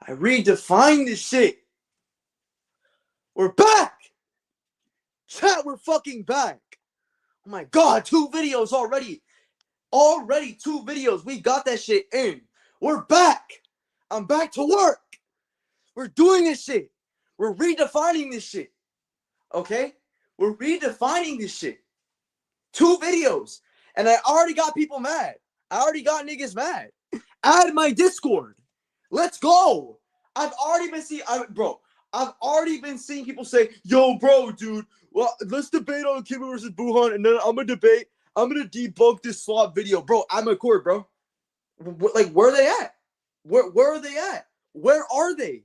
I redefined this shit. We're back. Chat, we're fucking back. Oh my god, 2 videos already. Already 2 videos. We got that shit in. We're back. I'm back to work. We're doing this shit. We're redefining this shit. Okay? We're redefining this shit. 2 videos. And I already got people mad. I already got niggas mad. Add my Discord. Let's go. I've already been seeing, I've already been seeing people say, yo, bro, dude, well, let's debate on Kid Buu versus Buhan, and then I'm gonna debunk this slot video. Bro, I'm a cord, bro. Like, where are they at? Where are they at? Where are they?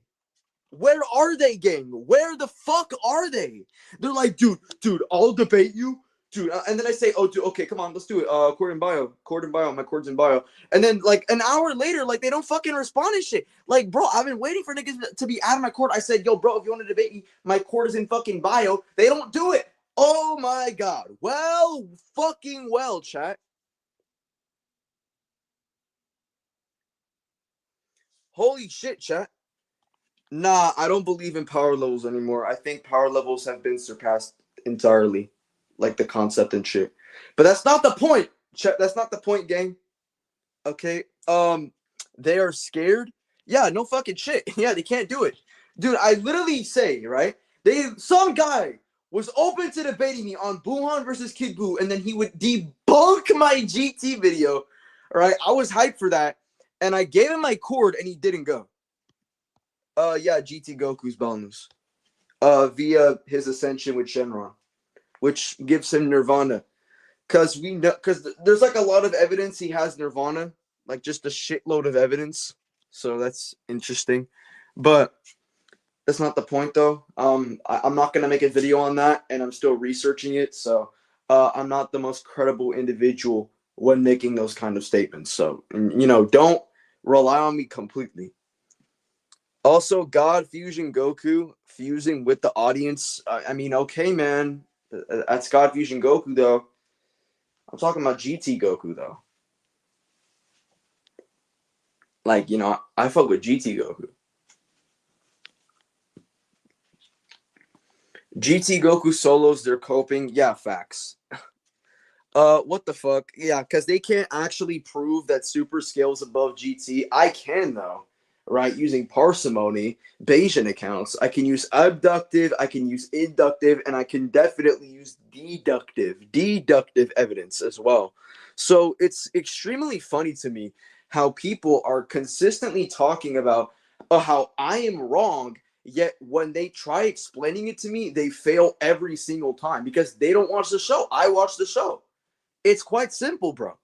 Where are they, gang? Where the fuck are they? They're like, dude, I'll debate you. Dude, and then I say, oh, dude, okay, come on, let's do it. Cord in bio, my cord's in bio. And then, like, an hour later, like, they don't fucking respond and shit. Like, bro, I've been waiting for niggas to be out of my cord. I said, yo, bro, if you want to debate me, my cord is in fucking bio. They don't do it. Oh, my God. Well, fucking well, chat. Holy shit, chat. Nah, I don't believe in power levels anymore. I think power levels have been surpassed entirely, like the concept and shit. But that's not the point. That's not the point, gang. Okay. They are scared. Yeah, no fucking shit. Yeah, they can't do it, dude. I literally say, right? Some guy was open to debating me on Buhan versus Kid Buu, and then he would debunk my GT video. All right, I was hyped for that, and I gave him my cord, and he didn't go. Yeah, GT Goku's bonus. Via his ascension with Shenron, which gives him Nirvana. Cause there's like a lot of evidence he has Nirvana, like just a shitload of evidence. So that's interesting. But that's not the point though. I'm not gonna make a video on that, and I'm still researching it. So I'm not the most credible individual when making those kind of statements. So don't rely on me completely. Also, God Fusion Goku fusing with the audience. I mean, okay, man. That's God Fusion Goku, though. I'm talking about GT Goku, though. Like, I fuck with GT Goku. GT Goku solos, they're coping. Yeah, facts. What the fuck? Yeah, because they can't actually prove that Super scales above GT. I can, though. Right, using parsimony, Bayesian accounts. I can use abductive, I can use inductive, and I can definitely use deductive evidence as well. So it's extremely funny to me how people are consistently talking about how I am wrong, yet when they try explaining it to me, they fail every single time because they don't watch the show. I watch the show. It's quite simple, bro.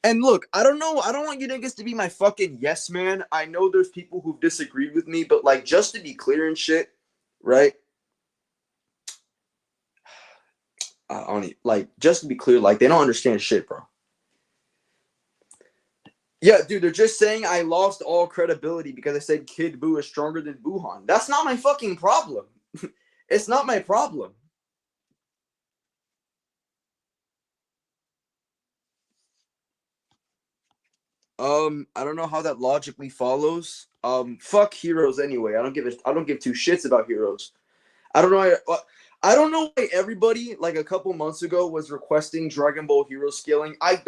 And look, I don't know. I don't want you niggas to be my fucking yes man. I know there's people who've disagreed with me, but like, just to be clear and shit, right? I don't like, just to be clear, like, they don't understand shit, bro. Yeah, dude, they're just saying I lost all credibility because I said Kid Buu is stronger than Buhan. That's not my fucking problem. It's not my problem. I don't know how that logically follows. Fuck Heroes anyway. I don't give two shits about Heroes. I don't know. I don't know why everybody like a couple months ago was requesting Dragon Ball Heroes scaling. I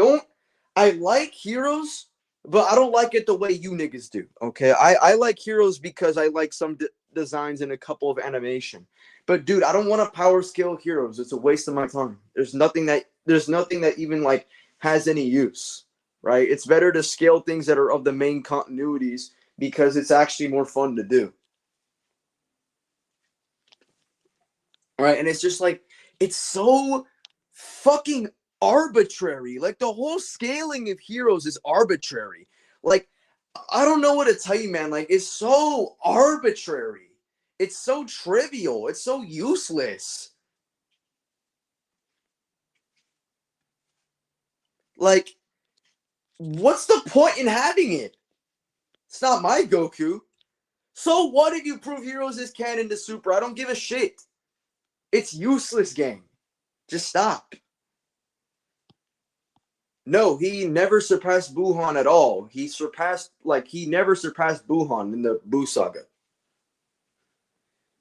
like Heroes, but I don't like it the way you niggas do. Okay, I like Heroes because I like some designs and a couple of animation. But dude, I don't want to power scale Heroes. It's a waste of my time. There's nothing that even like has any use. Right? It's better to scale things that are of the main continuities because it's actually more fun to do. Right? And it's just like, it's so fucking arbitrary. Like, the whole scaling of Heroes is arbitrary. Like, I don't know what to tell you, man. Like, it's so arbitrary. It's so trivial. It's so useless. Like, what's the point in having it? It's not my Goku. So what if you prove Heroes is canon to Super? I don't give a shit. It's useless, gang. Just stop. No, he never surpassed Buhan at all. He never surpassed Buhan in the Buu saga.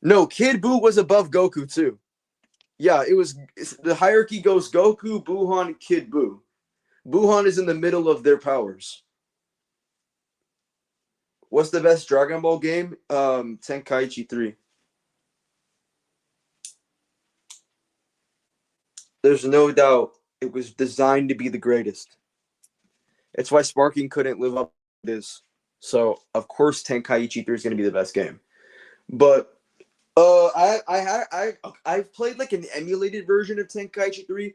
No, Kid Buu was above Goku too. Yeah, the hierarchy goes Goku, Buhan, Kid Buu. Buhan is in the middle of their powers. What's the best Dragon Ball game? Tenkaichi 3. There's no doubt it was designed to be the greatest. It's why Sparking couldn't live up to this. So of course Tenkaichi 3 is going to be the best game. But I've played like an emulated version of Tenkaichi 3.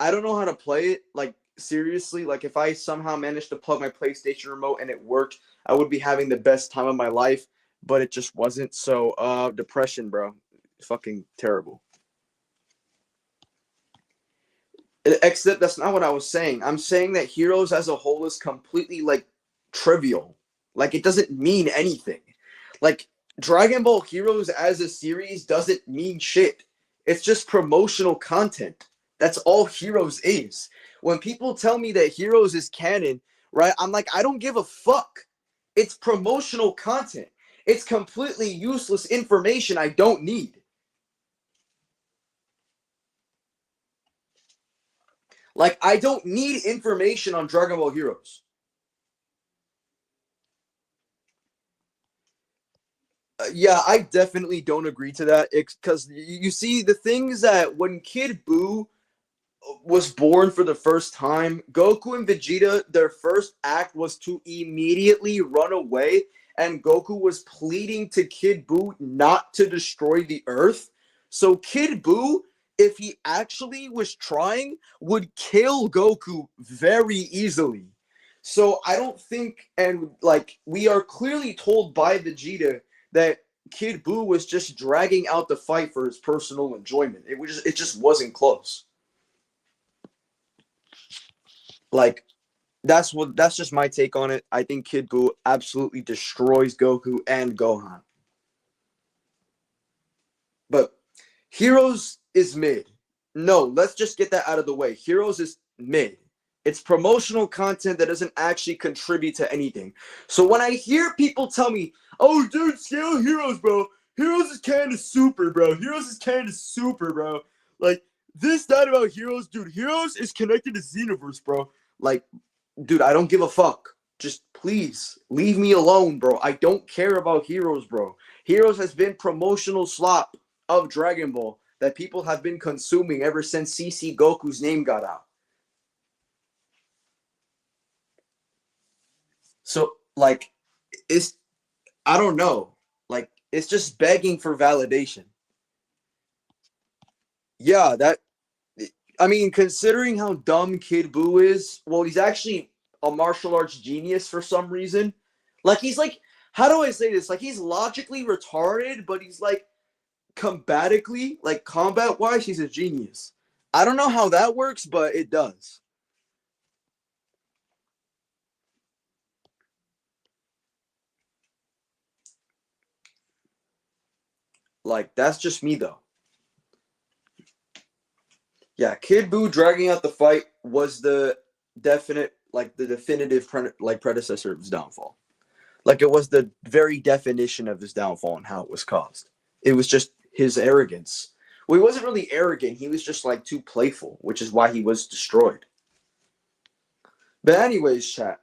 I don't know how to play it like seriously. Like if I somehow managed to plug my PlayStation remote and it worked, I would be having the best time of my life, but it just wasn't. So depression, bro. Fucking terrible. Except that's not what I was saying. I'm saying that Heroes as a whole is completely like trivial. Like it doesn't mean anything. Like Dragon Ball Heroes as a series doesn't mean shit. It's just promotional content. That's all Heroes is. When people tell me that Heroes is canon, right? I'm like, I don't give a fuck. It's promotional content. It's completely useless information I don't need. Like, I don't need information on Dragon Ball Heroes. Yeah, I definitely don't agree to that. Because you see, the things that when Kid Buu was born for the first time, Goku and Vegeta, their first act was to immediately run away, and Goku was pleading to Kid Buu not to destroy the Earth. So Kid Buu, if he actually was trying, would kill Goku very easily. So I don't think, and like we are clearly told by Vegeta that Kid Buu was just dragging out the fight for his personal enjoyment. It just wasn't close. Like that's just my take on it. I think Kid Buu absolutely destroys Goku and Gohan. But Heroes is mid. No, let's just get that out of the way. Heroes is mid. It's promotional content that doesn't actually contribute to anything. So when I hear people tell me, "Oh, dude, scale Heroes, bro. Heroes is kind of super, bro. Heroes is kind of super, bro." Like this, that about Heroes, dude. Heroes is connected to Xenoverse, bro. Like, dude, I don't give a fuck. Just please leave me alone, bro. I don't care about Heroes, bro. Heroes has been promotional slop of Dragon Ball that people have been consuming ever since CC Goku's name got out. So, like, it's, I don't know. Like, it's just begging for validation. Yeah, I mean, considering how dumb Kid Buu is, well, he's actually a martial arts genius for some reason. Like, he's like, how do I say this? Like, he's logically retarded, but he's like, combatically, like combat wise, he's a genius. I don't know how that works, but it does. Like that's just me though. Yeah, Kid Buu dragging out the fight was the definitive predecessor of his downfall. Like it was the very definition of his downfall and how it was caused. It was just his arrogance. Well, he wasn't really arrogant. He was just like too playful, which is why he was destroyed. But anyways, chat.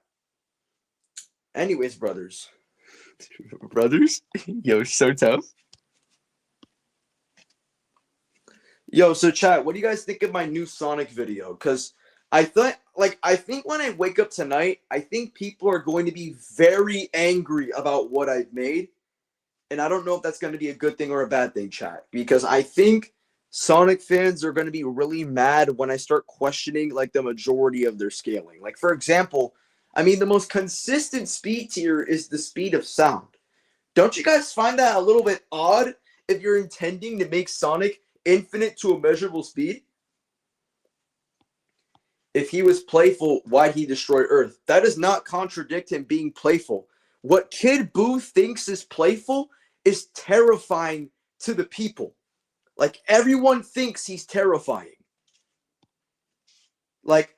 Anyways, brothers. Brothers? Yo, so tough. Yo, so chat, what do you guys think of my new Sonic video? Because I think when I wake up tonight, I think people are going to be very angry about what I've made. And I don't know if that's going to be a good thing or a bad thing, chat. Because I think Sonic fans are going to be really mad when I start questioning like the majority of their scaling. Like, for example, I mean, the most consistent speed tier is the speed of sound. Don't you guys find that a little bit odd if you're intending to make Sonic infinite to a measurable speed? If he was playful, why'd he destroy Earth? That does not contradict him being playful. What Kid Buu thinks is playful is terrifying to the people. Like everyone thinks he's terrifying. Like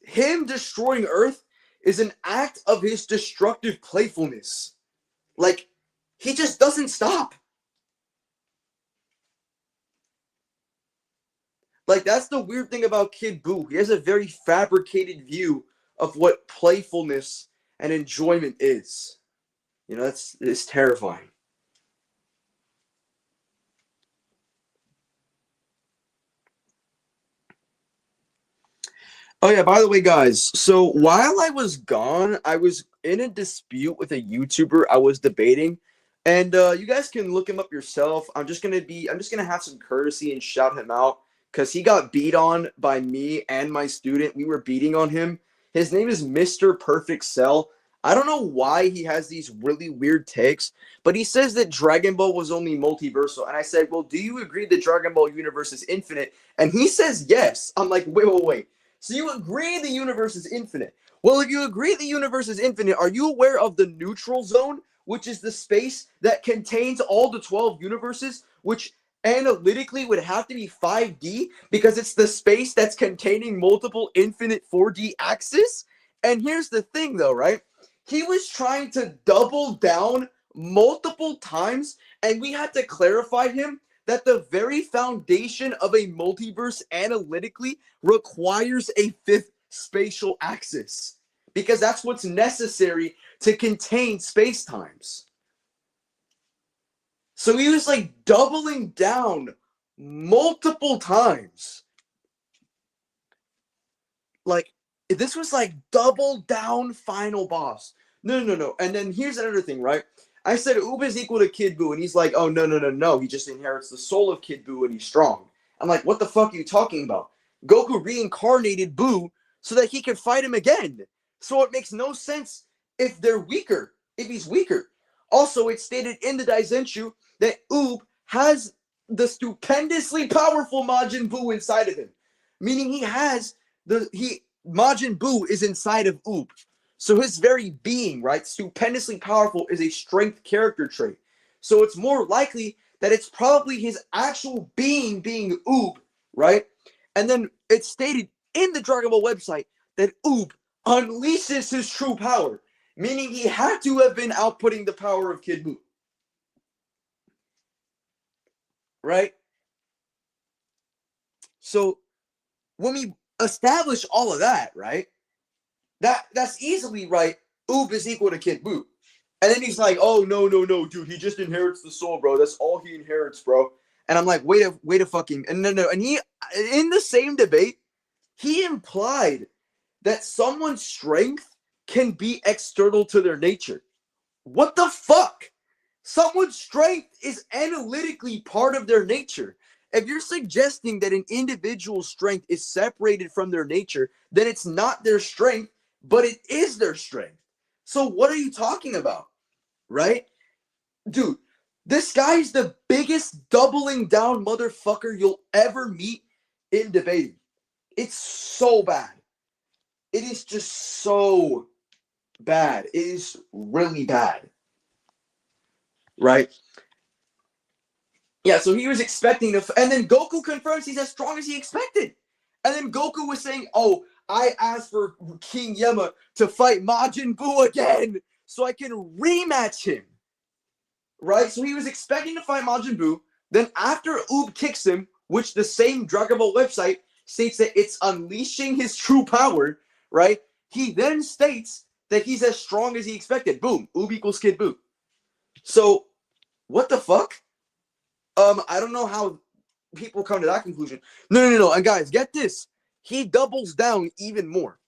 him destroying Earth is an act of his destructive playfulness. Like, he just doesn't stop. Like, that's the weird thing about Kid Buu. He has a very fabricated view of what playfulness and enjoyment is. You know, it's terrifying. Oh yeah, by the way, guys, so while I was gone, I was in a dispute with a YouTuber I was debating. And you guys can look him up yourself. I'm just gonna have some courtesy and shout him out because he got beat on by me and my student. We were beating on him. His name is Mr. Perfect Cell. I don't know why he has these really weird takes, but he says that Dragon Ball was only multiversal. And I said, well, do you agree that Dragon Ball universe is infinite? And he says yes. I'm like, wait. So you agree the universe is infinite? Well, if you agree the universe is infinite, are you aware of the neutral zone, which is the space that contains all the 12 universes, which analytically would have to be 5D because it's the space that's containing multiple infinite 4D axes? And here's the thing, though, right? He was trying to double down multiple times, and we had to clarify him that the very foundation of a multiverse analytically requires a fifth spatial axis because that's what's necessary to contain space-times. So he was like doubling down multiple times. Like, this was like double down final boss. No. And then here's another thing, right? I said Oob is equal to Kid Buu, and he's like, oh, no. He just inherits the soul of Kid Buu, and he's strong. I'm like, what the fuck are you talking about? Goku reincarnated Buu so that he could fight him again. So it makes no sense if they're weaker, if he's weaker. Also, it's stated in the Daizenshu that Oob has the stupendously powerful Majin Buu inside of him. Meaning Majin Buu is inside of Oob. So his very being, right, stupendously powerful is a strength character trait. So it's more likely that it's probably his actual being Oob, right? And then it's stated in the Dragon Ball website that Oob unleashes his true power, meaning he had to have been outputting the power of Kid Buu. Right? So when we establish all of that, right? That's easily right. Oob is equal to Kid Buu. And then he's like, oh, no, dude, he just inherits the soul, bro. That's all he inherits, bro. And I'm like, wait a fucking, and no. And he, in the same debate, he implied that someone's strength can be external to their nature. What the fuck? Someone's strength is analytically part of their nature. If you're suggesting that an individual's strength is separated from their nature, then it's not their strength, but it is their strength. So what are you talking about? Right? Dude, this guy's the biggest doubling down motherfucker you'll ever meet in debating. It's so bad. It is just so bad. It is really bad. Right? Yeah, so he was expecting to, and then Goku confirms he's as strong as he expected. And then Goku was saying, oh, I asked for King Yama to fight Majin Buu again so I can rematch him. Right? So he was expecting to fight Majin Buu. Then after Oob kicks him, which the same Dragon Ball website states that it's unleashing his true power, right? He then states that he's as strong as he expected. Boom. Oob equals Kid Buu. So, what the fuck? I don't know how people come to that conclusion. No. And guys, get this. He doubles down even more.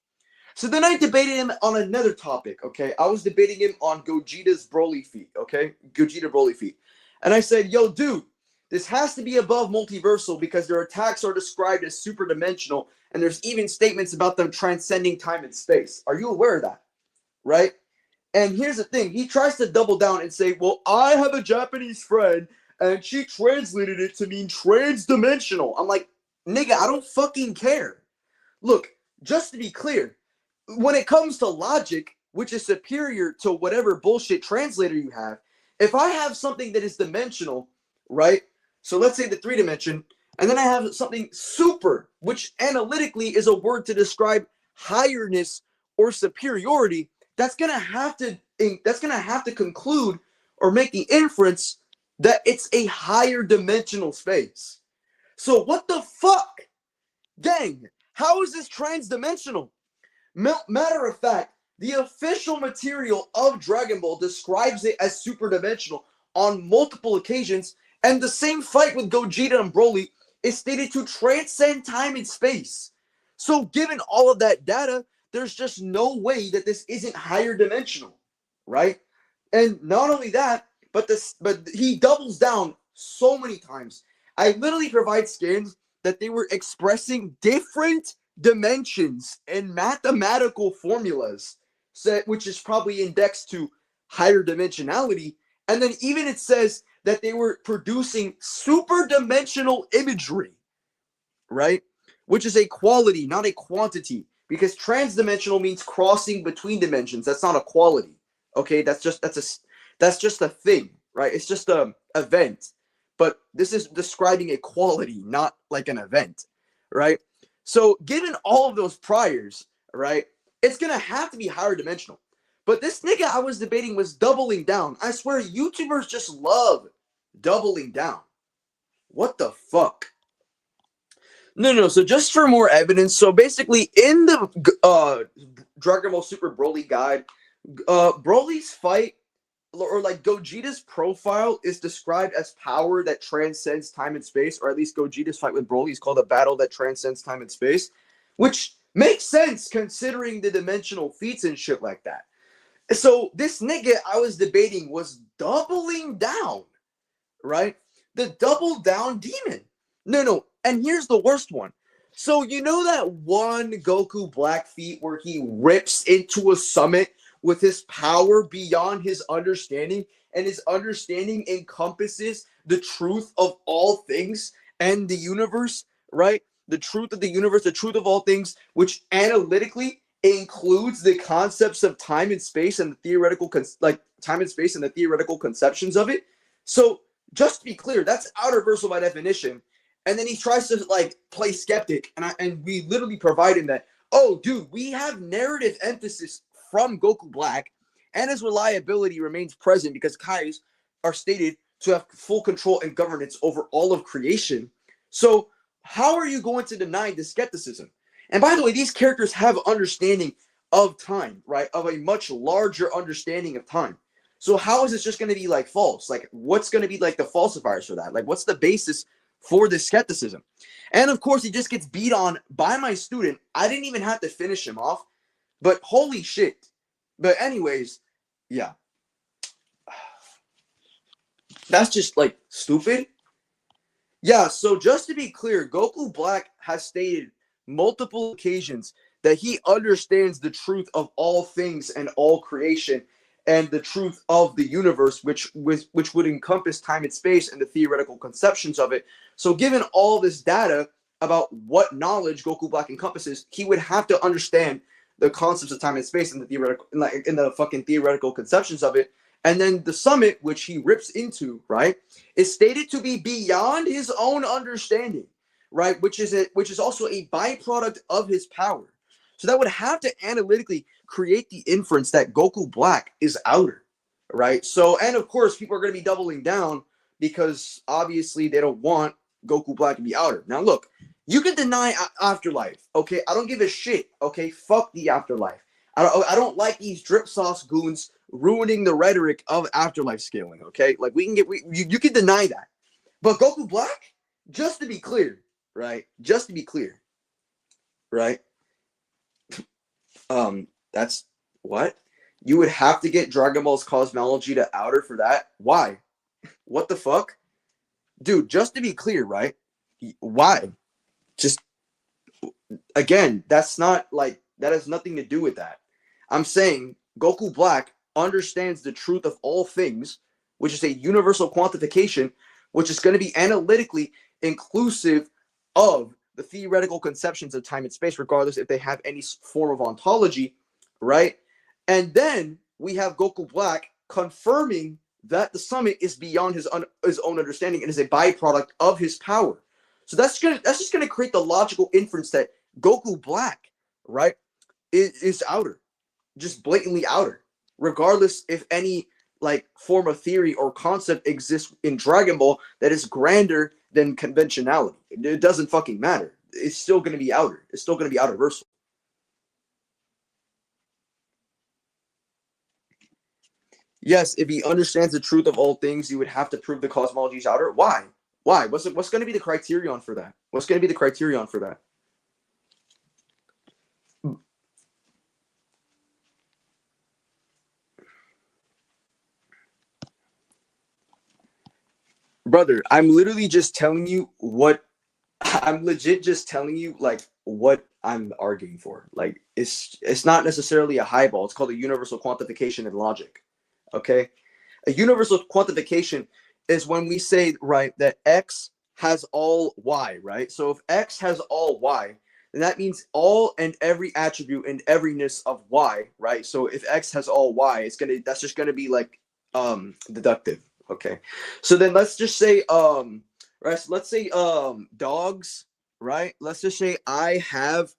So then I debated him on another topic, okay? I was debating him on Gogeta's Broly feat, okay? Gogeta Broly feat. And I said, yo, dude, this has to be above multiversal because their attacks are described as super dimensional, and there's even statements about them transcending time and space. Are you aware of that? Right? And here's the thing. He tries to double down and say, well, I have a Japanese friend, and she translated it to mean transdimensional. I'm like, nigga, I don't fucking care. Look, just to be clear, when it comes to logic, which is superior to whatever bullshit translator you have, if I have something that is dimensional, right? So let's say the 3 dimension, and then I have something super, which analytically is a word to describe higherness or superiority, that's gonna have to conclude or make the inference that it's a higher dimensional space. So what the fuck, gang? How is this transdimensional? Matter of fact, the official material of Dragon Ball describes it as superdimensional on multiple occasions, and the same fight with Gogeta and Broly is stated to transcend time and space. So given all of that data, there's just no way that this isn't higher dimensional, right? And not only that, but he doubles down so many times. I literally provide scans that they were expressing different dimensions and mathematical formulas, which is probably indexed to higher dimensionality. And then even it says that they were producing super dimensional imagery, right? Which is a quality, not a quantity, because transdimensional means crossing between dimensions. That's not a quality. Okay, that's just a thing, right? It's just a event. But this is describing a quality, not like an event, right? So given all of those priors, right, it's gonna have to be higher dimensional. But this nigga I was debating was doubling down. I swear, YouTubers just love doubling down. What the fuck? No. So just for more evidence, so basically in the Dragon Ball Super Broly guide, Broly's fight, or like Gogeta's profile, is described as power that transcends time and space, or at least Gogeta's fight with Broly is called a battle that transcends time and space, which makes sense considering the dimensional feats and shit like that. So this nigga I was debating was doubling down, right? The double down demon. No. And here's the worst one. So you know that one Goku Black feat where he rips into a summit with his power beyond his understanding, and his understanding encompasses the truth of all things and the universe, right? The truth of the universe, the truth of all things, which analytically includes the concepts of time and space and the theoretical time and space and the theoretical conceptions of it. So just to be clear, that's outer versal by definition. And then he tries to like play skeptic, and we literally provide him that, oh dude, we have narrative emphasis from Goku Black, and his reliability remains present because Kais are stated to have full control and governance over all of creation. So how are you going to deny the skepticism? And by the way, these characters have understanding of time, right? Of a much larger understanding of time. So how is this just going to be like false? Like, what's going to be like the falsifiers for that? Like, what's the basis for this skepticism? And of course, he just gets beat on by my student. I didn't even have to finish him off, but holy shit. But anyways, yeah. That's just like stupid. Yeah, so just to be clear, Goku Black has stated multiple occasions that he understands the truth of all things and all creation, and the truth of the universe, which would encompass time and space and the theoretical conceptions of it. So given all this data about what knowledge Goku Black encompasses, he would have to understand the concepts of time and space and the theoretical, in the fucking theoretical conceptions of it. And then the summit, which he rips into, right, is stated to be beyond his own understanding, right, which is also a byproduct of his power. So that would have to analytically create the inference that Goku Black is outer, right? So, and of course, people are going to be doubling down because obviously they don't want Goku Black to be outer. Now, look, you can deny afterlife, okay? I don't give a shit, okay? Fuck the afterlife. I don't like these drip sauce goons ruining the rhetoric of afterlife scaling, okay? Like, you can deny that. But Goku Black, just to be clear, right? Just to be clear, right? That's what? You would have to get Dragon Ball's cosmology to outer for that? Why? What the fuck? Dude, just to be clear, right? Why? Just, again, that's not like, that has nothing to do with that. I'm saying Goku Black understands the truth of all things, which is a universal quantification, which is going to be analytically inclusive of the theoretical conceptions of time and space, regardless if they have any form of ontology, right? And then we have Goku Black confirming that the summit is beyond his own understanding and is a byproduct of his power. So that's just gonna create the logical inference that Goku Black, right, is outer, just blatantly outer, regardless if any like form of theory or concept exists in Dragon Ball that is grander than conventionality. It doesn't fucking matter. It's still going to be outer. It's still going to be outerversal. Yes, if he understands the truth of all things, you would have to prove the cosmology is outer. Why? Why? What's going to be the criterion for that? What's going to be the criterion for that? Brother, I'm literally just telling you what I'm legit just telling you like what I'm arguing for. Like it's not necessarily a highball. It's called a universal quantification in logic. Okay? A universal quantification is when we say, right, that X has all Y, right? So if X has all Y, then that means all and every attribute and everyness of Y, right? So if X has all Y, that's just gonna be like deductive. Okay. So then let's just say right, so let's say dogs, right? Let's just say I have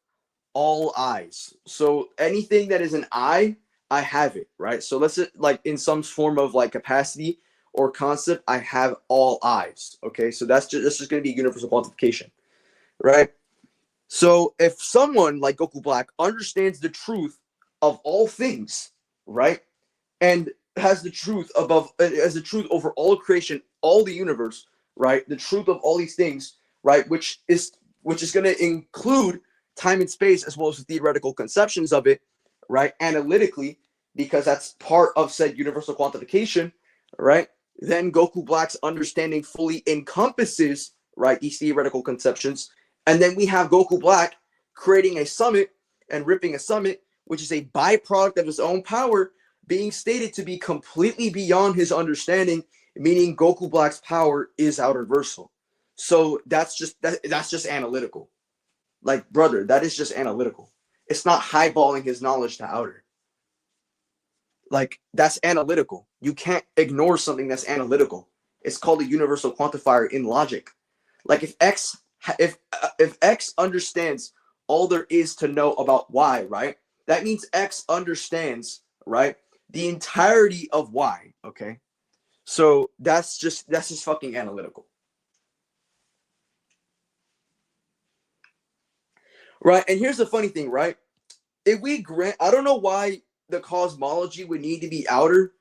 all eyes. So anything that is an eye, I have it, right? So let's say, like in some form of like capacity or concept, I have all eyes. Okay, so that's just going to be universal quantification, right? So if someone like Goku Black understands the truth of all things, right, and has the truth has the truth over all creation, all the universe, right, the truth of all these things, right, which is going to include time and space as well as the theoretical conceptions of it, right, analytically, because that's part of said universal quantification, right, then Goku Black's understanding fully encompasses, right, these theoretical conceptions. And then we have Goku Black creating a summit and ripping a summit, which is a byproduct of his own power, being stated to be completely beyond his understanding, meaning Goku Black's power is outerversal. So that's just analytical. Like, brother, that is just analytical. It's not highballing his knowledge to outer. Like, that's analytical. You can't ignore something that's analytical. It's called a universal quantifier in logic. Like if X understands all there is to know about Y, right? That means X understands, right, the entirety of Y, okay? So that's just fucking analytical. Right? And here's the funny thing, right? If we grant, I don't know why the cosmology would need to be outer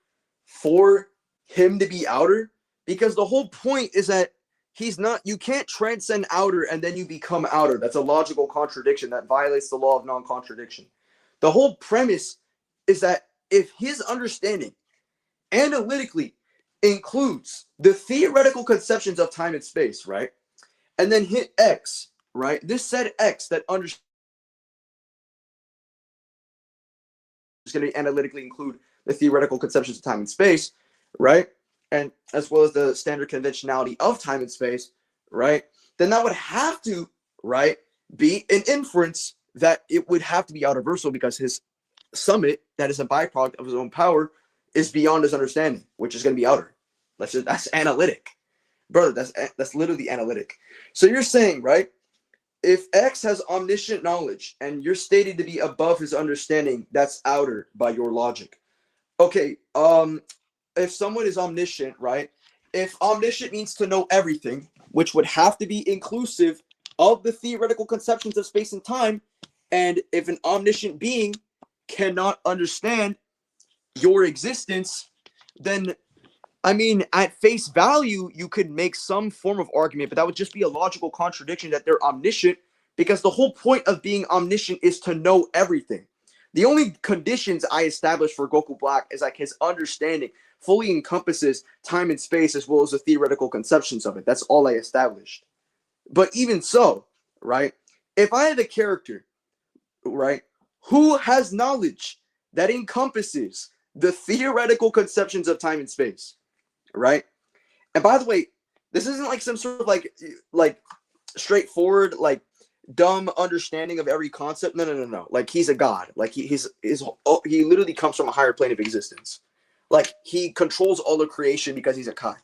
for him to be outer, because the whole point is that he's not, you can't transcend outer and then you become outer. That's a logical contradiction that violates the law of non-contradiction. The whole premise is that if his understanding analytically includes the theoretical conceptions of time and space, right, and then hit X, right, this said X that understands is going to analytically include the theoretical conceptions of time and space, right? And as well as the standard conventionality of time and space, right? Then that would have to, right, be an inference that it would have to be outerversal because his summit, that is a byproduct of his own power, is beyond his understanding, which is going to be outer. That's analytic, brother. That's literally analytic. So you're saying, right? If X has omniscient knowledge and you're stated to be above his understanding, that's outer by your logic. Okay, if someone is omniscient, right? If omniscient means to know everything, which would have to be inclusive of the theoretical conceptions of space and time, and if an omniscient being cannot understand your existence, then I mean, at face value, you could make some form of argument, but that would just be a logical contradiction that they're omniscient, because the whole point of being omniscient is to know everything. The only conditions I established for Goku Black is like his understanding fully encompasses time and space as well as the theoretical conceptions of it. That's all I established. But even so, right, if I have a character, right, who has knowledge that encompasses the theoretical conceptions of time and space, right? And by the way, this isn't like some sort of like straightforward, like dumb understanding of every concept. No. Like he's a god. Like he literally comes from a higher plane of existence. Like he controls all of creation because he's a Kai,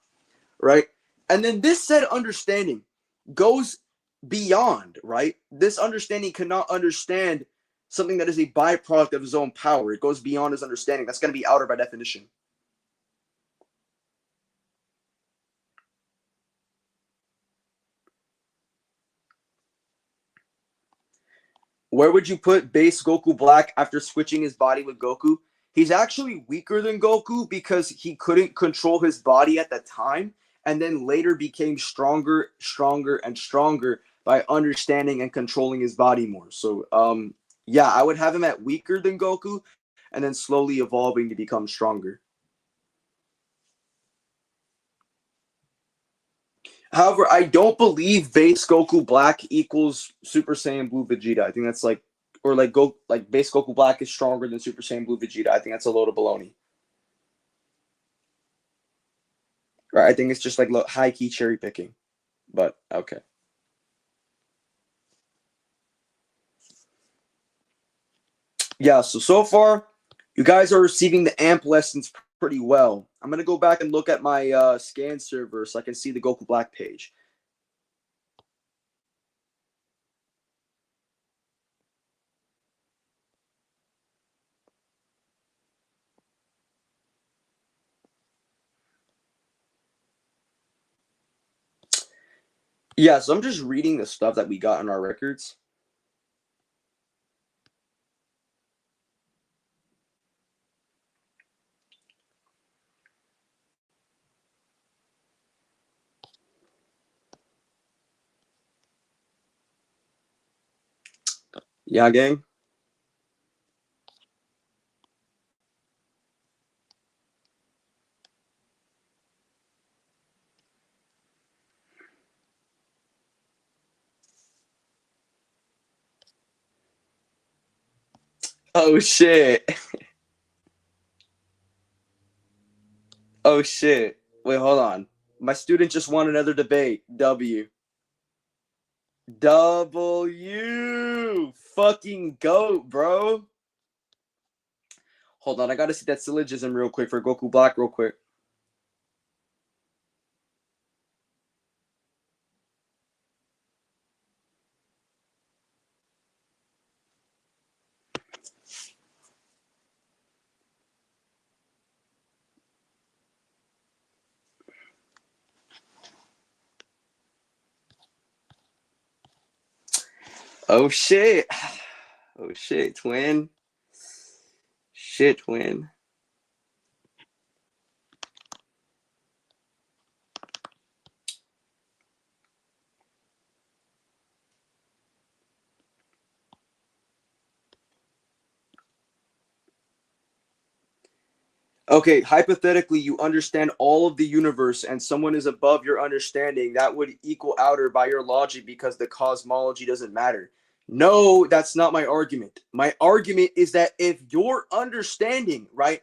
right? And then this said understanding goes beyond, right? This understanding cannot understand something that is a byproduct of his own power. It goes beyond his understanding. That's going to be outer by definition. Where would you put base Goku Black after switching his body with Goku? He's actually weaker than Goku because he couldn't control his body at the time, and then later became stronger, and stronger by understanding and controlling his body more. So, yeah, I would have him at weaker than Goku, and then slowly evolving to become stronger. However, I don't believe base Goku Black equals Super Saiyan Blue Vegeta. I think that's like, or like base Goku Black is stronger than Super Saiyan Blue Vegeta. I think that's a load of baloney. Right? I think it's just like high key cherry picking. But okay. Yeah, so far, you guys are receiving the AMP lessons pretty well. I'm going to go back and look at my scan server so I can see the Goku Black page. Yeah, so I'm just reading the stuff that we got in our records. Yeah, gang. Oh, shit. Oh, shit. Wait, hold on. My student just won another debate. W. Fucking GOAT, bro. Hold on, I gotta see that syllogism real quick for Goku Black real quick. Oh, shit. Oh, shit, twin. Shit, twin. Okay, hypothetically, you understand all of the universe and someone is above your understanding. That would equal outer by your logic because the cosmology doesn't matter. No, that's not my argument. My argument is that if your understanding, right,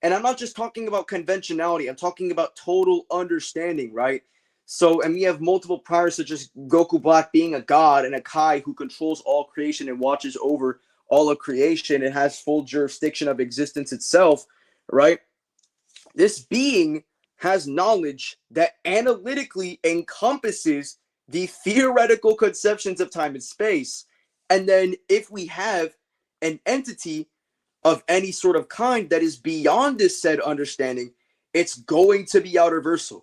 and I'm not just talking about conventionality, I'm talking about total understanding, right? So, and we have multiple priors, such as Goku Black being a god and a Kai who controls all creation and watches over all of creation and has full jurisdiction of existence itself, right? This being has knowledge that analytically encompasses the theoretical conceptions of time and space. And then if we have an entity of any sort of kind that is beyond this said understanding, it's going to be outerversal.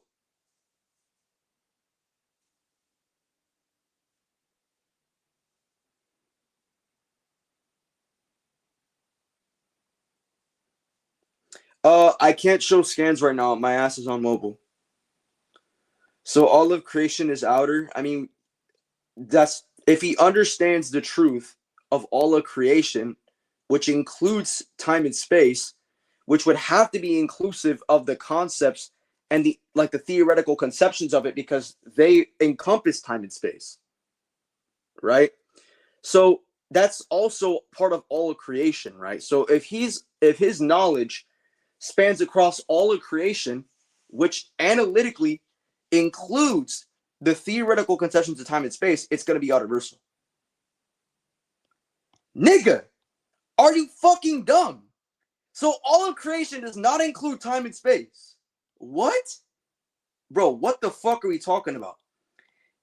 I can't show scans right now. My ass is on mobile. So all of creation is outer. I mean, that's if he understands the truth of all of creation, which includes time and space, which would have to be inclusive of the concepts and the theoretical conceptions of it because they encompass time and space, right? So that's also part of all of creation, right? So if his knowledge spans across all of creation, which analytically includes the theoretical conceptions of time and space, it's going to be universal. Nigga, are you fucking dumb? So all of creation does not include time and space. What? Bro, what the fuck are we talking about?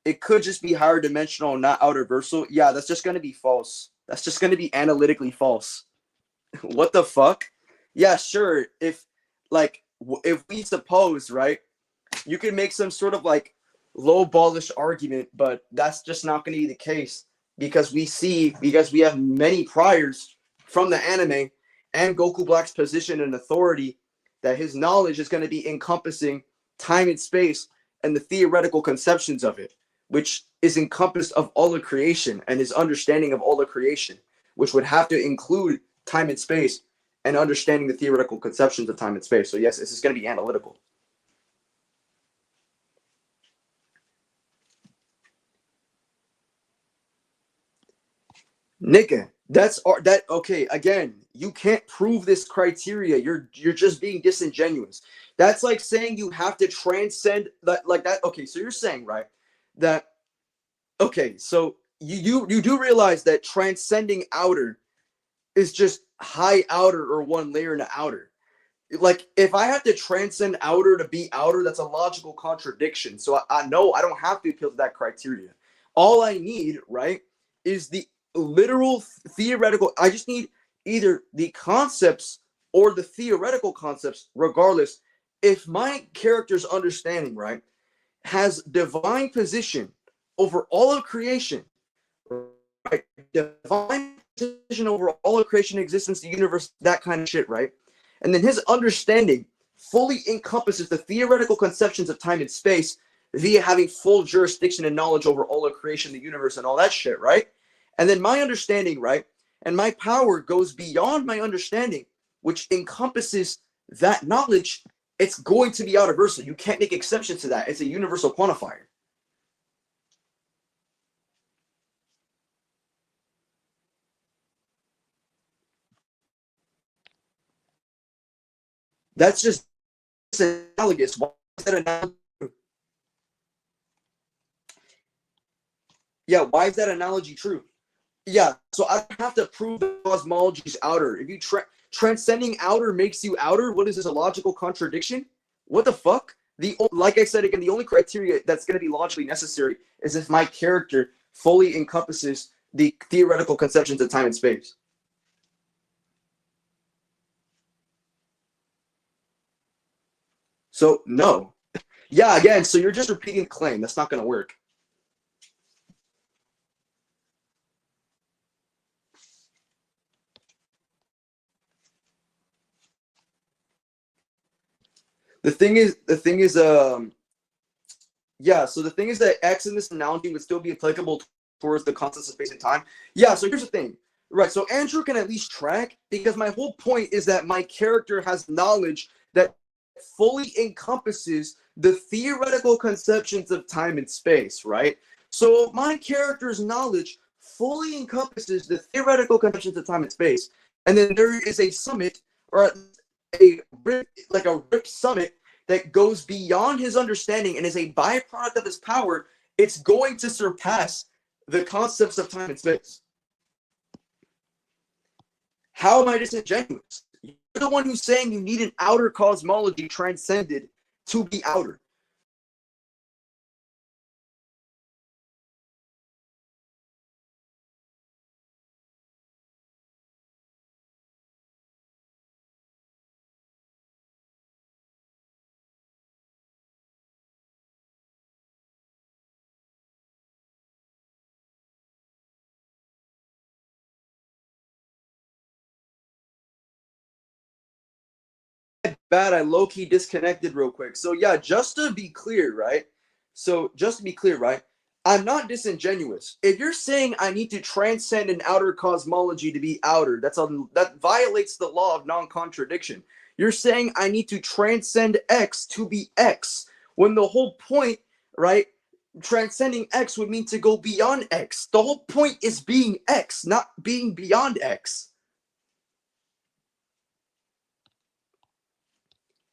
It could just be higher dimensional, not outerversal. Yeah, that's just going to be false. That's just going to be analytically false. What the fuck? Yeah, sure. If we suppose, right, you can make some sort of like low ballish argument, but that's just not going to be the case because we have many priors from the anime and Goku Black's position and authority that his knowledge is going to be encompassing time and space and the theoretical conceptions of it, which is encompassed of all of creation and his understanding of all of creation, which would have to include time and space and understanding the theoretical conceptions of time and space. So yes, this is going to be analytical. Nigga, that okay, again, you can't prove this criteria. You're just being disingenuous. That's like saying you have to transcend that like that. Okay, so you're saying, right, that okay, so you do realize that transcending outer is just high outer or one layer in the outer. Like if I have to transcend outer to be outer, that's a logical contradiction. So I know I don't have to appeal to that criteria. All I need, right, is the literal theoretical. I just need either the concepts or the theoretical concepts, regardless. If my character's understanding, right, has divine position over all of creation, right? Divine position over all of creation, existence, the universe, that kind of shit, right? And then his understanding fully encompasses the theoretical conceptions of time and space via having full jurisdiction and knowledge over all of creation, the universe, and all that shit, right? And then my understanding, right, and my power goes beyond my understanding, which encompasses that knowledge. It's going to be universal. You can't make exceptions to that. It's a universal quantifier. That's just analogous. Why is that analogous? Yeah, why is that analogy true? Yeah, so I don't have to prove that cosmology is outer. If you transcending outer makes you outer, what is this, a logical contradiction? What the fuck? Like I said again, the only criteria that's going to be logically necessary is if my character fully encompasses the theoretical conceptions of time and space. So no. Yeah, again, so you're just repeating the claim. That's not going to work. The thing is, yeah, so the thing is that X in this analogy would still be applicable towards the constants of space and time. Yeah, so here's the thing. Right, so Andrew can at least track because my whole point is that my character has knowledge that fully encompasses the theoretical conceptions of time and space, right? So my character's knowledge fully encompasses the theoretical conceptions of time and space. And then there is a summit or a like a rip summit that goes beyond his understanding and is a byproduct of his power. It's going to surpass the concepts of time and space. How am I disingenuous? You're the one who's saying you need an outer cosmology transcended to be outer. Bad, I low key disconnected real quick. So yeah, just to be clear, right? So just to be clear, right? I'm not disingenuous. If you're saying I need to transcend an outer cosmology to be outer, that violates the law of non-contradiction. You're saying I need to transcend X to be X, when the whole point, right? Transcending X would mean to go beyond X. The whole point is being X, not being beyond X.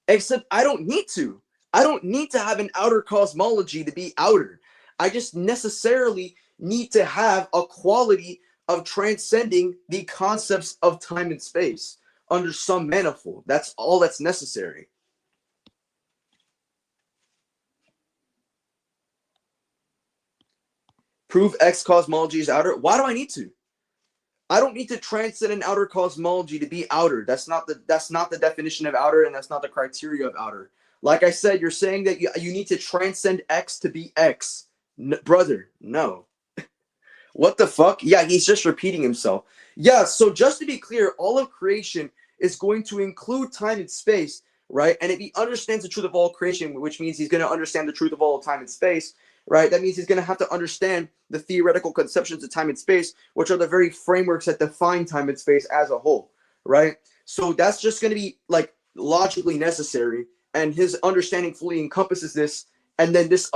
Except I don't need to. I don't need to have an outer cosmology to be outer. I just necessarily need to have a quality of transcending the concepts of time and space under some manifold. That's all that's necessary. Prove X cosmology is outer. Why do I need to? I don't need to transcend an outer cosmology to be outer. That's not the definition of outer, and that's not the criteria of outer. Like I said, you're saying that you need to transcend X to be X. Brother, no. What the fuck? Yeah, he's just repeating himself. Yeah, so just to be clear, all of creation is going to include time and space, right? And if he understands the truth of all creation, which means he's going to understand the truth of all of time and space, right? That means he's going to have to understand the theoretical conceptions of time and space, which are the very frameworks that define time and space as a whole, right? So that's just going to be like logically necessary, and his understanding fully encompasses this. And then this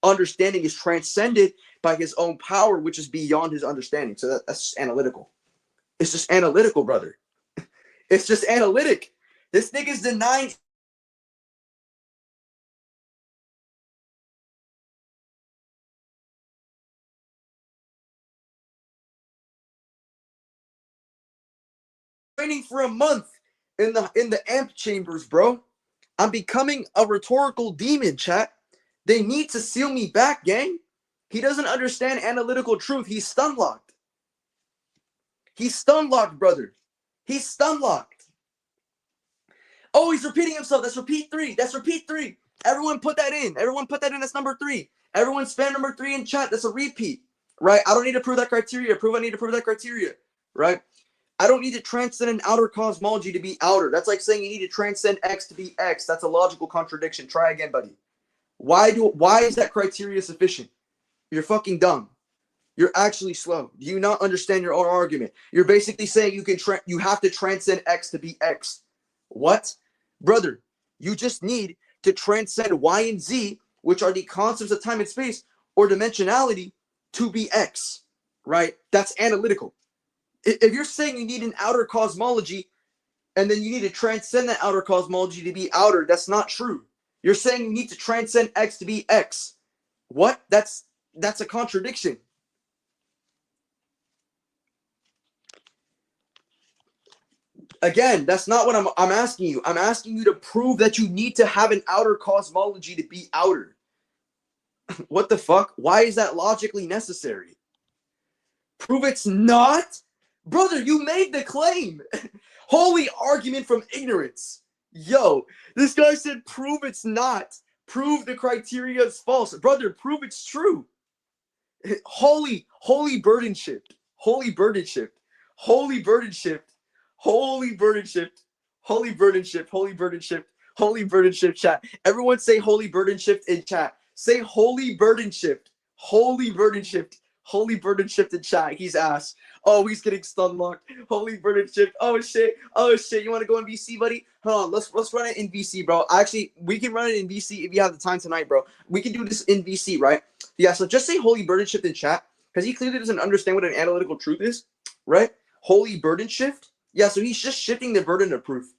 understanding is transcended by his own power, which is beyond his understanding. So that's just analytical. It's just analytical, brother. It's just analytic. This nigga's denying training for a month in the amp chambers, bro. I'm becoming a rhetorical demon, chat. They need to seal me back, gang. He doesn't understand analytical truth. He's stun locked. He's stun locked, brother. He's stun locked. Oh, he's repeating himself. That's repeat 3. That's repeat 3. Everyone put that in. Everyone put that in. That's number 3. Everyone spam number 3 in chat. That's a repeat, right? I don't need to prove that criteria. I need to prove that criteria, right? I don't need to transcend an outer cosmology to be outer. That's like saying you need to transcend X to be X. That's a logical contradiction. Try again, buddy. Why is that criteria sufficient? You're fucking dumb. You're actually slow. Do you not understand your own argument? You're basically saying you have to transcend X to be X. What? Brother, you just need to transcend Y and Z, which are the concepts of time and space or dimensionality, to be X, right? That's analytical. If you're saying you need an outer cosmology and then you need to transcend that outer cosmology to be outer, that's not true. You're saying you need to transcend X to be X. What? That's a contradiction. Again, that's not what I'm asking you. I'm asking you to prove that you need to have an outer cosmology to be outer. What the fuck? Why is that logically necessary? Prove it's not? Brother, you made the claim. Holy argument from ignorance. Yo, this guy said prove it's not. Prove the criteria is false. Brother, prove it's true. Holy burden shift. Holy burden shift. Holy burden shift. Holy burden shift. Holy burden shift. Holy burden shift. Holy burden shift, chat. Everyone say holy burden shift in chat. Say holy burden shift. Holy burden shift. Holy burden shift in chat. He's ass. Oh, he's getting stun locked. Holy burden shift. Oh shit. Oh shit. You want to go in VC, buddy? Hold on. Let's run it in VC, bro. Actually, we can run it in VC if you have the time tonight, bro. We can do this in VC, right? Yeah. So just say holy burden shift in chat because he clearly doesn't understand what an analytical truth is, right? Holy burden shift. Yeah. So he's just shifting the burden of proof.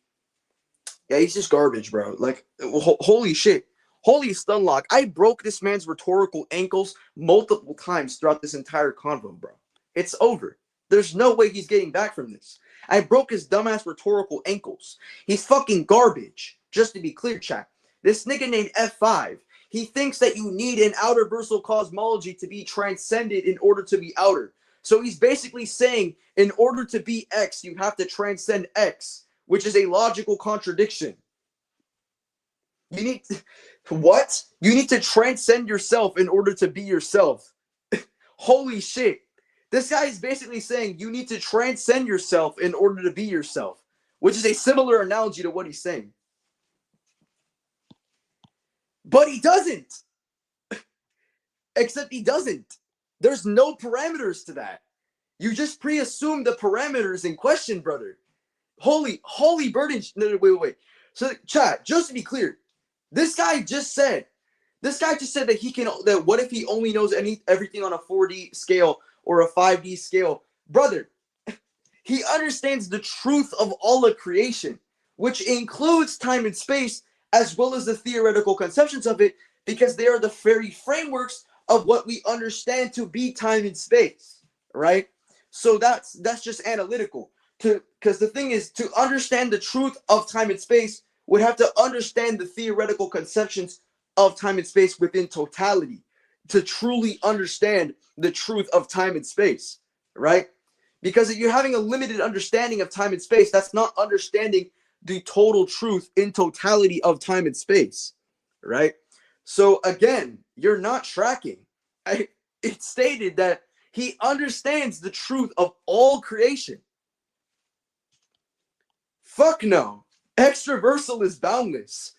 Yeah, he's just garbage, bro. Like, holy shit. Holy stun lock. I broke this man's rhetorical ankles multiple times throughout this entire convo, bro. It's over. There's no way he's getting back from this. I broke his dumbass rhetorical ankles. He's fucking garbage. Just to be clear, chat. This nigga named F5, he thinks that you need an outer versal cosmology to be transcended in order to be outer. So he's basically saying in order to be X, you have to transcend X, which is a logical contradiction. You need to, what? You need to transcend yourself in order to be yourself. Holy shit. This guy is basically saying you need to transcend yourself in order to be yourself, which is a similar analogy to what he's saying. But he doesn't. Except he doesn't. There's no parameters to that. You just pre-assume the parameters in question, brother. Holy burden. No, wait. So, chat, just to be clear, this guy just said that what if he only knows everything on a 4D scale or a 5D scale? Brother, he understands the truth of all of creation, which includes time and space, as well as the theoretical conceptions of it, because they are the very frameworks of what we understand to be time and space, right? So that's just analytical. Because the thing is, to understand the truth of time and space would have to understand the theoretical conceptions of time and space within totality to truly understand the truth of time and space, right? Because if you're having a limited understanding of time and space, that's not understanding the total truth in totality of time and space, right? So again, you're not tracking. It stated that he understands the truth of all creation. Fuck no. Extraversal is boundless,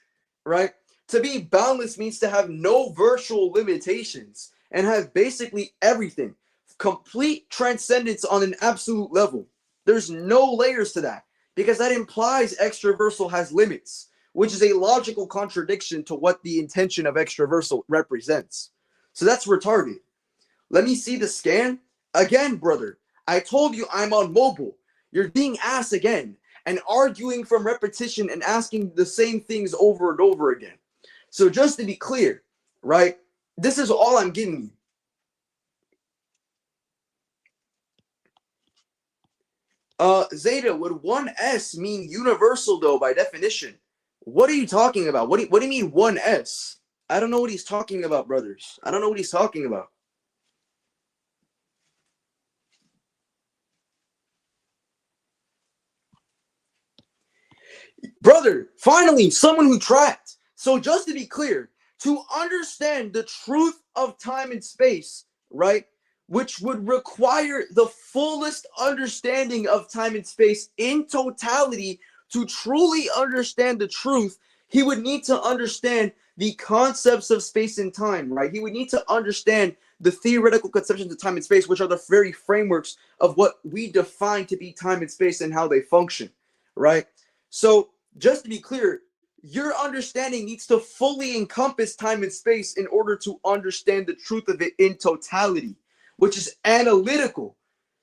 right? To be boundless means to have no virtual limitations and have basically everything. Complete transcendence on an absolute level. There's no layers to that because that implies extraversal has limits, which is a logical contradiction to what the intention of extraversal represents. So that's retarded. Let me see the scan. Again, brother, I told you I'm on mobile. You're being asked again and arguing from repetition and asking the same things over and over again. So just to be clear, right, this is all I'm giving you. Zeta, would 1S mean universal though by definition? What are you talking about? What do you mean 1S? I don't know what he's talking about, brothers. I don't know what he's talking about. Brother, finally, someone who tracked. So just to be clear, to understand the truth of time and space, right, which would require the fullest understanding of time and space in totality, to truly understand the truth, he would need to understand the concepts of space and time, right? He would need to understand the theoretical conceptions of time and space, which are the very frameworks of what we define to be time and space and how they function, right? So just to be clear, your understanding needs to fully encompass time and space in order to understand the truth of it in totality, which is analytical.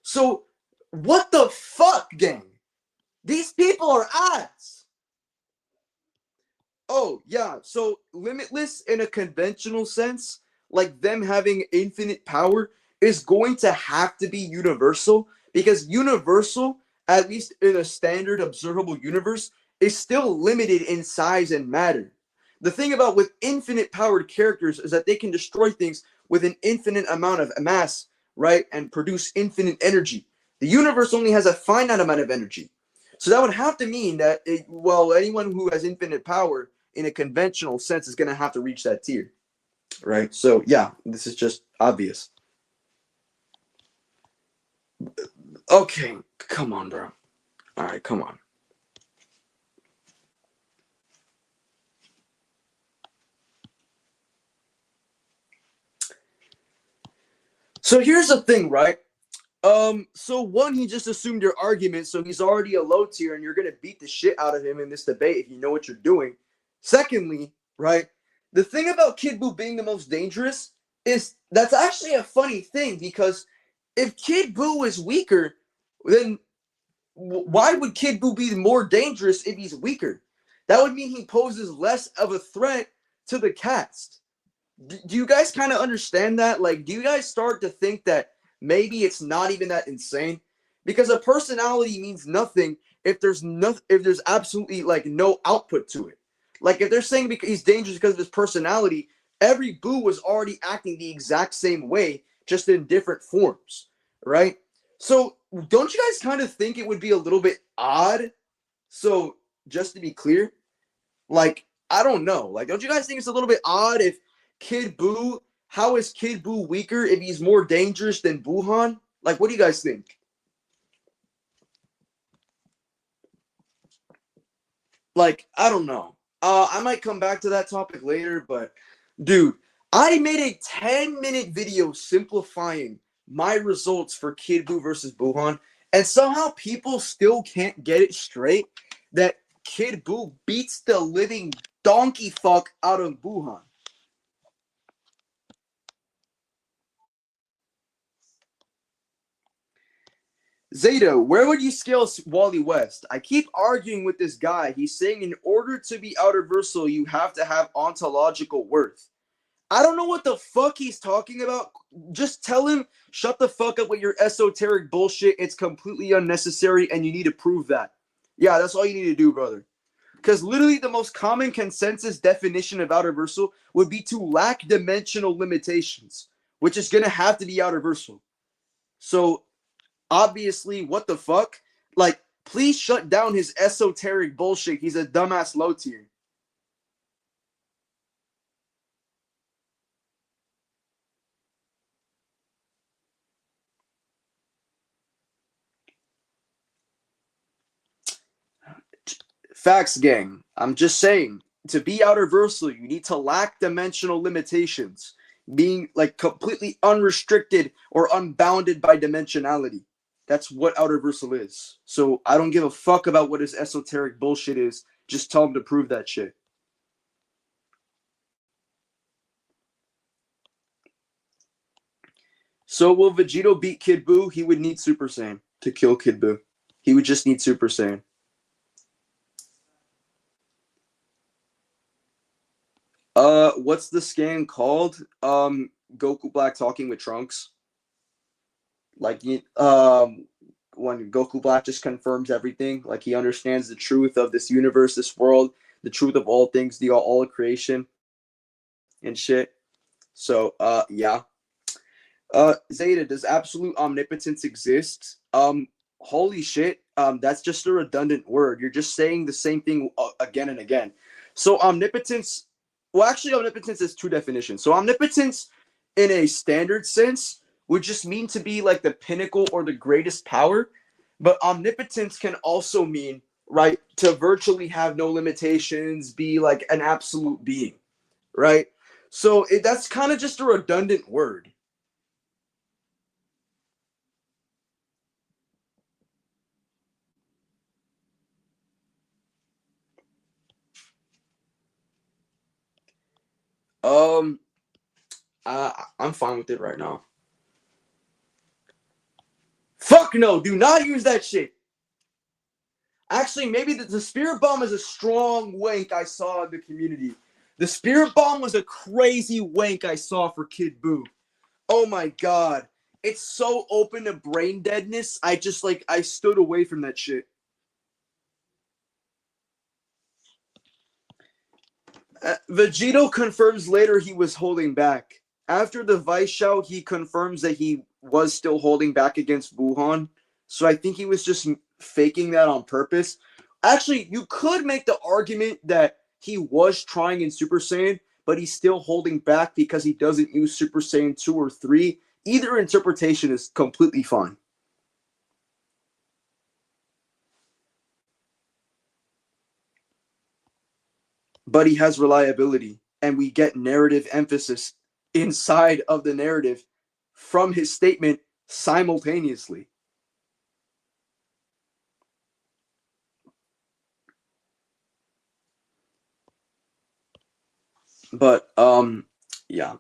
So what the fuck, gang? These people are ass. Oh, yeah. So limitless in a conventional sense, like them having infinite power, is going to have to be universal because universal, at least in a standard observable universe, is still limited in size and matter. The thing about with infinite powered characters is that they can destroy things with an infinite amount of mass, right? And produce infinite energy. The universe only has a finite amount of energy. So that would have to mean that, well, anyone who has infinite power in a conventional sense is going to have to reach that tier, right? So yeah, this is just obvious. Okay, come on, bro. All right, come on. So here's the thing, right? So one, he just assumed your argument, so he's already a low tier, and you're gonna beat the shit out of him in this debate if you know what you're doing. Secondly, right, the thing about Kid Buu being the most dangerous is that's actually a funny thing because if Kid Buu is weaker, then why would Kid Buu be more dangerous if he's weaker? That would mean he poses less of a threat to the cast. Do you guys kind of understand that? Like, do you guys start to think that maybe it's not even that insane? Because a personality means nothing if there's absolutely like no output to it. Like if they're saying because he's dangerous because of his personality, every Buu was already acting the exact same way, just in different forms, right? So don't you guys kind of think it would be a little bit odd? So just to be clear, like I don't know, like don't you guys think it's a little bit odd if Kid Buu, how is Kid Buu weaker if he's more dangerous than Buuhan? Like, what do you guys think? Like, I don't know. I might come back to that topic later, but dude, I made a 10-minute video simplifying my results for Kid Buu versus Buuhan, and somehow people still can't get it straight that Kid Buu beats the living donkey fuck out of Buuhan. Zeta, where would you scale Wally West? I keep arguing with this guy. He's saying in order to be outerversal, you have to have ontological worth. I don't know what the fuck he's talking about. Just tell him, shut the fuck up with your esoteric bullshit. It's completely unnecessary and you need to prove that. Yeah, that's all you need to do, brother. Because literally the most common consensus definition of outerversal would be to lack dimensional limitations, which is going to have to be outerversal. So obviously, what the fuck? Like, please shut down his esoteric bullshit. He's a dumbass low tier. Facts, gang. I'm just saying, to be outerversal, you need to lack dimensional limitations, being like completely unrestricted or unbounded by dimensionality. That's what outerversal is. So I don't give a fuck about what his esoteric bullshit is. Just tell him to prove that shit. So will Vegito beat Kid Buu? He would need Super Saiyan to kill Kid Buu. He would just need Super Saiyan. What's the scan called? Goku Black talking with Trunks. Like, when Goku Black just confirms everything, like he understands the truth of this universe, this world, the truth of all things, the all of creation, and shit. So, yeah. Zeta, does absolute omnipotence exist? Holy shit. That's just a redundant word. You're just saying the same thing again and again. So omnipotence, well, actually, omnipotence has two definitions. So omnipotence, in a standard sense, would just mean to be like the pinnacle or the greatest power. But omnipotence can also mean, right, to virtually have no limitations, be like an absolute being, right? So that's kind of just a redundant word. Um, I'm fine with it right now. Fuck no, do not use that shit. Actually, maybe the spirit bomb is a strong wank I saw in the community. The spirit bomb was a crazy wank I saw for Kid Buu. Oh my god. It's so open to brain deadness. I just like I stood away from that shit. Vegito confirms later he was holding back. After the Vice show, he confirms that he was still holding back against Wuhan. So I think he was just faking that on purpose. Actually, you could make the argument that he was trying in Super Saiyan, but he's still holding back because he doesn't use Super Saiyan 2 or 3. Either interpretation is completely fine. But he has reliability, and we get narrative emphasis inside of the narrative from his statement simultaneously. But yeah.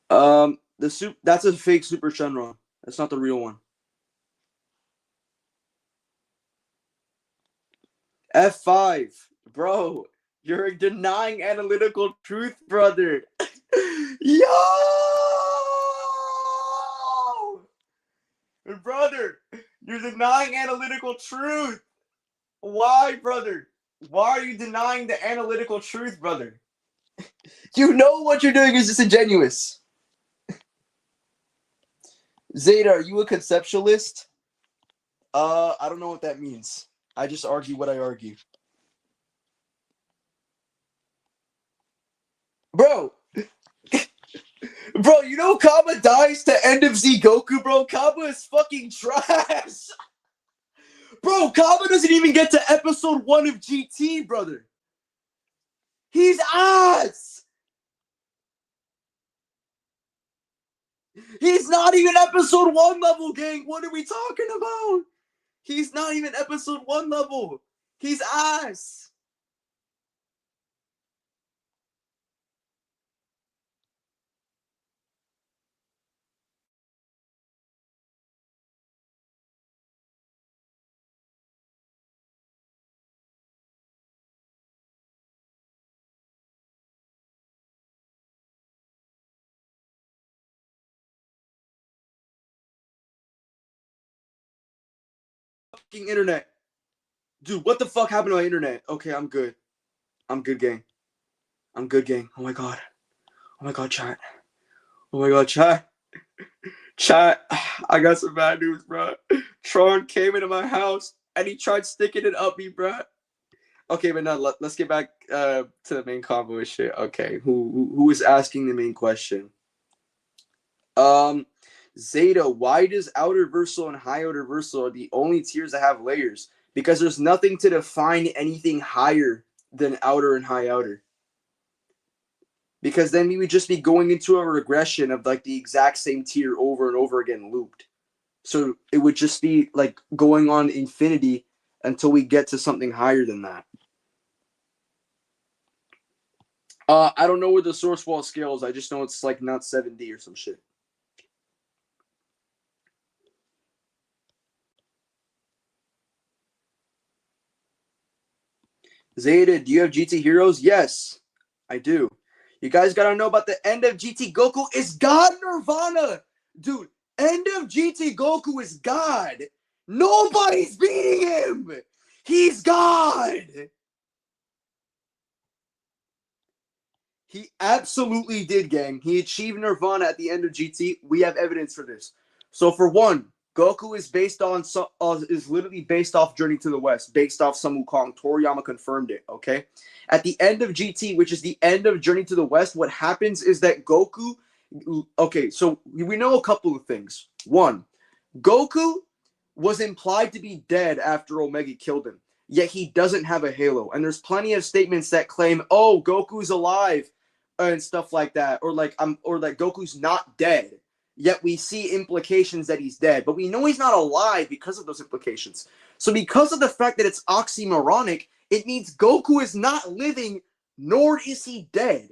That's a fake Super Shenron. That's not the real one. F5, bro. You're denying analytical truth, brother. Yo, brother, you're denying analytical truth. Why, brother? Why are you denying the analytical truth, brother? You know what you're doing is disingenuous. Zeta, are you a conceptualist? I don't know what that means. I just argue what I argue. Bro, bro, you know Kaba dies to end of Z Goku, bro? Kaba is fucking trash. Bro, Kaba doesn't even get to episode 1 of GT, brother. He's ass. He's not even episode 1 level, gang. What are we talking about? He's not even episode 1 level. He's ass. Fucking internet. Dude, what the fuck happened to my internet? Okay, I'm good. I'm good, gang. I'm good, gang. Oh my god. Oh my god, chat. Oh my god, chat, I got some bad news, bro. Tron came into my house and he tried sticking it up me, bro. Okay, but now let's get back to the main convo and shit. Okay, who is asking the main question? Um, Zeta, why does outer versal and high outer versal are the only tiers that have layers? Because there's nothing to define anything higher than outer and high outer. Because then we would just be going into a regression of like the exact same tier over and over again looped. So it would just be like going on infinity until we get to something higher than that. I don't know where the source wall scales. I just know it's like not 7D or some shit. Zeta, do you have GT Heroes? Yes, I do. You guys gotta know about the end of GT Goku is God Nirvana. Dude, end of GT Goku is God. Nobody's beating him. He's God. He absolutely did, gang. He achieved Nirvana at the end of GT. We have evidence for this. So for one, Goku is based on is literally based off Journey to the West, based off Sun Wukong. Toriyama confirmed it. Okay, at the end of GT, which is the end of Journey to the West, what happens is that Goku. Okay, so we know a couple of things. One, Goku was implied to be dead after Omega killed him, yet he doesn't have a halo. And there's plenty of statements that claim, "Oh, Goku's alive," and stuff like that, or like Goku's not dead. Yet we see implications that he's dead, but we know he's not alive because of those implications. So because of the fact that it's oxymoronic, it means Goku is not living, nor is he dead.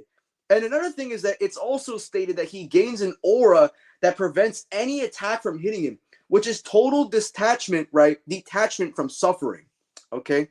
And another thing is that it's also stated that he gains an aura that prevents any attack from hitting him, which is total detachment, right? Detachment from suffering. Okay,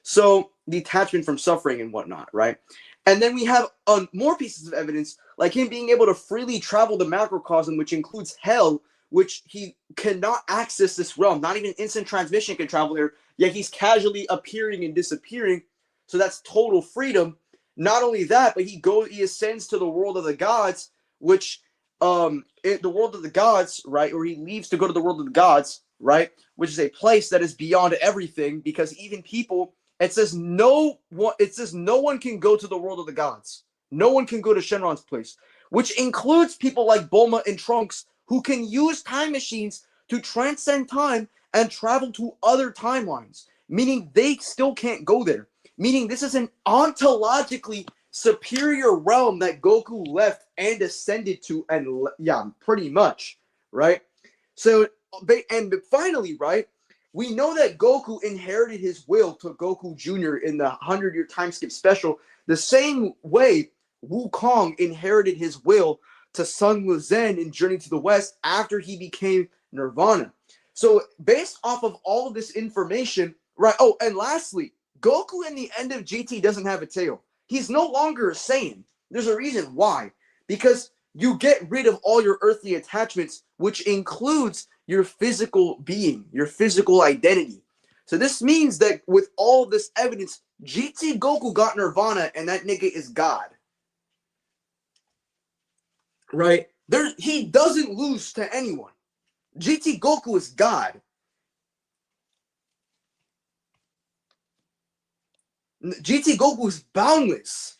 so detachment from suffering and whatnot, right? And then we have more pieces of evidence, like him being able to freely travel the macrocosm, which includes hell, which he cannot access this realm. Not even instant transmission can travel here, yet he's casually appearing and disappearing. So that's total freedom. Not only that, but he ascends to the world of the gods, which the world of the gods, right? Or he leaves to go to the world of the gods, right? Which is a place that is beyond everything, because even people, it says no one can go to the world of the gods. No one can go to Shenron's place, which includes people like Bulma and Trunks, who can use time machines to transcend time and travel to other timelines, meaning they still can't go there. Meaning this is an ontologically superior realm that Goku left and ascended to, and yeah, pretty much, right? So, and finally, right, we know that Goku inherited his will to Goku Jr. in the 100-year time skip special, the same way Wukong inherited his will to Sun Wuzhen in Journey to the West after he became Nirvana. So, based off of all of this information, right? Oh, and lastly, Goku in the end of GT doesn't have a tail. He's no longer a Saiyan. There's a reason why. Because you get rid of all your earthly attachments, which includes your physical being, your physical identity. So this means that with all this evidence, GT Goku got Nirvana, and that nigga is God. Right? He doesn't lose to anyone. GT Goku is God. GT Goku is boundless.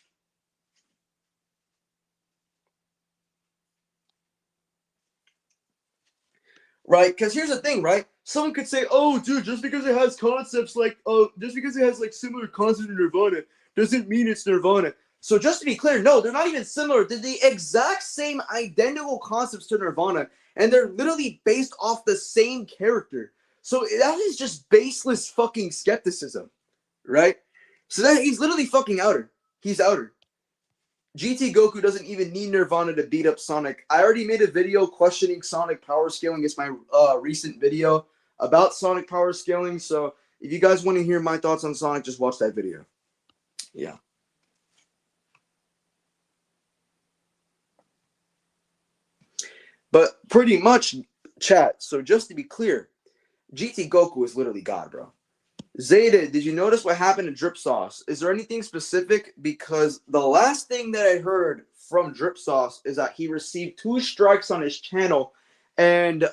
Right? Because here's the thing, right? Someone could say, "Oh, dude, just because it has concepts like, just because it has like similar concepts to Nirvana, doesn't mean it's Nirvana." So just to be clear, no, they're not even similar. They're the exact same identical concepts to Nirvana, and they're literally based off the same character. So that is just baseless fucking skepticism, right? So that he's literally fucking outer. He's outer. GT Goku doesn't even need Nirvana to beat up Sonic. I already made a video questioning Sonic power scaling. It's my recent video about Sonic power scaling. So if you guys want to hear my thoughts on Sonic, just watch that video. Yeah. But pretty much, chat. So just to be clear, GT Goku is literally God, bro. Zeta, did you notice what happened to Drip Sauce? Is there anything specific? Because the last thing that I heard from Drip Sauce is that he received 2 strikes on his channel, and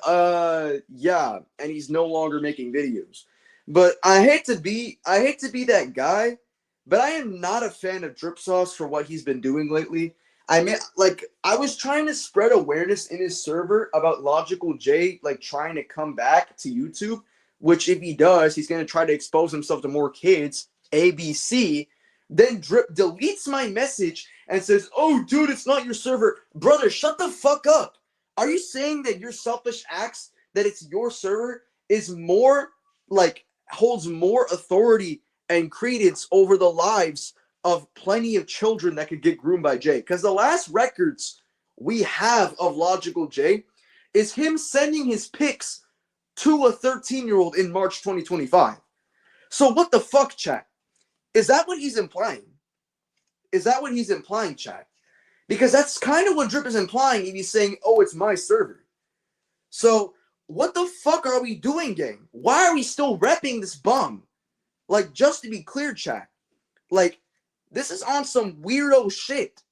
yeah, and he's no longer making videos. But I hate to be that guy, but I am not a fan of Drip Sauce for what he's been doing lately. I mean, like, I was trying to spread awareness in his server about Logical J, like, trying to come back to YouTube, which if he does, he's going to try to expose himself to more kids, ABC. Then Drip deletes my message and says, "Oh, dude, it's not your server." Brother, shut the fuck up. Are you saying that your selfish acts, that it's your server, is more, like, holds more authority and credence over the lives of plenty of children that could get groomed by Jay? Because the last records we have of Logical J is him sending his pics to a 13-year-old in March 2025. So what the fuck, chat? Is that what he's implying? Is that what he's implying, chat? Because that's kind of what Drip is implying if he's saying, "Oh, it's my server." So what the fuck are we doing, gang? Why are we still repping this bum? Like, just to be clear, chat, like, this is on some weirdo shit.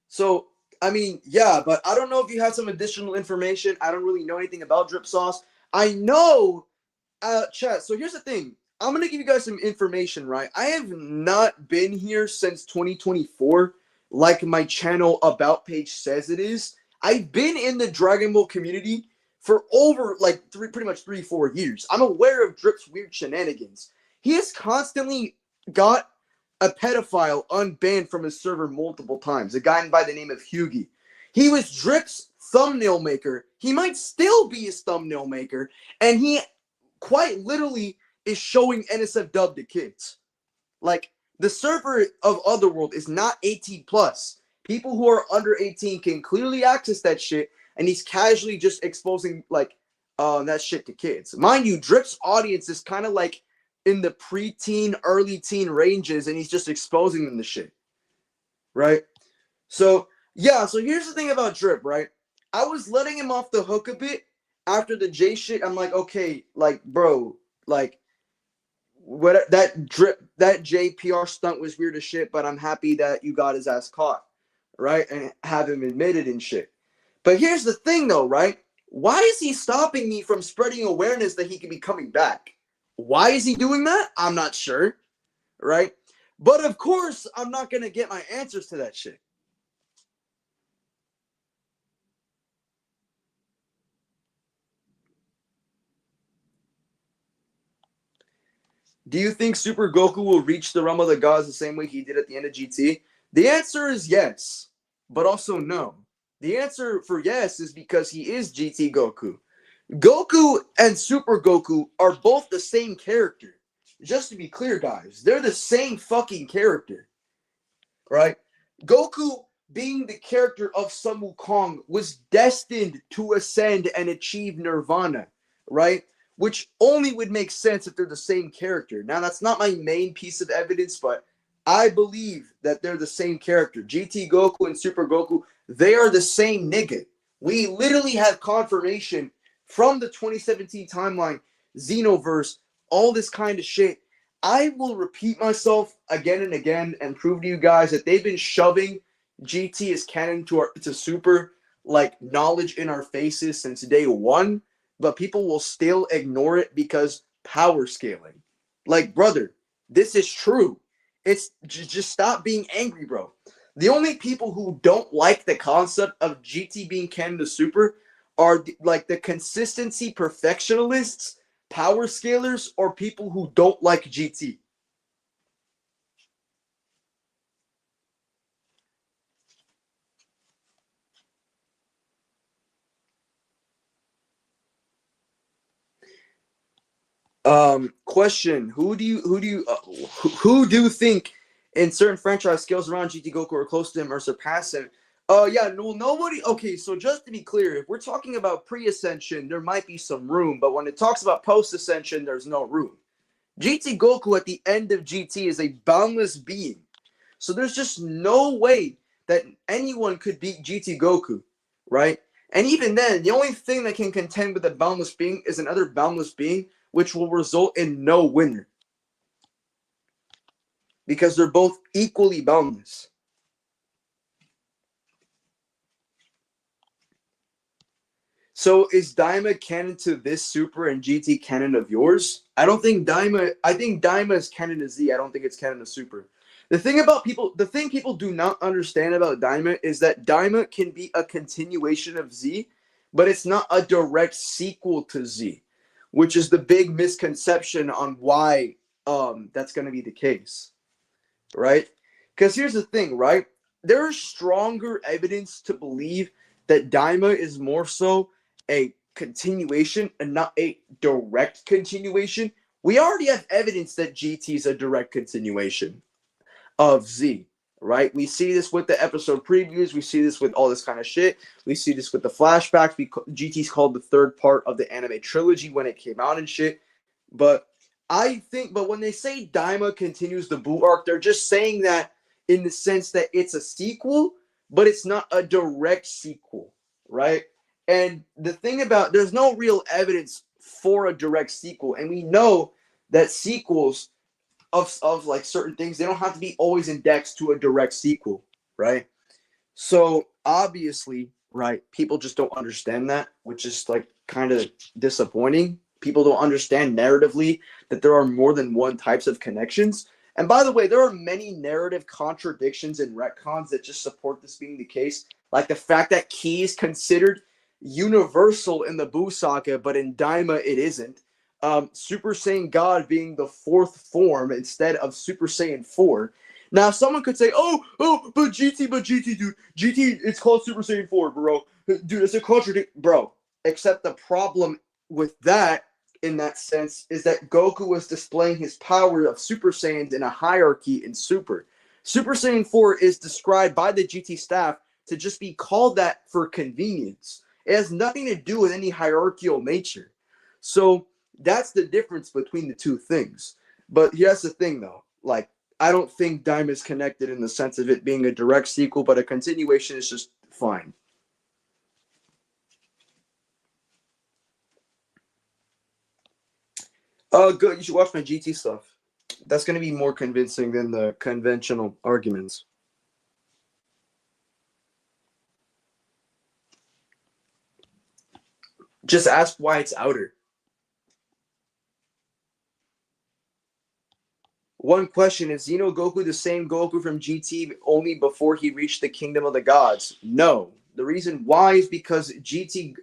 So, I mean, yeah, but I don't know if you have some additional information. I don't really know anything about Drip Sauce. I know, chat, so here's the thing. I'm going to give you guys some information, right? I have not been here since 2024, like my channel About page says it is. I've been in the Dragon Ball community for over, like, pretty much 3-4 years. I'm aware of Drip's weird shenanigans. He has constantly got a pedophile unbanned from his server multiple times, a guy by the name of Hughie. He was Drip's thumbnail maker. He might still be his thumbnail maker, and he quite literally is showing NSFW to kids. Like, the server of Otherworld is not 18 plus. People who are under 18 can clearly access that shit, and he's casually just exposing, like, that shit to kids. Mind you, Drip's audience is kind of like in the preteen, early teen ranges, and he's just exposing them to shit, right? So, yeah, so here's the thing about Drip, right? I was letting him off the hook a bit after the J shit. I'm like, okay, like, bro, like, what that JPR stunt was weird as shit, but I'm happy that you got his ass caught, right? And have him admitted and shit. But here's the thing, though, right? Why is he stopping me from spreading awareness that he could be coming back? Why is he doing that? I'm not sure, right? But of course, I'm not going to get my answers to that shit. Do you think Super Goku will reach the realm of the gods the same way he did at the end of GT? The answer is yes, but also no. The answer for yes is because he is GT Goku. Goku and Super Goku are both the same character. Just to be clear, guys, they're the same fucking character, right? Goku, being the character of Sun Wukong, was destined to ascend and achieve Nirvana, right? Which only would make sense if they're the same character. Now, that's not my main piece of evidence, but I believe that they're the same character. GT Goku and Super Goku, they are the same nigga. We literally have confirmation from the 2017 timeline, Xenoverse, all this kind of shit. I will repeat myself again and again and prove to you guys that they've been shoving GT as canon to Super, like, knowledge in our faces since day one, but people will still ignore it because power scaling. Like, brother, this is true. It's just stop being angry, bro. The only people who don't like the concept of GT being canon to Super are like the consistency perfectionists, power scalers, or people who don't like GT. Question: Who do you think in certain franchise skills around GT Goku are close to him or surpass him? Yeah, no, nobody. Okay, so just to be clear, if we're talking about pre-ascension, there might be some room, but when it talks about post-ascension, there's no room. GT Goku at the end of GT is a boundless being, so there's just no way that anyone could beat GT Goku, right? And even then, the only thing that can contend with a boundless being is another boundless being, which will result in no winner. because they're both equally boundless. So is Daima canon to this Super and GT canon of yours? I don't think Daima. I think Daima is canon to Z. I don't think it's canon to Super. The thing people do not understand about Daima is that Daima can be a continuation of Z, but it's not a direct sequel to Z, which is the big misconception on why that's going to be the case, right? Because here's the thing, right? There is stronger evidence to believe that Daima is more so a continuation and not a direct continuation. We already have evidence that GT is a direct continuation of Z, right? We see this with the episode previews. We see this with all this kind of shit. We see this with the flashbacks. GT's called the third part of the anime trilogy when it came out and shit. But when they say Daima continues the Buu arc, they're just saying that in the sense that it's a sequel, but it's not a direct sequel, right? And the thing about, there's no real evidence for a direct sequel, and we know that sequels of like certain things, they don't have to be always indexed to a direct sequel, right? So obviously, right, people just don't understand that, which is like kind of disappointing. People don't understand narratively that there are more than one types of connections. And by the way, there are many narrative contradictions and retcons that just support this being the case, like the fact that Ki is considered universal in the Buu saga, but in Daima it isn't. Super Saiyan God being the fourth form instead of Super Saiyan 4. Now, someone could say, but GT, dude. GT, it's called Super Saiyan 4, bro. Dude, it's a contradiction. Bro, except the problem with that, in that sense, is that Goku was displaying his power of Super Saiyans in a hierarchy in Super. Super Saiyan 4 is described by the GT staff to just be called that for convenience. It has nothing to do with any hierarchical nature. So that's the difference between the two things. But here's the thing, though. Like, I don't think Daima is connected in the sense of it being a direct sequel, but a continuation is just fine. Good. You should watch my GT stuff. That's going to be more convincing than the conventional arguments. Just ask why it's outer. One question, is Xeno Goku the same Goku from GT only before he reached the Kingdom of the Gods? No. The reason why is because Xeno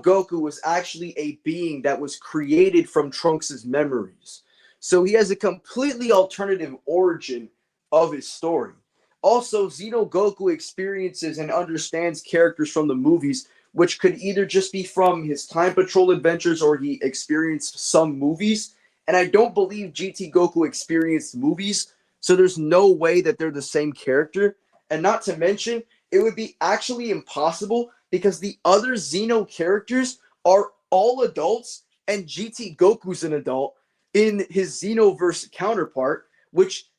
Goku was actually a being that was created from Trunks' memories. So he has a completely alternative origin of his story. Also, Xeno Goku experiences and understands characters from the movies, which could either just be from his Time Patrol adventures or he experienced some movies. And I don't believe GT Goku experienced movies, so there's no way that they're the same character. And not to mention, it would be actually impossible because the other Xeno characters are all adults and GT Goku's an adult in his Xenoverse counterpart, which,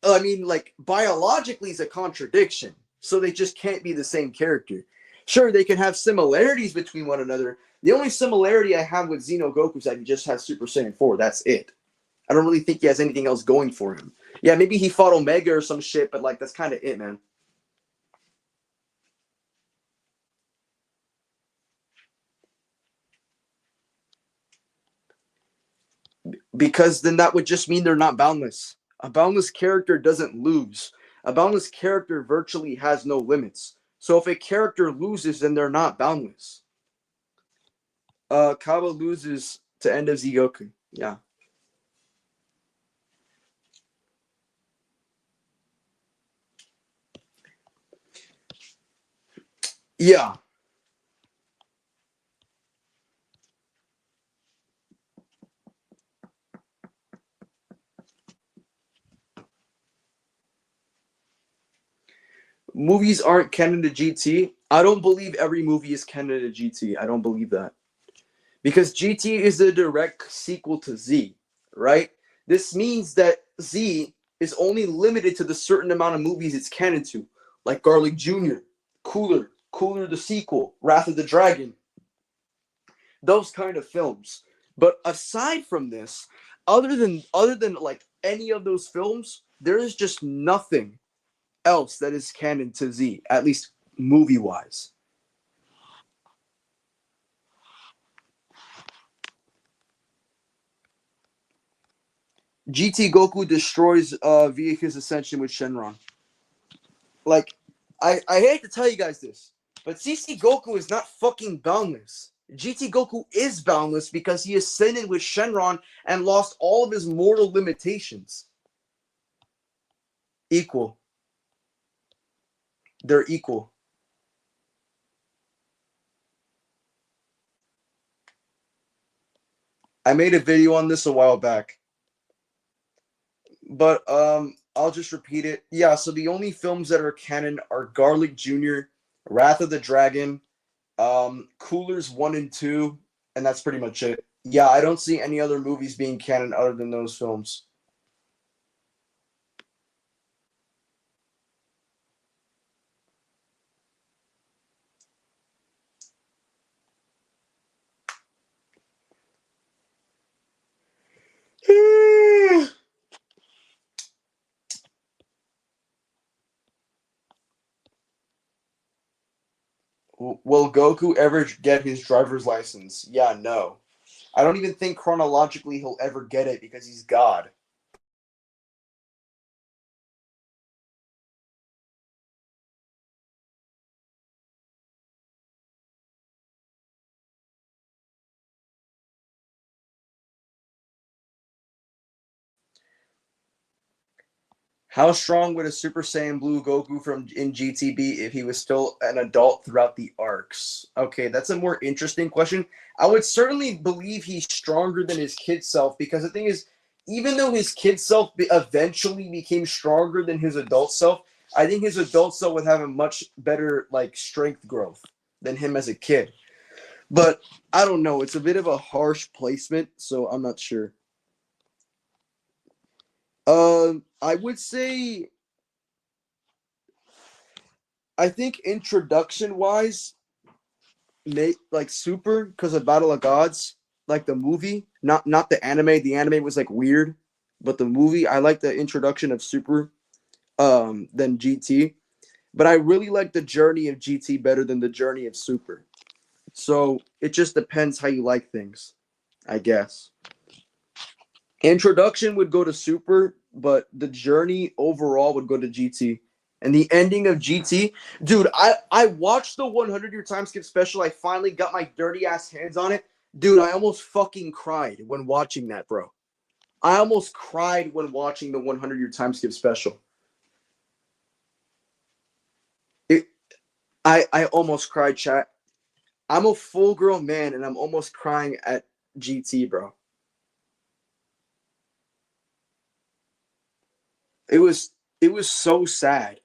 I mean, like, biologically is a contradiction. So they just can't be the same character. Sure, they can have similarities between one another. The only similarity I have with Xeno Goku is that he just has Super Saiyan 4. That's it. I don't really think he has anything else going for him. Yeah, maybe he fought Omega or some shit, but like that's kind of it, man. Because then that would just mean they're not boundless. A boundless character doesn't lose. A boundless character virtually has no limits. So if a character loses, then they're not boundless. Kaba loses to end of Zigoku. Yeah. Yeah. Movies aren't canon to GT. I don't believe every movie is canon to GT. I don't believe that. Because GT is the direct sequel to Z, right? This means that Z is only limited to the certain amount of movies it's canon to, like Garlic Jr., Cooler the sequel, Wrath of the Dragon, those kind of films. But aside from this, other than like any of those films, there is just nothing else that is canon to Z, at least movie wise. GT Goku destroys via his ascension with Shenron. Like, I hate to tell you guys this, but CC Goku is not fucking boundless. GT Goku is boundless because he ascended with Shenron and lost all of his mortal limitations. Equal. They're equal. I made a video on this a while back. But I'll just repeat it. Yeah, so the only films that are canon are Garlic Jr., Wrath of the Dragon, Coolers 1 and 2, and that's pretty much it. Yeah, I don't see any other movies being canon other than those films. Will Goku ever get his driver's license? Yeah, no. I don't even think chronologically he'll ever get it because he's God. How strong would a Super Saiyan Blue Goku from in GT be if he was still an adult throughout the arcs? Okay, that's a more interesting question. I would certainly believe he's stronger than his kid self because the thing is, even though his kid self eventually became stronger than his adult self, I think his adult self would have a much better like strength growth than him as a kid. But I don't know. It's a bit of a harsh placement, so I'm not sure. I would say, I think introduction wise, like Super because of Battle of Gods, like the movie, not the anime. The anime was like weird, but the movie, I like the introduction of Super, than GT. But I really like the journey of GT better than the journey of Super. So it just depends how you like things, I guess. Introduction would go to Super, but the journey overall would go to GT. And the ending of GT, dude, I watched the 100-year time skip special. I finally got my dirty ass hands on it. Dude, I almost fucking cried when watching that, bro. I almost cried when watching the 100-year time skip special. It, I almost cried, chat. I'm a full grown man and I'm almost crying at GT, bro. It was so sad.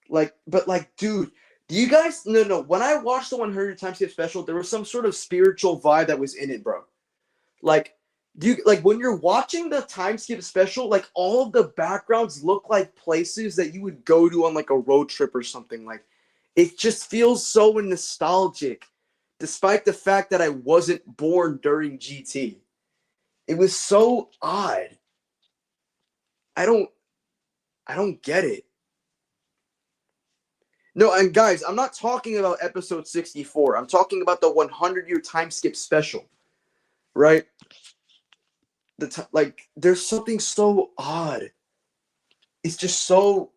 Like, but like, dude, do you guys no when I watched the 100 time skip special, there was some sort of spiritual vibe that was in it, bro. Like, do you like when you're watching the time skip special, like all of the backgrounds look like places that you would go to on like a road trip or something. Like, it just feels so nostalgic, despite the fact that I wasn't born during GT. It was so odd. I don't I don't get it. No, and guys, I'm not talking about episode 64. I'm talking about the 100-year time skip special, right? Like, there's something so odd. It's just so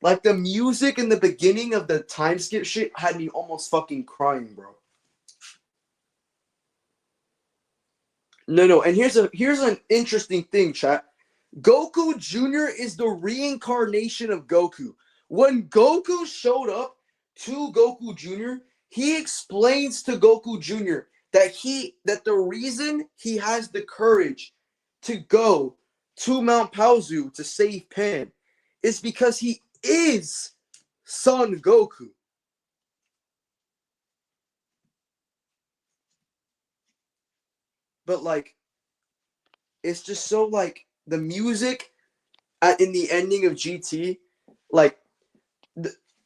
like the music in the beginning of the time skip shit had me almost fucking crying, bro. No, and here's an interesting thing, chat. Goku Jr. is the reincarnation of Goku. When Goku showed up to Goku Jr., he explains to Goku Jr. that the reason he has the courage to go to Mount Paozu to save Pan is because he is Son Goku. But like, it's just so like the music in the ending of GT, like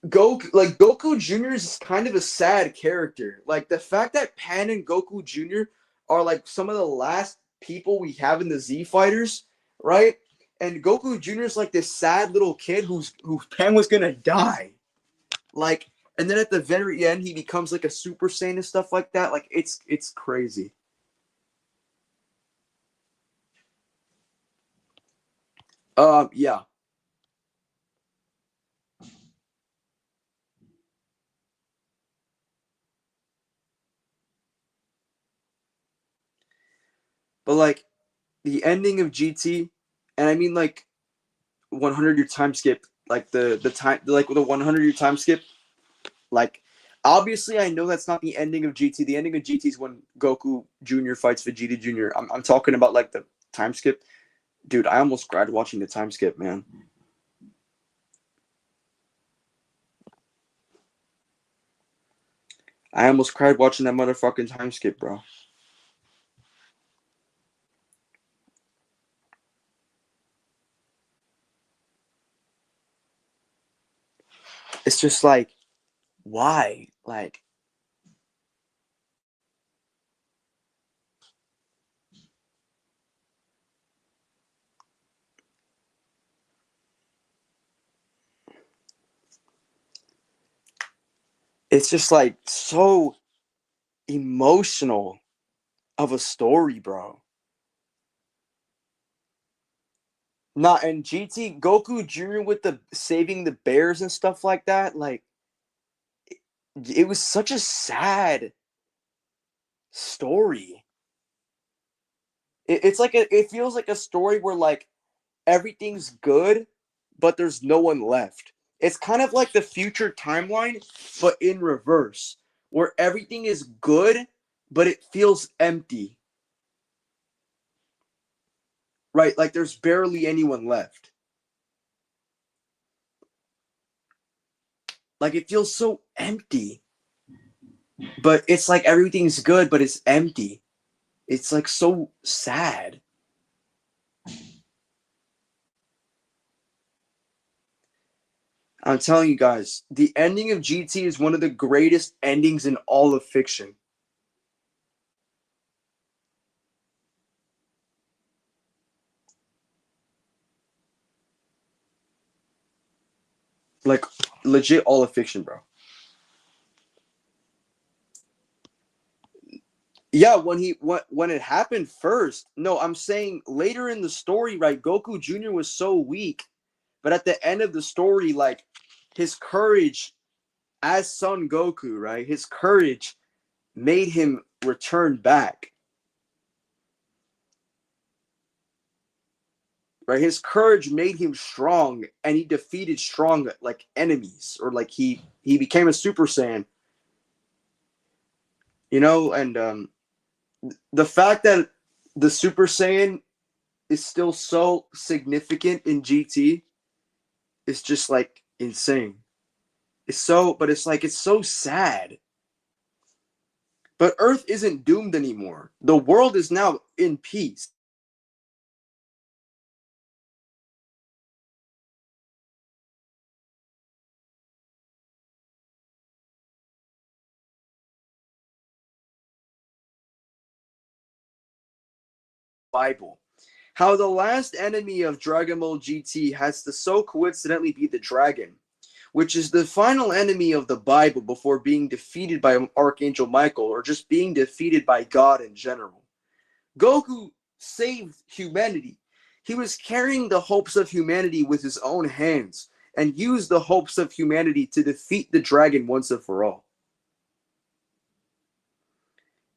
Goku Jr. is kind of a sad character. Like the fact that Pan and Goku Jr. are like some of the last people we have in the Z fighters, right? And Goku Jr. is like this sad little kid whose pen was gonna die. Like, and then at the very end, he becomes like a Super Saiyan and stuff like that. Like, it's crazy. Yeah. But like the ending of GT, and I mean like 100-year time skip, like the time, like the 100-year time skip, like obviously I know that's not the ending of GT. The ending of GT is when Goku Jr. fights Vegeta Jr. I'm talking about like the time skip. Dude, I almost cried watching the time skip, man. I almost cried watching that motherfucking time skip, bro. It's just like, why? Like, it's just like so emotional of a story, bro. Not and GT Goku Jr. with the saving the bears and stuff like that. Like, it was such a sad story. It's like it feels like a story where like everything's good, but there's no one left. It's kind of like the future timeline, but in reverse, where everything is good, but it feels empty. Right? Like there's barely anyone left. Like it feels so empty. But it's like everything's good, but it's empty. It's like so sad. I'm telling you guys, the ending of GT is one of the greatest endings in all of fiction. Like legit all of fiction, bro. Yeah, when it happened first. No, I'm saying later in the story, right? Goku Jr. was so weak, but at the end of the story, like his courage as Son Goku, right? His courage made him return back. Right? His courage made him strong, and he defeated strong like enemies, or like he became a Super Saiyan. And the fact that the Super Saiyan is still so significant in GT is just like insane. But it's like it's so sad. But Earth isn't doomed anymore. The world is now in peace. Bible. How the last enemy of Dragon Ball GT has to so coincidentally be the dragon, which is the final enemy of the Bible before being defeated by Archangel Michael or just being defeated by God in general. Goku saved humanity. He was carrying the hopes of humanity with his own hands and used the hopes of humanity to defeat the dragon once and for all.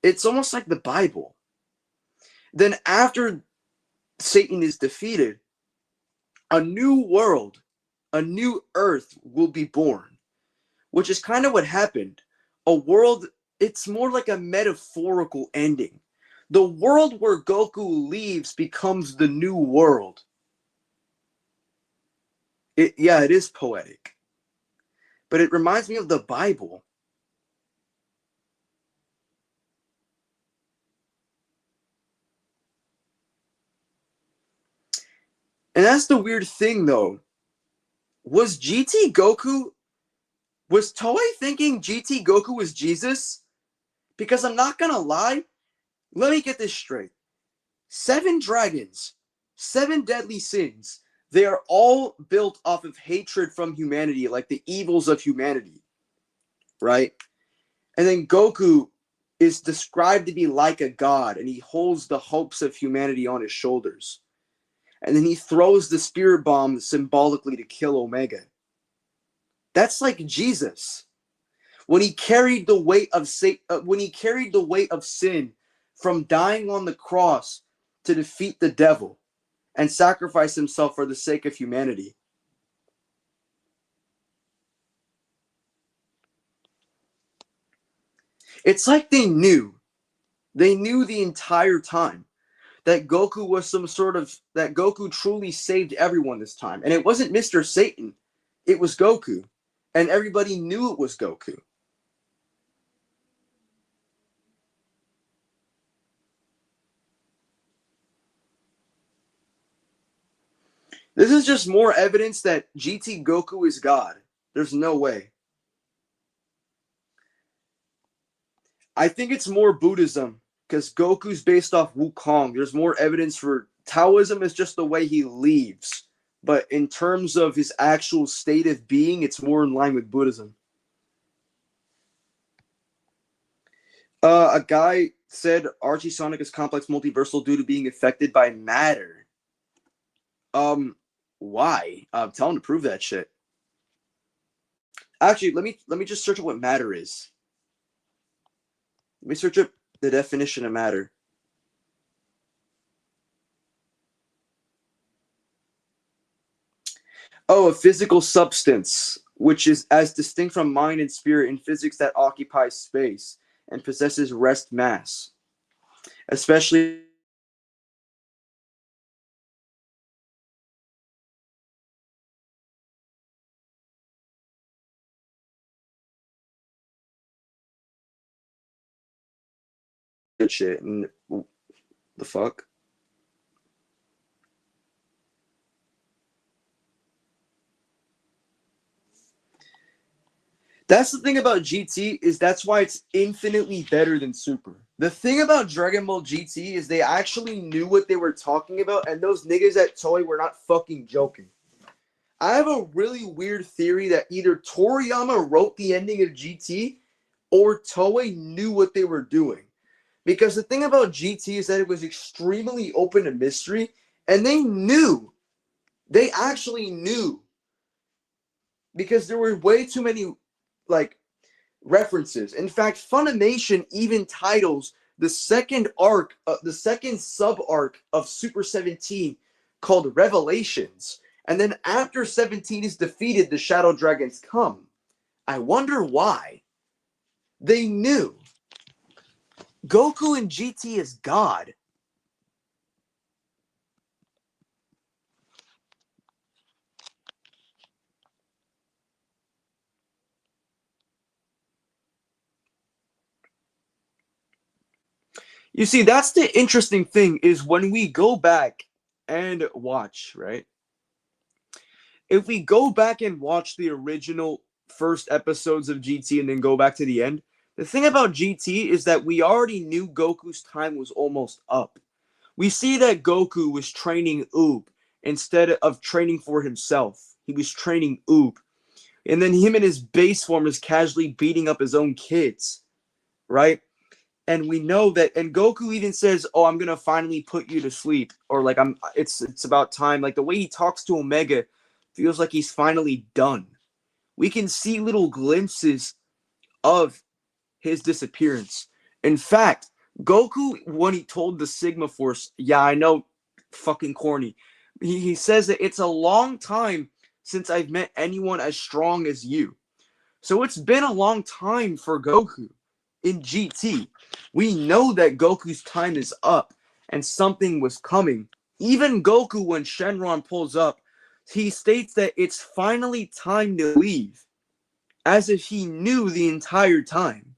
It's almost like the Bible. Then, after Satan is defeated, a new world, a new earth will be born, which is kind of what happened. A world, it's more like a metaphorical ending. The world where Goku leaves becomes the new world. It is poetic, but it reminds me of the Bible. And that's the weird thing, though. Was GT Goku, was Toei thinking GT Goku was Jesus? Because I'm not gonna lie, let me get this straight. 7 dragons, 7 deadly sins. They are all built off of hatred from humanity, like the evils of humanity, right? And then Goku is described to be like a god, and he holds the hopes of humanity on his shoulders. And then he throws the spirit bomb symbolically to kill Omega. That's like Jesus. When he carried the weight of sin from dying on the cross to defeat the devil and sacrifice himself for the sake of humanity. It's like they knew the entire time that Goku truly saved everyone this time. And it wasn't Mr. Satan, it was Goku. And everybody knew it was Goku. This is just more evidence that GT Goku is God. There's no way. I think it's more Buddhism because Goku's based off Wukong. There's more evidence for Taoism is just the way he leaves. But in terms of his actual state of being, it's more in line with Buddhism. A guy said Archie Sonic is complex multiversal due to being affected by matter. Why? Tell him to prove that shit. Actually, let me just search up what matter is. Let me search up the definition of matter. Oh, a physical substance, which is as distinct from mind and spirit in physics that occupies space and possesses rest mass, especially shit and the fuck. That's the thing about GT is that's why it's infinitely better than Super. The thing about Dragon Ball GT is they actually knew what they were talking about, and those niggas at Toei were not fucking joking. I have a really weird theory that either Toriyama wrote the ending of GT or Toei knew what they were doing. Because the thing about GT is that it was extremely open to mystery, and they knew. They actually knew. Because there were way too many like references. In fact, Funimation even titles the second arc, the second sub arc of Super 17 called Revelations. And then after 17 is defeated, the Shadow Dragons come. I wonder why. They knew. Goku in GT is God. You see, that's the interesting thing is when we go back and watch, right? If we go back and watch the original first episodes of GT and then go back to the end, the thing about GT is that we already knew Goku's time was almost up. We see that Goku was training Oob instead of training for himself. He was training Oob. And then him in his base form is casually beating up his own kids, right? And we know that, and Goku even says, "Oh, I'm gonna finally put you to sleep," or like, It's about time." Like the way he talks to Omega feels like he's finally done. We can see little glimpses of his disappearance. In fact, Goku, when he told the Sigma Force, "Yeah, I know, fucking corny," he says that it's a long time since I've met anyone as strong as you. So it's been a long time for Goku in GT. We know that Goku's time is up and something was coming. Even Goku, when Shenron pulls up, he states that it's finally time to leave, as if he knew the entire time.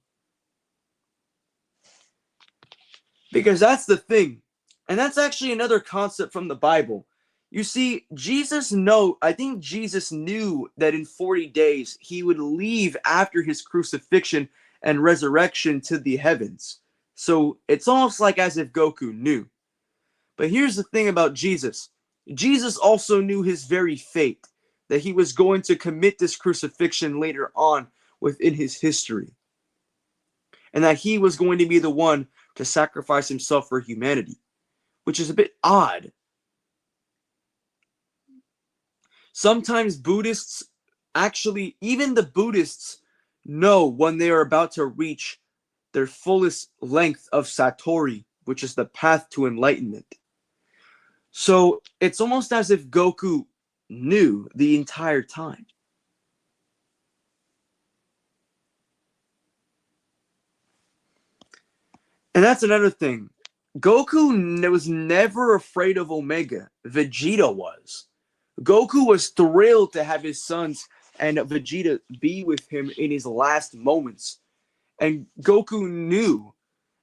Because that's the thing. And that's actually another concept from the Bible. You see, I think Jesus knew that in 40 days he would leave after his crucifixion and resurrection to the heavens. So it's almost like as if Goku knew. But here's the thing about Jesus. Jesus also knew his very fate, that he was going to commit this crucifixion later on within his history, and that he was going to be the one to sacrifice himself for humanity, which is a bit odd. Sometimes Buddhists, actually, even the Buddhists, know when they are about to reach their fullest length of Satori, which is the path to enlightenment. So it's almost as if Goku knew the entire time. And that's another thing. Goku was never afraid of Omega. Vegeta was. Goku was thrilled to have his sons and Vegeta be with him in his last moments. And Goku knew.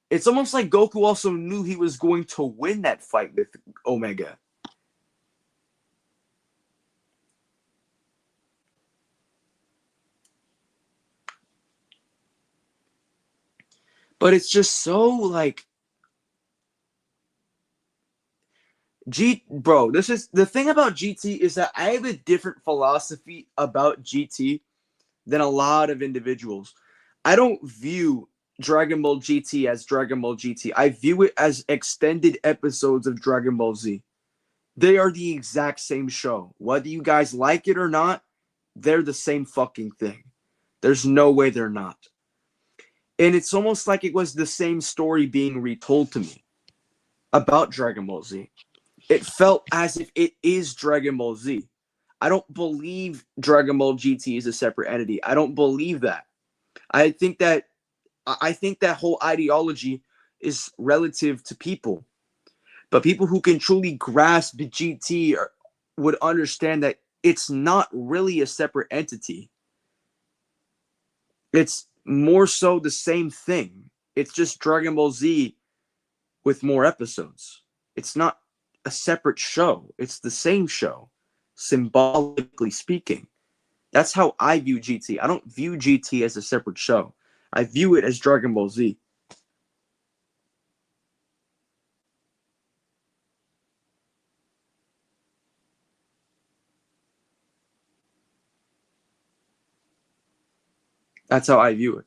It's almost like Goku also knew he was going to win that fight with Omega. But it's just so like bro, this is the thing about GT is that I have a different philosophy about GT than a lot of individuals. I don't view Dragon Ball GT as Dragon Ball GT. I view it as extended episodes of Dragon Ball Z. They are the exact same show. Whether you guys like it or not, they're the same fucking thing. There's no way they're not. And it's almost like it was the same story being retold to me about Dragon Ball Z. It felt as if it is Dragon Ball Z. I don't believe Dragon Ball GT is a separate entity. I don't believe that. I think that whole ideology is relative to people. But people who can truly grasp GT would understand that it's not really a separate entity. It's more so the same thing. It's just Dragon Ball Z with more episodes. It's not a separate show. It's the same show, symbolically speaking. That's how I view GT. I don't view GT as a separate show. I view it as Dragon Ball Z. That's how I view it.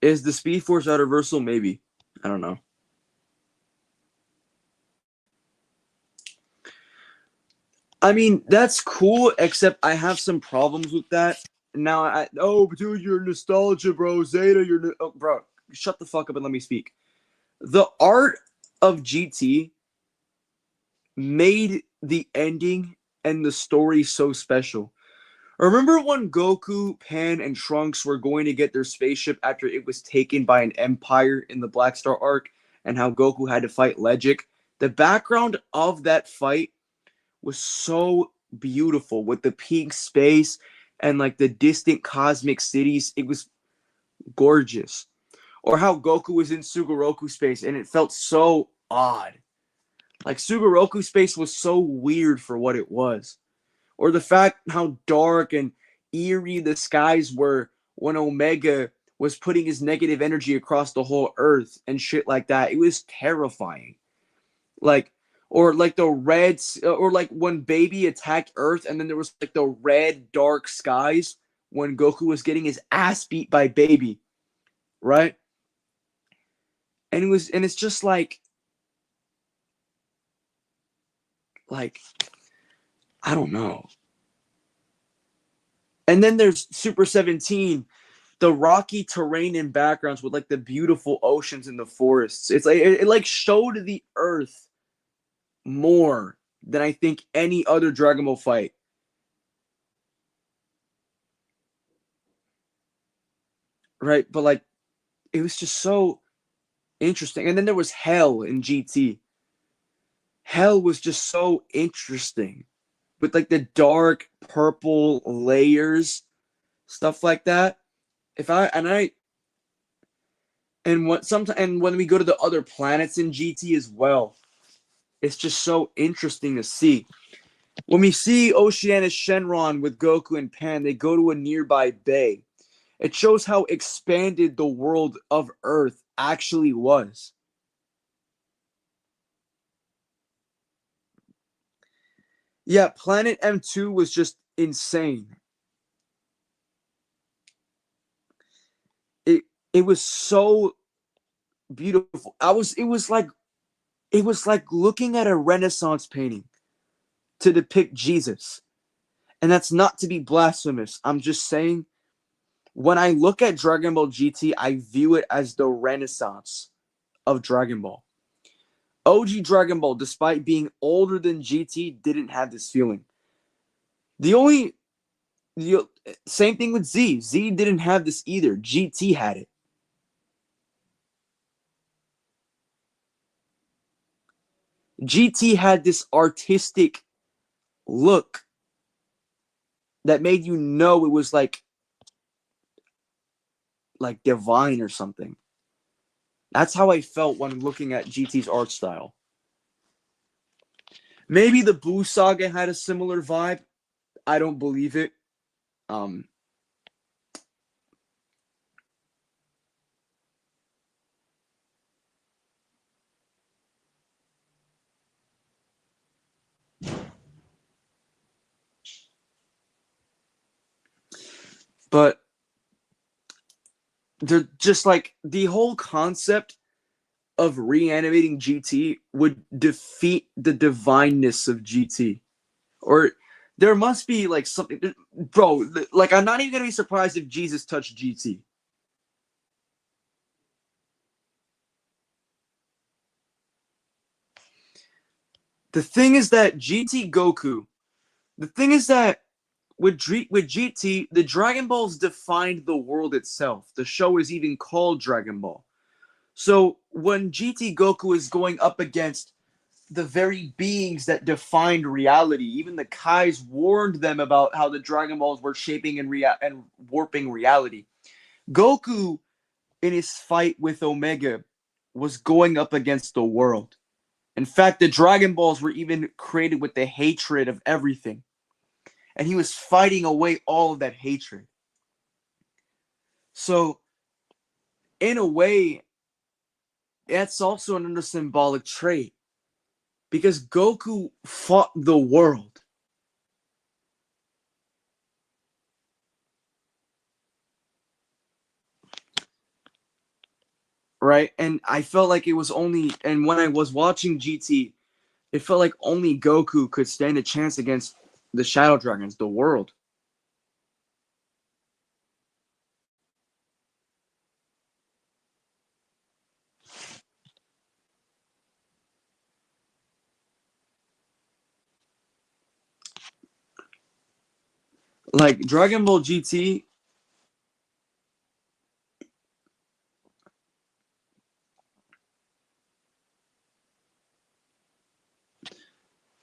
Is the Speed Force universal? Maybe. I don't know. I mean, that's cool, except I have some problems with that. Now, dude, you're nostalgia, bro. Zeta, bro, shut the fuck up and let me speak. The art of GT made the ending and the story so special. Remember when Goku, Pan, and Trunks were going to get their spaceship after it was taken by an empire in the Black Star arc, and how Goku had to fight Legic? The background of that fight was so beautiful with the pink space and like the distant cosmic cities. It was gorgeous. Or how Goku was in Sugoroku space and it felt so odd. Like Sugoroku space was so weird for what it was. Or the fact how dark and eerie the skies were when Omega was putting his negative energy across the whole earth and shit like that. It was terrifying. Like, or like the reds, or like when Baby attacked Earth, and then there was like the red dark skies when Goku was getting his ass beat by Baby, right? And it's just like I don't know. And then there's Super 17, the rocky terrain and backgrounds with like the beautiful oceans and the forests. It's like it like showed the Earth more than I think any other Dragon Ball fight. Right? But like it was just so interesting. And then there was Hell in GT. Hell was just so interesting with like the dark purple layers, stuff like that. If I and I and what sometimes and when we go to the other planets in GT as well, it's just so interesting to see. When we see Oceania Shenron with Goku and Pan, they go to a nearby bay. It shows how expanded the world of Earth actually was. Yeah, Planet M2 was just insane. It it was so beautiful. It was like looking at a Renaissance painting to depict Jesus. And that's not to be blasphemous. I'm just saying when I look at Dragon Ball GT, I view it as the Renaissance of Dragon Ball. OG Dragon Ball, despite being older than GT, didn't have this feeling. The only the same thing with Z. Z didn't have this either. GT had it. GT had this artistic look that made you know it was like divine or something. That's how I felt when looking at GT's art style. Maybe the Buu Saga had a similar vibe. I don't believe it. Um, but they're just like the whole concept of reanimating GT would defeat the divineness of GT. Or there must be like something, bro. Like I'm not even gonna be surprised if Jesus touched GT. The thing is that GT Goku. The thing is that with GT, the Dragon Balls defined the world itself. The show is even called Dragon Ball. So when GT Goku is going up against the very beings that defined reality, even the Kais warned them about how the Dragon Balls were shaping and warping reality. Goku, in his fight with Omega, was going up against the world. In fact, the Dragon Balls were even created with the hatred of everything. And he was fighting away all of that hatred. So, in a way, that's also another symbolic trait. Because Goku fought the world. Right? And I felt like it was only, and when I was watching GT, it felt like only Goku could stand a chance against the Shadow Dragons, the world. Like Dragon Ball GT,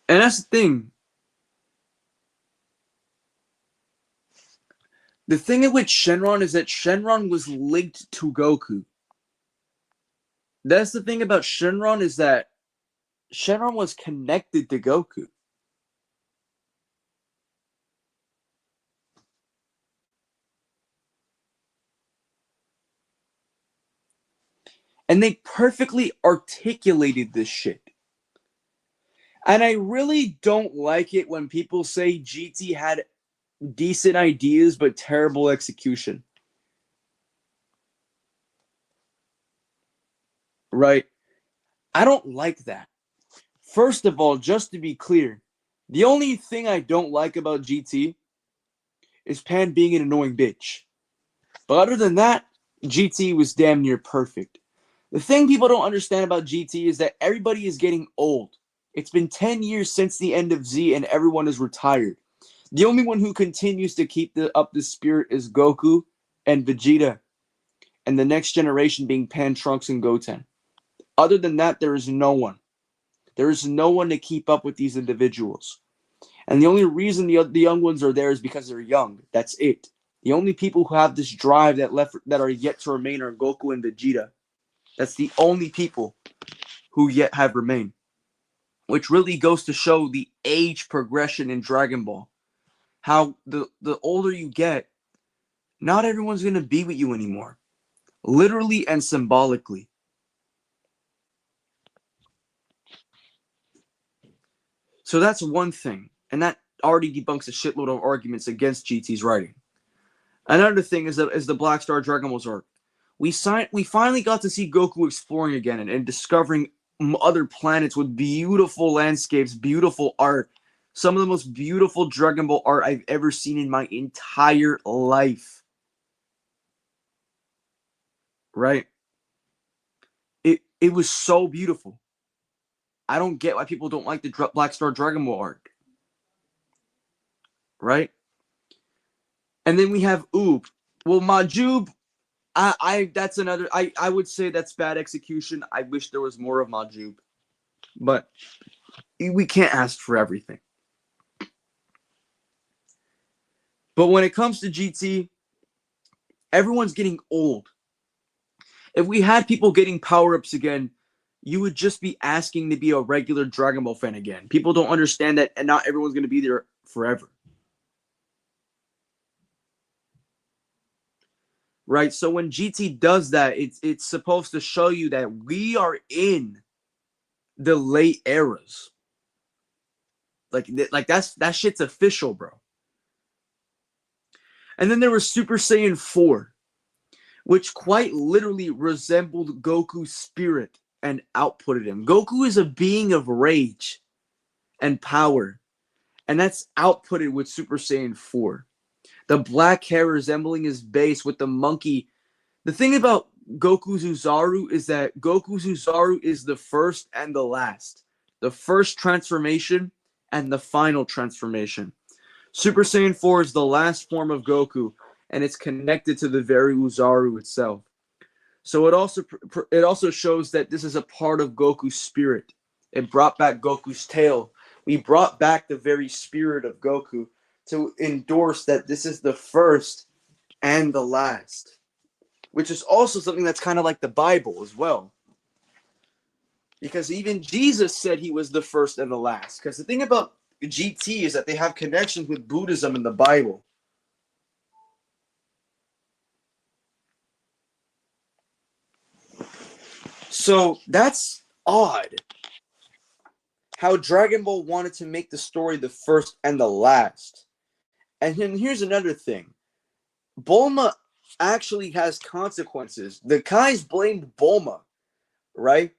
and that's the thing. The thing with Shenron is that Shenron was linked to Goku. That's the thing about Shenron is that Shenron was connected to Goku. And they perfectly articulated this shit. And I really don't like it when people say GT had decent ideas but terrible execution. Right? I don't like that. First of all, just to be clear, the only thing I don't like about GT is Pan being an annoying bitch. But other than that, GT was damn near perfect. The thing people don't understand about GT is that everybody is getting old. It's been 10 years since the end of Z and everyone is retired. The only one who continues to keep up the spirit is Goku and Vegeta, and the next generation being Pan, Trunks, and Goten. Other than that, there is no one. There is no one to keep up with these individuals. And the only reason the young ones are there is because they're young. That's it. The only people who have this drive that are yet to remain are Goku and Vegeta. That's the only people who yet have remained. Which really goes to show the age progression in Dragon Ball. How the older you get, not everyone's gonna be with you anymore. Literally and symbolically. So that's one thing. And that already debunks a shitload of arguments against GT's writing. Another thing is the Black Star Dragon Balls arc. We finally got to see Goku exploring again and discovering other planets with beautiful landscapes, beautiful art. Some of the most beautiful Dragon Ball art I've ever seen in my entire life. Right? It was so beautiful. I don't get why people don't like the Black Star Dragon Ball arc. Right? And then we have Oob. Well, Majub, that's another. I would say that's bad execution. I wish there was more of Majub, but we can't ask for everything. But when it comes to GT, everyone's getting old. If we had people getting power-ups again, you would just be asking to be a regular Dragon Ball fan again. People don't understand that, and not everyone's going to be there forever. Right? So when GT does that, it's supposed to show you that we are in the late eras. Like that shit's official, bro. And then there was Super Saiyan 4, which quite literally resembled Goku's spirit and outputted him. Goku is a being of rage and power, and that's outputted with Super Saiyan 4. The black hair resembling his base with the monkey. The thing about Goku's Uzaru is that Goku's Uzaru is the first and the last. The first transformation and the final transformation. Super Saiyan 4 is the last form of Goku, and it's connected to the very Uzaru itself. So it also shows that this is a part of Goku's spirit. It brought back Goku's tail. We brought back the very spirit of Goku to endorse that this is the first and the last, which is also something that's kind of like the Bible as well. Because even Jesus said he was the first and the last. Because the thing about GT is that they have connections with Buddhism and the Bible. So that's odd. How Dragon Ball wanted to make the story the first and the last. And then here's another thing. Bulma actually has consequences. The Kais blamed Bulma, right?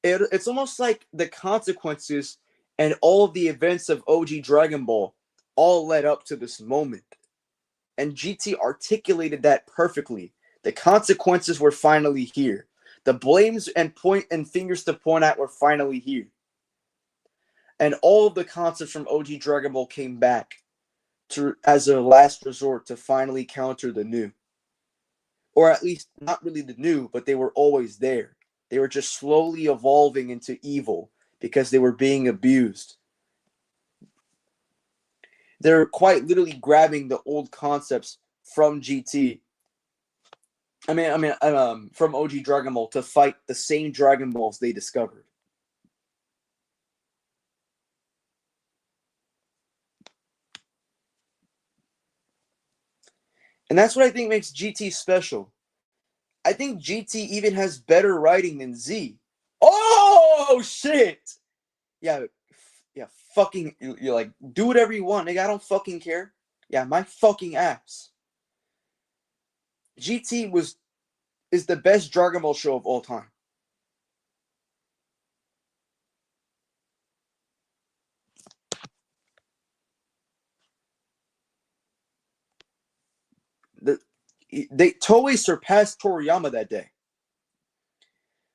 It's almost like the consequences and all of the events of OG Dragon Ball all led up to this moment. And GT articulated that perfectly. The consequences were finally here. The blames and fingers to point at were finally here. And all of the concepts from OG Dragon Ball came back as a last resort to finally counter the new. Or at least not really the new, but they were always there. They were just slowly evolving into evil because they were being abused. They're quite literally grabbing the old concepts from GT. From OG Dragon Ball to fight the same Dragon Balls they discovered. And that's what I think makes GT special. I think GT even has better writing than Z. Oh, shit! Yeah, fucking, you're like, do whatever you want, nigga, I don't fucking care. Yeah, my fucking ass. GT is the best Dragon Ball show of all time. Toei surpassed Toriyama that day.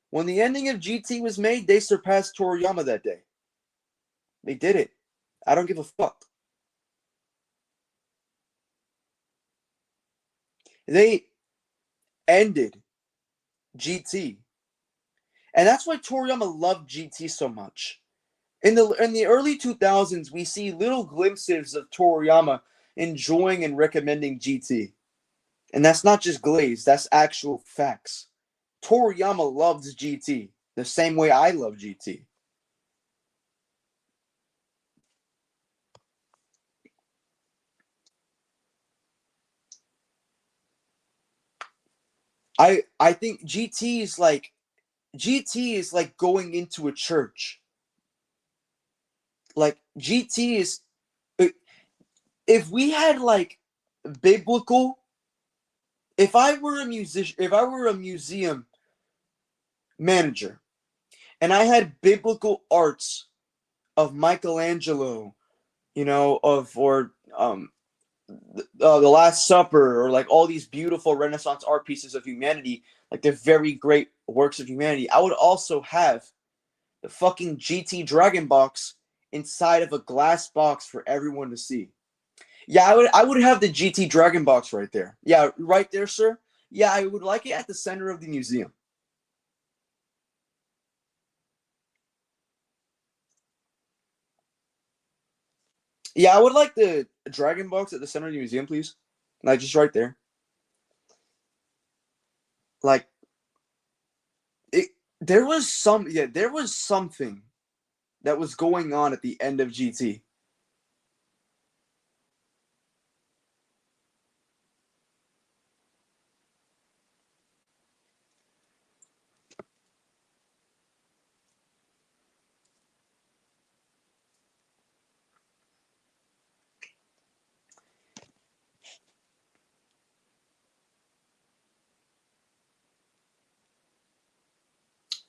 When the ending of GT was made, they surpassed Toriyama that day. They did it. I don't give a fuck. They ended GT. And that's why Toriyama loved GT so much. In the early 2000s, we see little glimpses of Toriyama enjoying and recommending GT. And that's not just glaze, that's actual facts. Toriyama loves GT the same way I love GT. I think GT is like going into a church. Like GT is if we had like biblical, if I were a musician, if I were a museum manager, and I had biblical arts of Michelangelo, the Last Supper, or like all these beautiful Renaissance art pieces of humanity, like they're very great works of humanity, I would also have the fucking GT Dragon box inside of a glass box for everyone to see. Yeah, I would have the GT Dragon box right there. Yeah, right there, sir. Yeah, I would like it at the center of the museum. Yeah, I would like the Dragon box at the center of the museum, please. Like just right there. Like it there was something that was going on at the end of GT.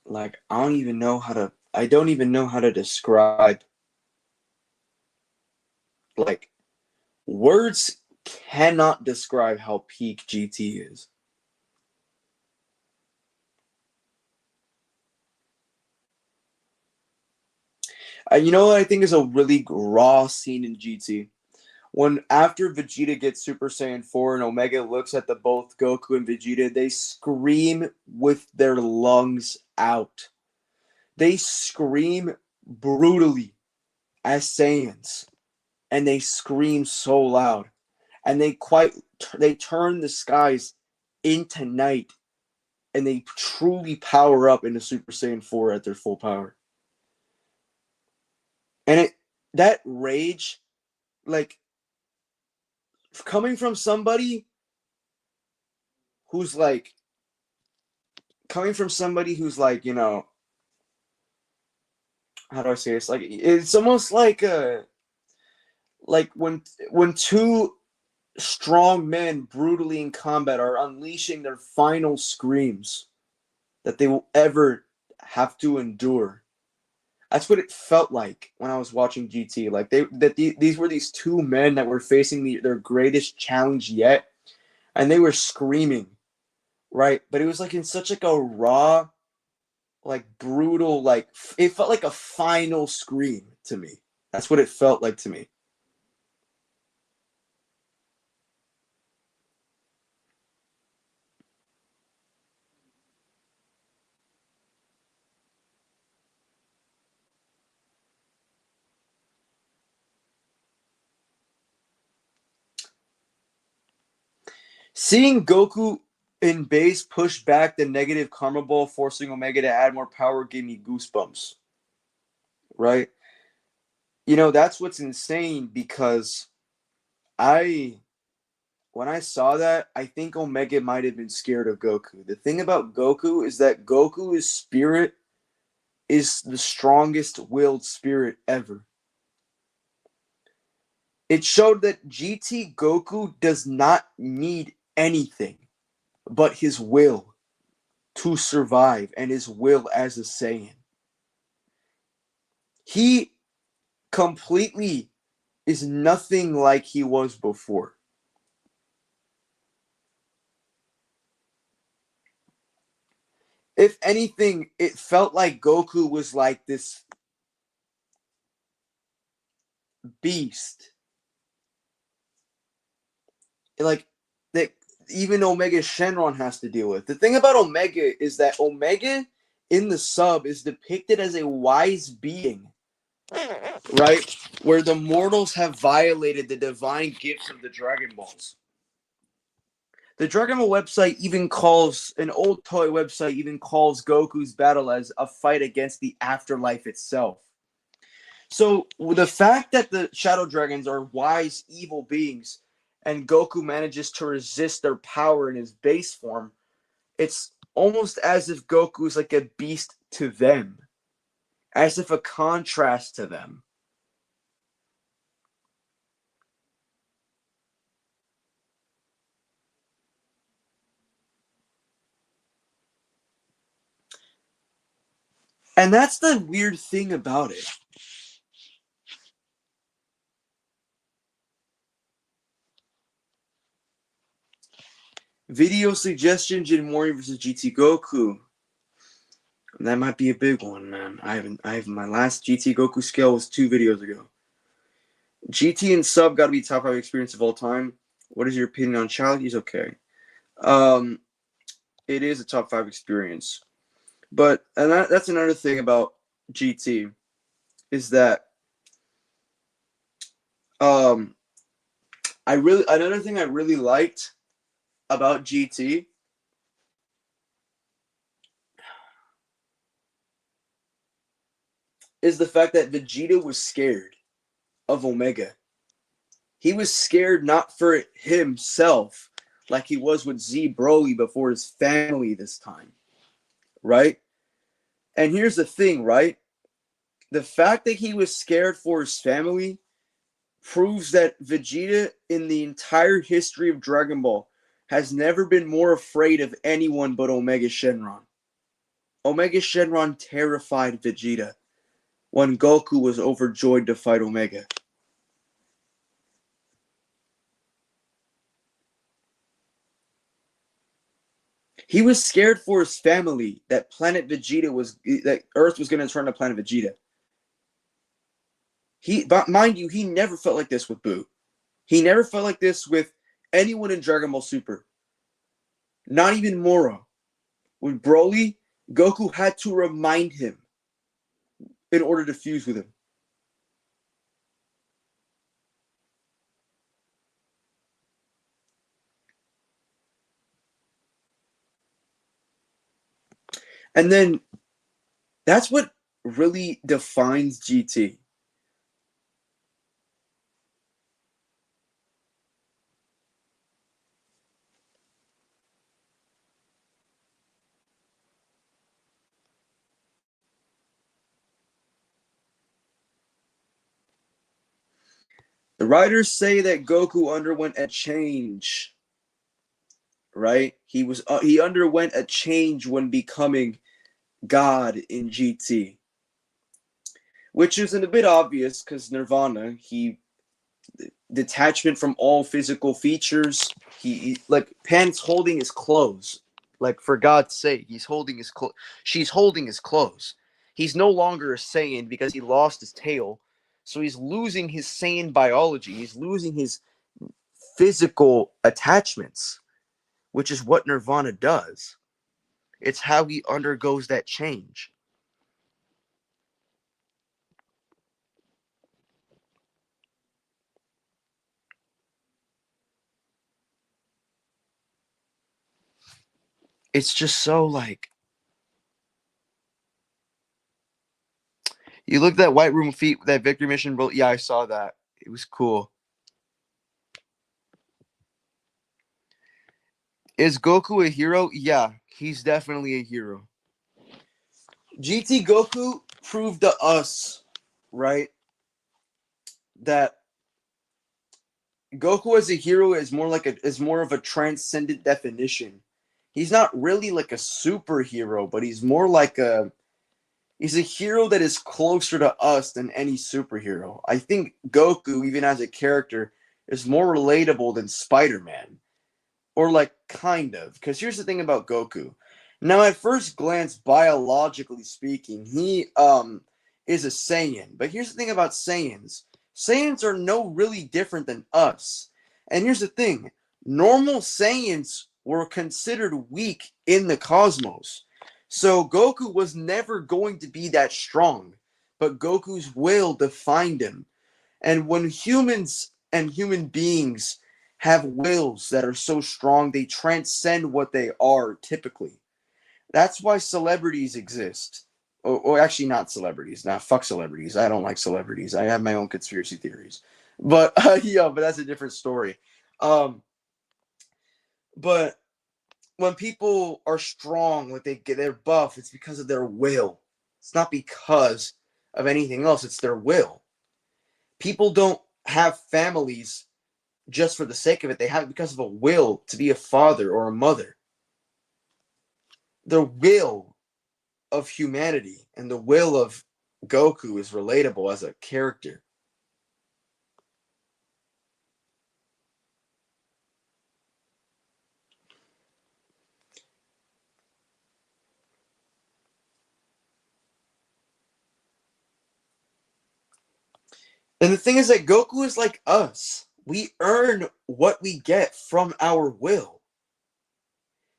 Like I don't even know how to describe, like, words cannot describe how peak GT is. You know what I think is a really raw scene in GT? When after Vegeta gets Super Saiyan 4 and Omega looks at the both Goku and Vegeta, they scream with their lungs out. They scream brutally as Saiyans, and they scream so loud, and they turn the skies into night, and they truly power up into Super Saiyan 4 at their full power. And that rage, like, coming from somebody who's like how do I say this? Like, it's almost like when two strong men brutally in combat are unleashing their final screams that they will ever have to endure. That's what it felt like when I was watching GT. Like these were these two men that were facing their greatest challenge yet, and they were screaming, right? But it was like in such like a raw, like brutal, like it felt like a final scream to me. That's what it felt like to me. Seeing Goku in base push back the negative karma ball, forcing Omega to add more power, gave me goosebumps. Right? That's what's insane because I when I saw that, I think Omega might have been scared of Goku. The thing about Goku is that Goku's spirit is the strongest willed spirit ever. It showed that GT Goku does not need anything but his will to survive and his will as a Saiyan. He completely is nothing like he was before. If anything, it felt like Goku was like this beast. Like that even Omega Shenron has to deal with. The thing about Omega is that Omega in the sub is depicted as a wise being, right? Where the mortals have violated the divine gifts of the Dragon Balls. The Dragon Ball website even calls an old toy website even calls Goku's battle as a fight against the afterlife itself. So the fact that the Shadow Dragons are wise, evil beings, and Goku manages to resist their power in his base form, it's almost as if Goku is like a beast to them, as if a contrast to them. And that's the weird thing about it. Video suggestion: Jinmori versus GT Goku. That might be a big one, man. I have my last GT Goku scale was 2 videos ago. GT and sub got to be top 5 experience of all time. What is your opinion on Child? He's okay. It is a top 5 experience, but that's another thing about GT is that another thing I really liked about GT is the fact that Vegeta was scared of Omega. He was scared not for himself like he was with Z Broly before his family this time, right? And here's the thing, right? The fact that he was scared for his family proves that Vegeta in the entire history of Dragon Ball has never been more afraid of anyone but Omega Shenron. Omega Shenron terrified Vegeta when Goku was overjoyed to fight Omega. He was scared for his family that that Earth was going to turn to Planet Vegeta. But mind you, he never felt like this with Boo. He never felt like this with anyone in Dragon Ball Super. Not even Moro. With Broly, Goku had to remind him in order to fuse with him. And then that's what really defines GT. The writers say that Goku underwent a change, right? He underwent a change when becoming God in GT, which isn't a bit obvious because Nirvana, detachment from all physical features. He like Pan's holding his clothes. Like for God's sake, he's holding his clothes. She's holding his clothes. He's no longer a Saiyan because he lost his tail. So he's losing his Saiyan biology. He's losing his physical attachments, which is what Nirvana does. It's how he undergoes that change. It's just so like you look at that White Room feat, that victory mission. Yeah, I saw that. It was cool. Is Goku a hero? Yeah, he's definitely a hero. GT Goku proved to us, right, that Goku as a hero is more of a transcendent definition. He's not really like a superhero, but he's more like he's a hero that is closer to us than any superhero. I think Goku, even as a character, is more relatable than Spider-Man. Or like kind of. Because here's the thing about Goku. Now, at first glance, biologically speaking, he is a Saiyan. But here's the thing about Saiyans. Saiyans are no really different than us. And here's the thing. Normal Saiyans were considered weak in the cosmos. So Goku was never going to be that strong. But Goku's will defined him. And when humans and human beings have wills that are so strong, they transcend what they are typically. That's why celebrities exist. Or actually, not celebrities. Nah, fuck celebrities. I don't like celebrities. I have my own conspiracy theories. But yeah, but that's a different story. But when people are strong, when they're buff, it's because of their will. It's not because of anything else. It's their will. People don't have families just for the sake of it. They have it because of a will to be a father or a mother. Their will of humanity and the will of Goku is relatable as a character. And the thing is that Goku is like us. We earn what we get from our will.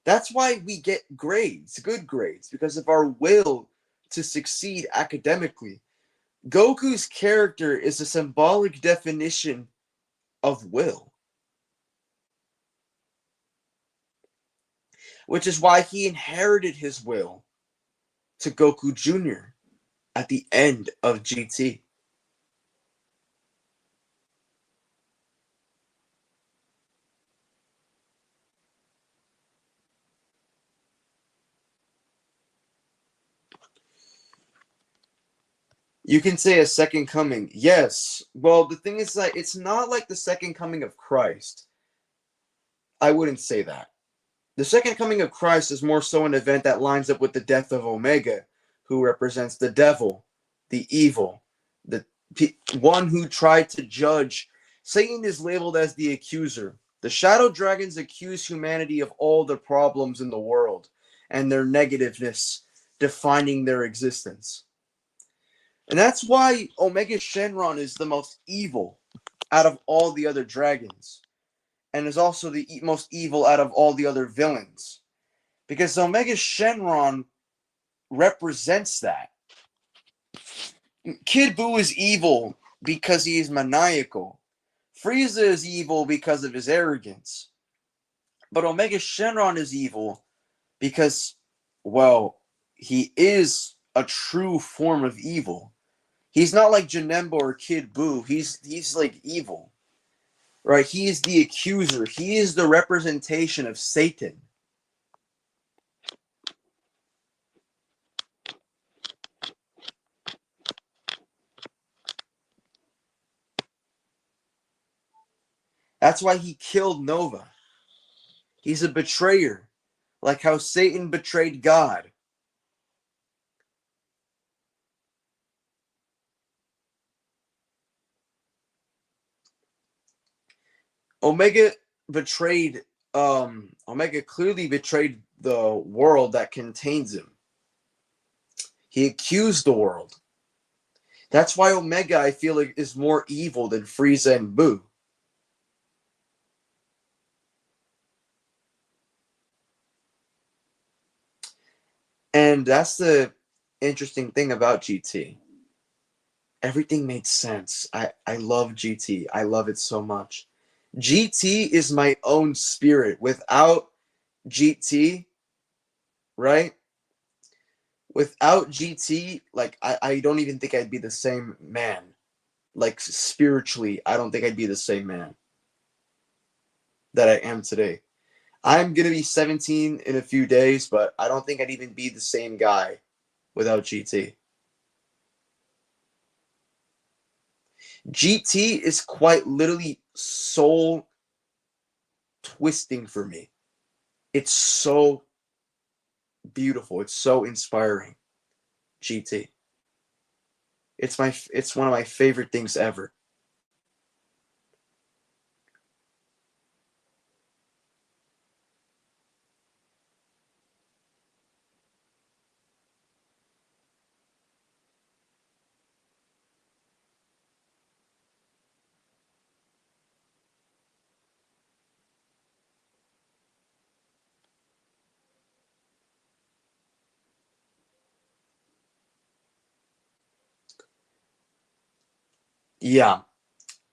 That's why we get grades, good grades, because of our will to succeed academically. Goku's character is a symbolic definition of will, which is why he inherited his will to Goku Jr. at the end of GT. You can say a second coming. Yes. Well, the thing is that it's not like the second coming of Christ. I wouldn't say that. The second coming of Christ is more so an event that lines up with the death of Omega, who represents the devil, the evil, the one who tried to judge. Satan is labeled as the accuser. The shadow dragons accuse humanity of all the problems in the world and their negativeness defining their existence. And that's why Omega Shenron is the most evil out of all the other dragons, and is also the most evil out of all the other villains. Because Omega Shenron represents that. Kid Buu is evil because he is maniacal. Frieza is evil because of his arrogance. But Omega Shenron is evil because, well, he is a true form of evil. He's not like Janemba or Kid Buu. He's like evil. Right? He is the accuser. He is the representation of Satan. That's why he killed Nova. He's a betrayer, like how Satan betrayed God. Omega betrayed Omega clearly betrayed the world that contains him. He accused the world. That's why Omega, I feel like, is more evil than Frieza and Buu. And that's the interesting thing about GT. Everything made sense. I love GT. I love it so much. GT is my own spirit. Without GT, right? Without GT, like I don't even think I'd be the same man. Like spiritually, I don't think I'd be the same man that I am today. I'm gonna be 17 in a few days, but I don't think I'd even be the same guy without GT. GT is quite literally soul twisting for me. It's so beautiful. It's so inspiring. GT. It's one of my favorite things ever. Yeah.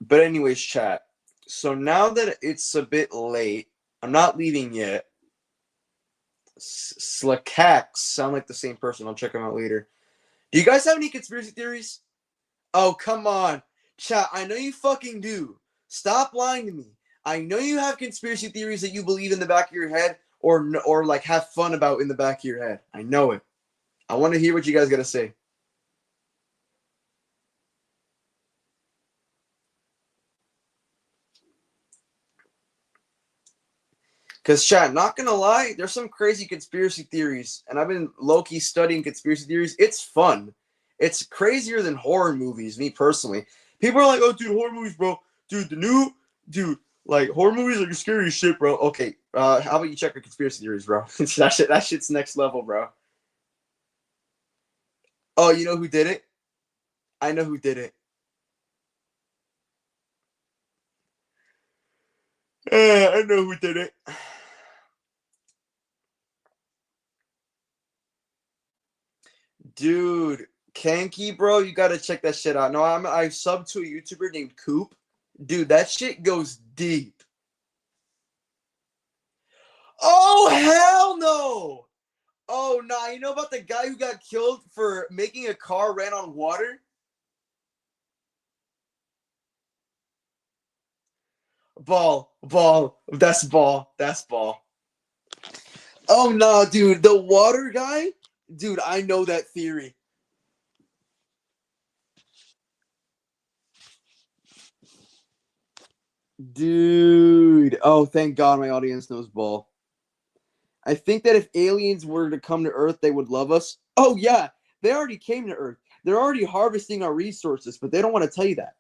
But anyways, chat. So now that it's a bit late, I'm not leaving yet. Slackax sound like the same person. I'll check them out later. Do you guys have any conspiracy theories? Oh, come on. Chat, I know you fucking do. Stop lying to me. I know you have conspiracy theories that you believe in the back of your head or like have fun about in the back of your head. I know it. I want to hear what you guys got to say. Because, chat, not gonna lie, there's some crazy conspiracy theories, and I've been low key studying conspiracy theories. It's fun. It's crazier than horror movies, me personally. People are like, oh, dude, horror movies, bro. Dude, dude, like, horror movies are scary as shit, bro. Okay, how about you check your conspiracy theories, bro? That shit's next level, bro. Oh, you know who did it? I know who did it. I know who did it. Dude, Kanki, bro, you gotta check that shit out. No, I sub to a YouTuber named Coop. Dude, that shit goes deep. Oh hell no! Oh nah, you know about the guy who got killed for making a car ran on water? Ball. That's ball. That's ball. Oh no, dude, the water guy? Dude, I know that theory. Dude. Oh, thank God my audience knows ball. I think that if aliens were to come to Earth, they would love us. Oh yeah, they already came to Earth. They're already harvesting our resources, but they don't want to tell you that.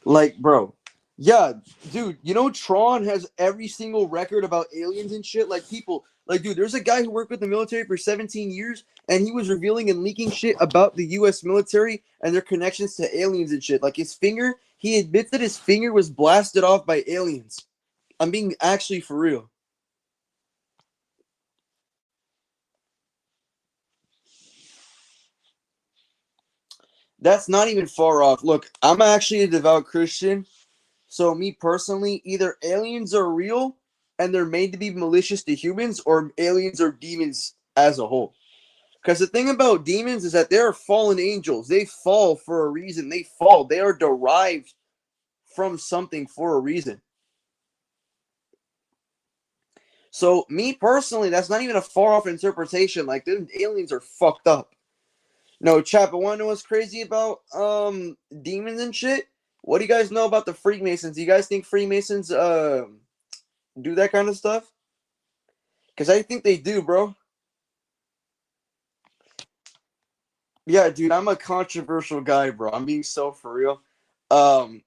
Like, bro, yeah, dude, you know Tron has every single record about aliens and shit. Like, people, like, dude, there's a guy who worked with the military for 17 years, and he was revealing and leaking shit about the U.S. military and their connections to aliens and shit. Like his finger, he admits that his finger was blasted off by aliens. I'm being actually for real. That's not even far off. Look, I'm actually a devout Christian. So, me personally, either aliens are real and they're made to be malicious to humans, or aliens are demons as a whole. Because the thing about demons is that they're fallen angels. They fall for a reason. They fall. They are derived from something for a reason. So, me personally, that's not even a far off interpretation. Like, the aliens are fucked up. No, chap, I want to know what's crazy about demons and shit. What do you guys know about the Freemasons? Do you guys think Freemasons do that kind of stuff? Because I think they do, bro. Yeah, dude, I'm a controversial guy, bro. I'm being so for real. Um,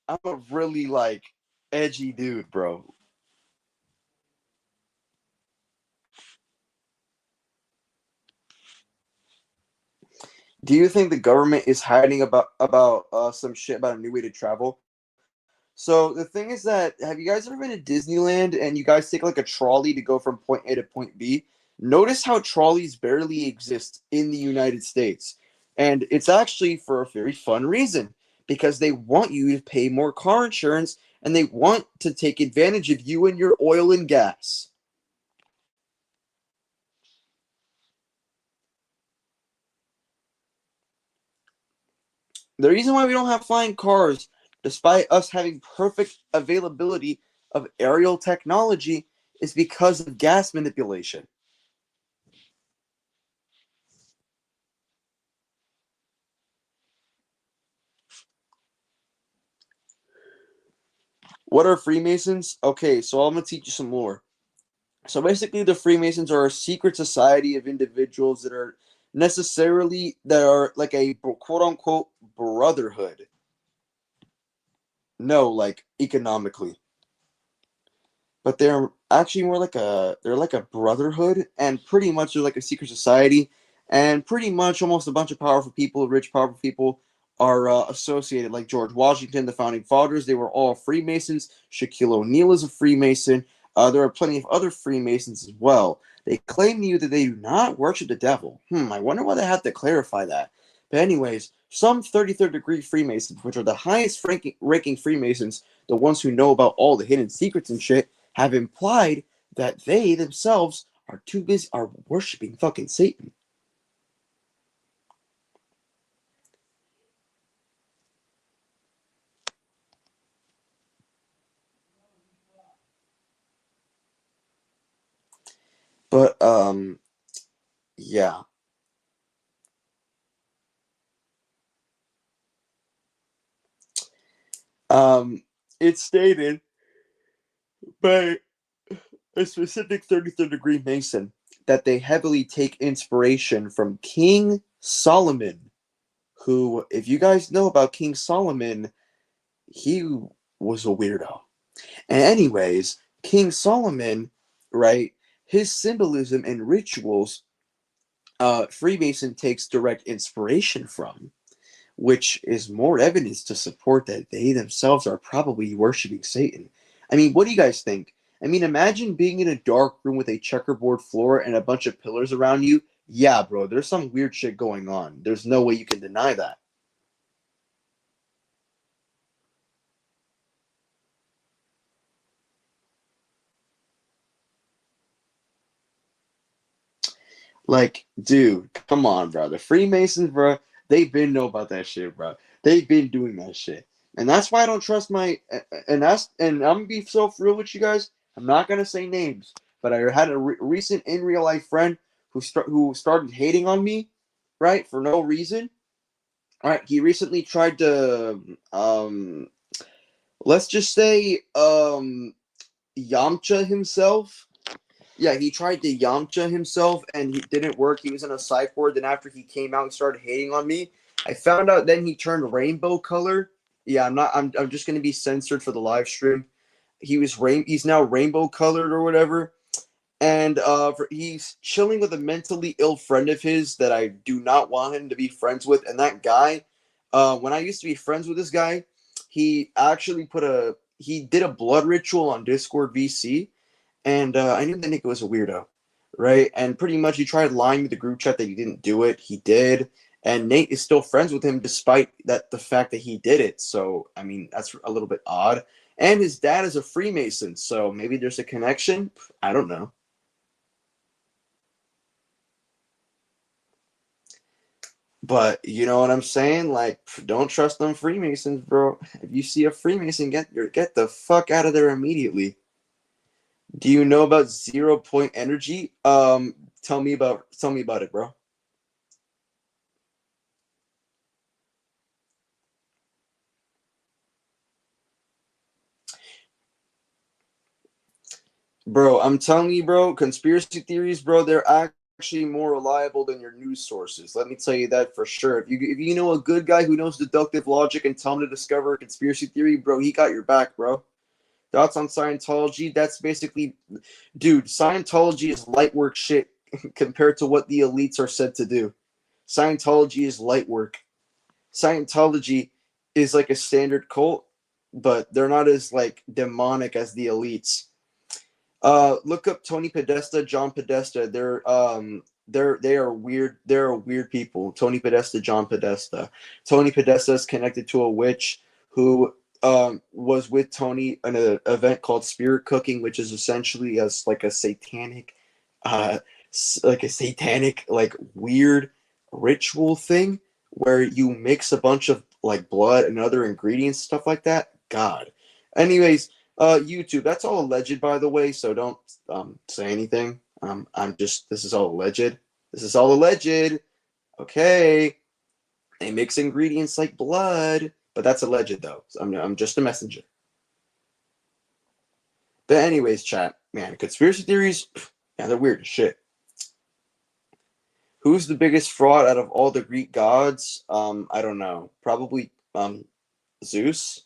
I'm a really like edgy dude, bro. Do you think the government is hiding about some shit about a new way to travel? So the thing is that, have you guys ever been to Disneyland and you guys take like a trolley to go from point A to point B? Notice how trolleys barely exist in the United States. And it's actually for a very fun reason, because they want you to pay more car insurance and they want to take advantage of you and your oil and gas. The reason why we don't have flying cars, despite us having perfect availability of aerial technology, is because of gas manipulation. What are Freemasons? Okay, so I'm gonna teach you some more. So basically, the Freemasons are a secret society of individuals that are like a quote unquote brotherhood. No, like economically, but they're actually more like they're like a brotherhood, and pretty much they're like a secret society, and pretty much almost a bunch of powerful people, rich powerful people, are associated. Like George Washington, the founding fathers, they were all Freemasons. Shaquille O'Neal is a Freemason. There are plenty of other Freemasons as well. They claim to you that they do not worship the devil. I wonder why they have to clarify that. But anyways, some 33rd degree Freemasons, which are the highest ranking Freemasons, the ones who know about all the hidden secrets and shit, have implied that they themselves are too busy are worshiping fucking Satan. But yeah. Um, it's stated by a specific 33rd degree Mason that they heavily take inspiration from King Solomon, who, if you guys know about King Solomon, he was a weirdo. And anyways, King Solomon, right, his symbolism and rituals, Freemason takes direct inspiration from, which is more evidence to support that they themselves are probably worshiping Satan. I mean, what do you guys think? I mean, imagine being in a dark room with a checkerboard floor and a bunch of pillars around you. Yeah, bro, there's some weird shit going on. There's no way you can deny that. Like, dude, come on, bro. The Freemasons, bro, they've been know about that shit, bro. They've been doing that shit. And that's why I don't trust my and I'm gonna be so real with you guys. I'm not gonna say names, but I had a recent in real life friend who started hating on me, right, for no reason. All right, he recently tried to let's just say Yamcha himself. Yeah, he tried to Yamcha himself and he didn't work. He was in a psych ward. Then after he came out, he started hating on me. I found out then he turned rainbow color. Yeah, I'm not. I'm just gonna be censored for the live stream. He's now rainbow colored or whatever, and he's chilling with a mentally ill friend of his that I do not want him to be friends with. And that guy, when I used to be friends with this guy, he actually he did a blood ritual on Discord VC, and I knew that Nick was a weirdo, right? And pretty much he tried lying to the group chat that he didn't do it. He did, and Nate is still friends with him despite the fact that he did it. So I mean, that's a little bit odd. And his dad is a Freemason, so maybe there's a connection. I don't know. But you know what I'm saying? Like, don't trust them Freemasons, bro. If you see a Freemason, get the fuck out of there immediately. Do you know about 0 point energy? Tell me about it, bro. Bro, I'm telling you, bro, conspiracy theories, bro, they're actually more reliable than your news sources. Let me tell you that for sure. If you know a good guy who knows deductive logic and tell him to discover a conspiracy theory, bro, he got your back, bro. Thoughts on Scientology? That's basically, dude, Scientology is light work shit compared to what the elites are said to do. Scientology is light work. Scientology is like a standard cult, but they're not as like demonic as the elites. Look up Tony Podesta, John Podesta. They are weird. They're weird people. Tony Podesta, John Podesta. Tony Podesta is connected to a witch who was with Tony in an event called Spirit Cooking, which is essentially as like a satanic, uh, like weird ritual thing where you mix a bunch of like blood and other ingredients, stuff like that. God. Anyways, YouTube. That's all alleged, by the way. So don't say anything. I'm just. This is all alleged. This is all alleged. Okay. They mix ingredients like blood, but that's alleged though. So I'm just a messenger. But anyways, chat. Man, conspiracy theories. Man, they're weird as shit. Who's the biggest fraud out of all the Greek gods? I don't know. Probably Zeus.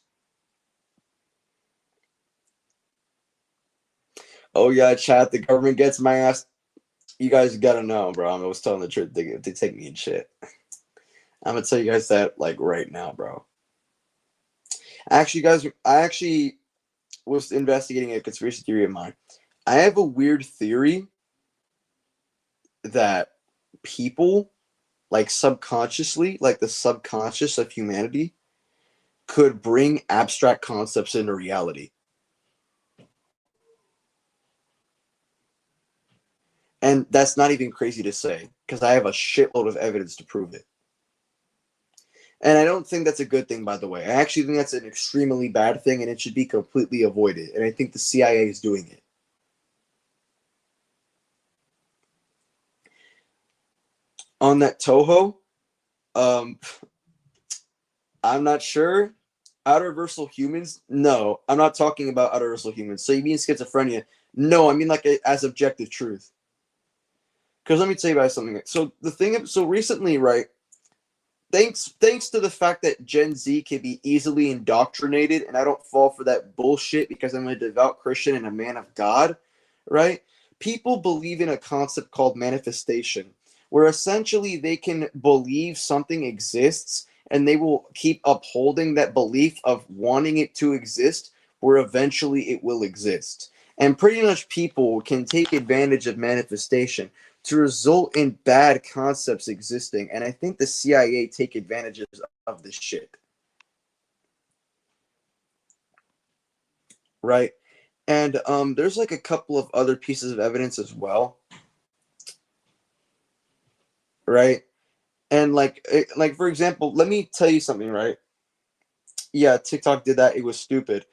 Oh yeah, chat. The government gets my ass. You guys gotta know, bro. I was telling the truth. They take me in shit. I'm gonna tell you guys that like right now, bro. Actually, guys, I actually was investigating a conspiracy theory of mine. I have a weird theory that people, like subconsciously, like the subconscious of humanity, could bring abstract concepts into reality. And that's not even crazy to say because I have a shitload of evidence to prove it. And I don't think that's a good thing, by the way. I actually think that's an extremely bad thing and it should be completely avoided. And I think the CIA is doing it. on that Toho. Um, I'm not sure. Outer Universal Humans? No, I'm not talking about Outer Universal Humans. So you mean schizophrenia? No, I mean like as objective truth. Because let me tell you about something. So the thing, so recently, right? Thanks to the fact that Gen Z can be easily indoctrinated, and I don't fall for that bullshit because I'm a devout Christian and a man of God, right? People believe in a concept called manifestation, where essentially they can believe something exists and they will keep upholding that belief of wanting it to exist, where eventually it will exist. And pretty much people can take advantage of manifestation to result in bad concepts existing. And I think the CIA take advantages of this shit. Right? And there's like a couple of other pieces of evidence as well. Right? And like for example, let me tell you something, right? Yeah, TikTok did that. It was stupid.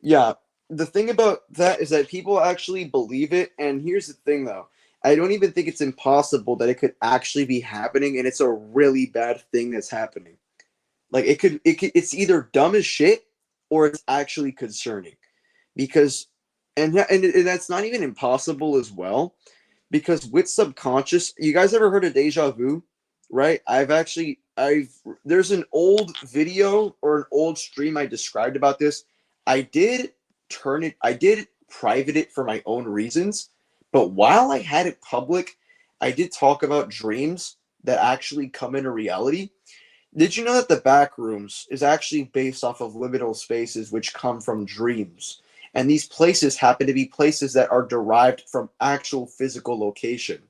Yeah. The thing about that is that people actually believe it. And here's the thing though. I don't even think it's impossible that it could actually be happening and it's a really bad thing that's happening. Like it's either dumb as shit or it's actually concerning because and that's not even impossible as well because with subconscious, you guys ever heard of deja vu? Right? I've there's an old video or an old stream I described about this. I did private it for my own reasons, but while I had it public, I did talk about dreams that actually come into reality. Did you know that the back rooms is actually based off of liminal spaces which come from dreams? And these places happen to be places that are derived from actual physical location.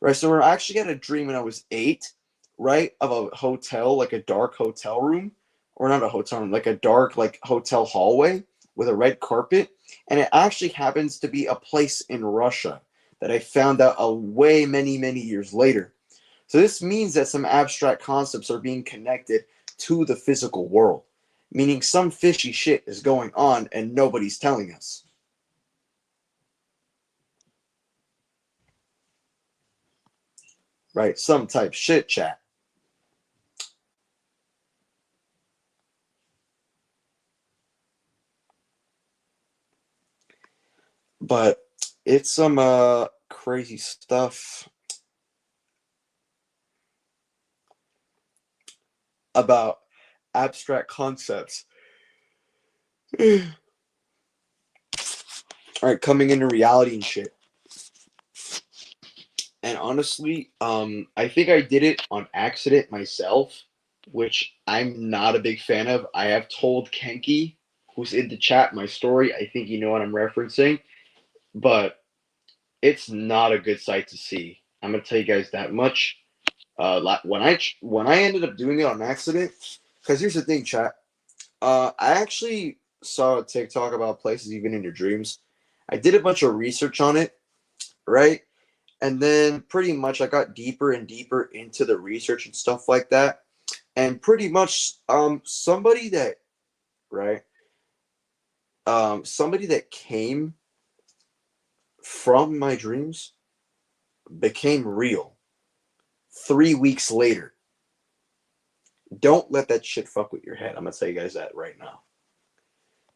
Right? So we're actually had a dream when I was 8, right? Of a hotel, like a dark hotel room, or not a hotel room, like a dark like hotel hallway with a red carpet. And it actually happens to be a place in Russia that I found out a way many years later. So this means that some abstract concepts are being connected to the physical world, meaning some fishy shit is going on and nobody's telling us. Right? Some type shit chat. But it's some crazy stuff about abstract concepts. All right, coming into reality and shit. And honestly, I think I did it on accident myself, which I'm not a big fan of. I have told Kenki, who's in the chat, my story. I think you know what I'm referencing, but it's not a good sight to see. I'm gonna tell you guys that much. When I ended up doing it on accident, because here's the thing, chat. I actually saw a TikTok about places even in your dreams. I did a bunch of research on it, right? And then pretty much I got deeper and deeper into the research and stuff like that. And pretty much right somebody that came from my dreams became real 3 weeks later. Don't let that shit fuck with your head. I'm gonna tell you guys that right now.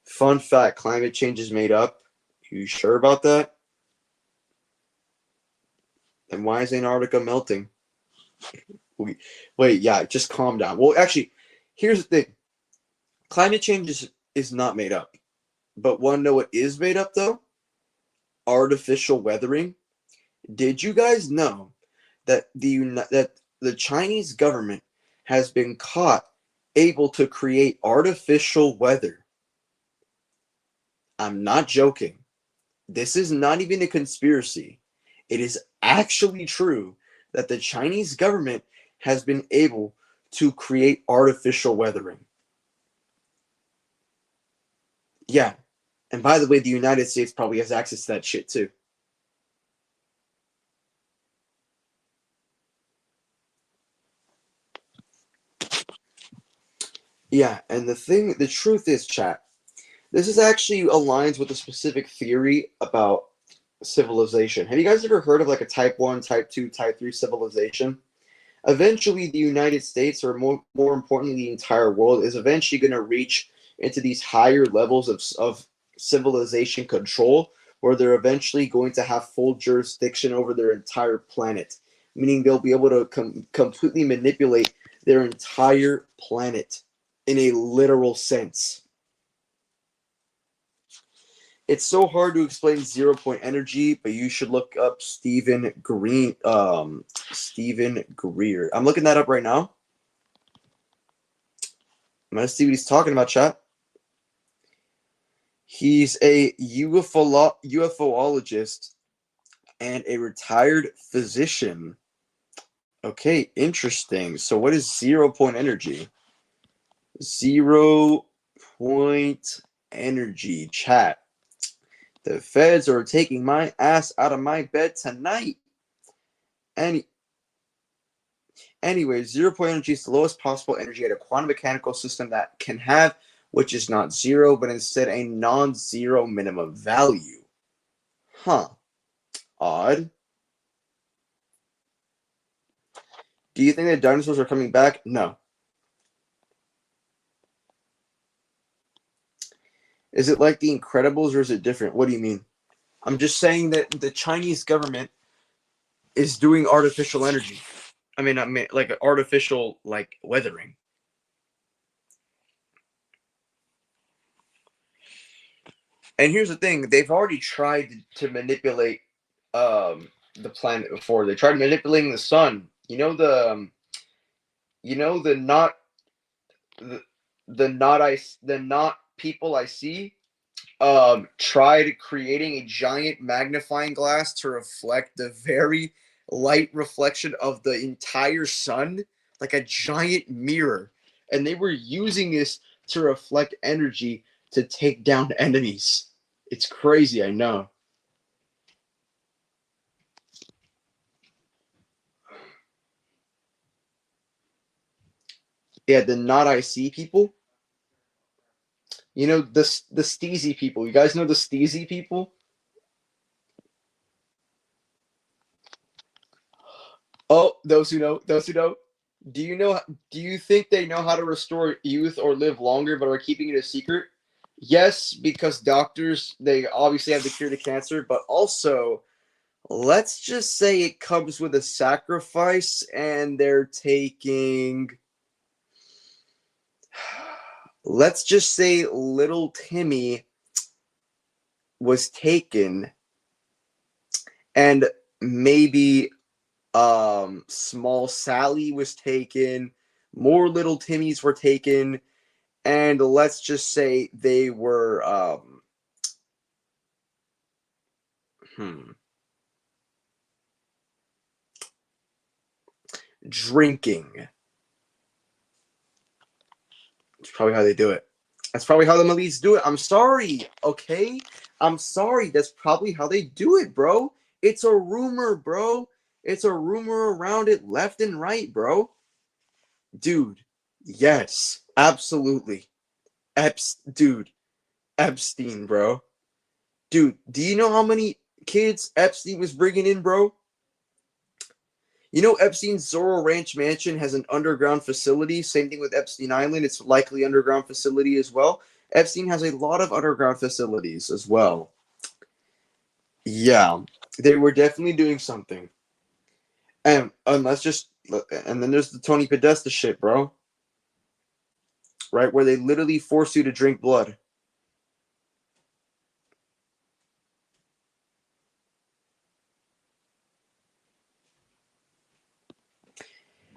Fun fact, climate change is made up. You sure about that? And why is Antarctica melting? Wait, yeah, just calm down. Well, actually, here's the thing. Climate change is not made up. But want to know what is made up though? Artificial weathering. Did you guys know that the Chinese government has been caught able to create artificial weather? I'm not joking. This is not even a conspiracy. It is actually true that the Chinese government has been able to create artificial weathering. Yeah. And by the way, the United States probably has access to that shit too. Yeah, and the truth is, chat, this is actually aligns with a specific theory about civilization. Have you guys ever heard of like a type 1, type 2, type 3 civilization? Eventually, the United States, or more importantly, the entire world, is eventually going to reach into these higher levels of civilization control, where they're eventually going to have full jurisdiction over their entire planet, meaning they'll be able to completely manipulate their entire planet in a literal sense. It's so hard to explain 0 point energy, but you should look up Stephen Greer. I'm looking that up right now. I'm gonna see what he's talking about, chat. He's a UFOologist and a retired physician. Okay, interesting. So what is 0 point energy? 0 point energy, chat. The feds are taking my ass out of my bed tonight. Anyway, 0 point energy is the lowest possible energy at a quantum mechanical system that can have, which is not zero, but instead a non-zero minimum value. Huh. Odd. Do you think that dinosaurs are coming back? No. Is it like The Incredibles or is it different? What do you mean? I'm just saying that the Chinese government is doing artificial energy. I mean, like artificial, like weathering. And here's the thing: they've already tried to manipulate the planet before. They tried manipulating the sun. The not the not people I see tried creating a giant magnifying glass to reflect the very light reflection of the entire sun, like a giant mirror, and they were using this to reflect energy to take down enemies. It's crazy, I know. Yeah, the not I see people. The Steezy people. You guys know the Steezy people? Oh, those who know, those who know. Do you know? Do you think they know how to restore youth or live longer, but are keeping it a secret? Yes, because doctors they obviously have the cure to cancer, but also let's just say it comes with a sacrifice, and they're taking. Let's just say little Timmy was taken, and maybe small Sally was taken, more little Timmys were taken, and let's just say they were drinking. That's probably how they do it. That's probably how the Malays do it. I'm sorry, okay? I'm sorry. That's probably how they do it, bro. It's a rumor, bro. It's a rumor around it left and right, bro. Dude, yes, absolutely. Dude, Epstein, bro. Dude, do you know how many kids Epstein was bringing in, bro? You know, Epstein's Zorro Ranch Mansion has an underground facility. Same thing with Epstein Island. It's likely underground facility as well. Epstein has a lot of underground facilities as well. Yeah, they were definitely doing something. And let's just and then there's the Tony Podesta shit, bro. Right, where they literally force you to drink blood.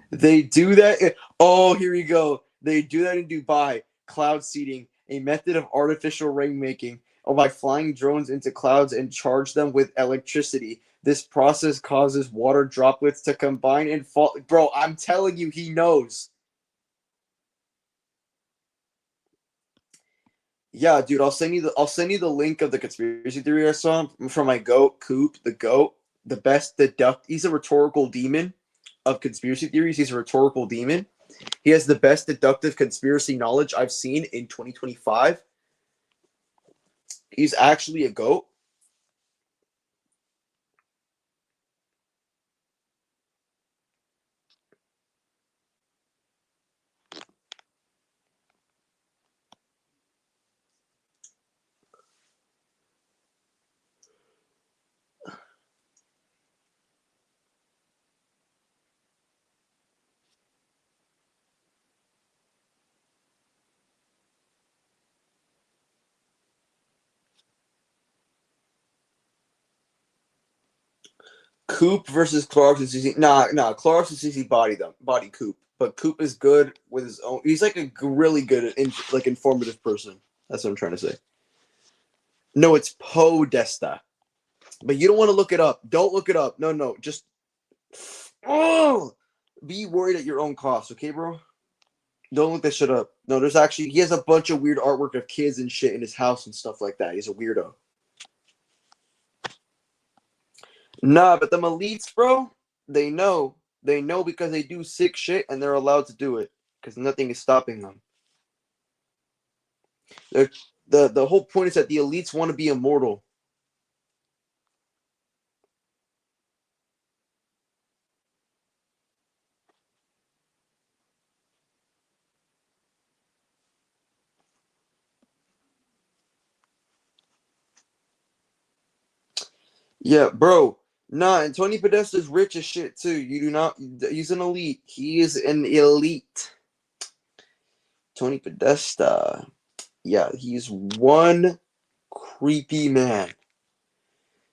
They do that. Oh, here we go. They do that in Dubai. Cloud seeding, a method of artificial rainmaking, or by flying drones into clouds and charge them with electricity. This process causes water droplets to combine and fall. Bro, I'm telling you, he knows. Yeah, dude, I'll send you the link of the conspiracy theory I saw from my goat, Coop, the goat, the best deduct. He's a rhetorical demon of conspiracy theories. He's a rhetorical demon. He has the best deductive conspiracy knowledge I've seen in 2025. He's actually a goat. Coop versus Clarkson CC. Nah. Clarkson CC body Coop, but Coop is good with his own. He's like a really good, like informative person. That's what I'm trying to say. No, it's Podesta, but you don't want to look it up. Don't look it up. No. Just be worried at your own cost, okay, bro? Don't look that shit up. No, he has a bunch of weird artwork of kids and shit in his house and stuff like that. He's a weirdo. Nah, but the elites, bro, they know because they do sick shit and they're allowed to do it because nothing is stopping them. The whole point is that the elites want to be immortal. Yeah, bro. Nah, and Tony Podesta's rich as shit too. You do not. He's an elite. He is an elite. Tony Podesta. Yeah, he's one creepy man.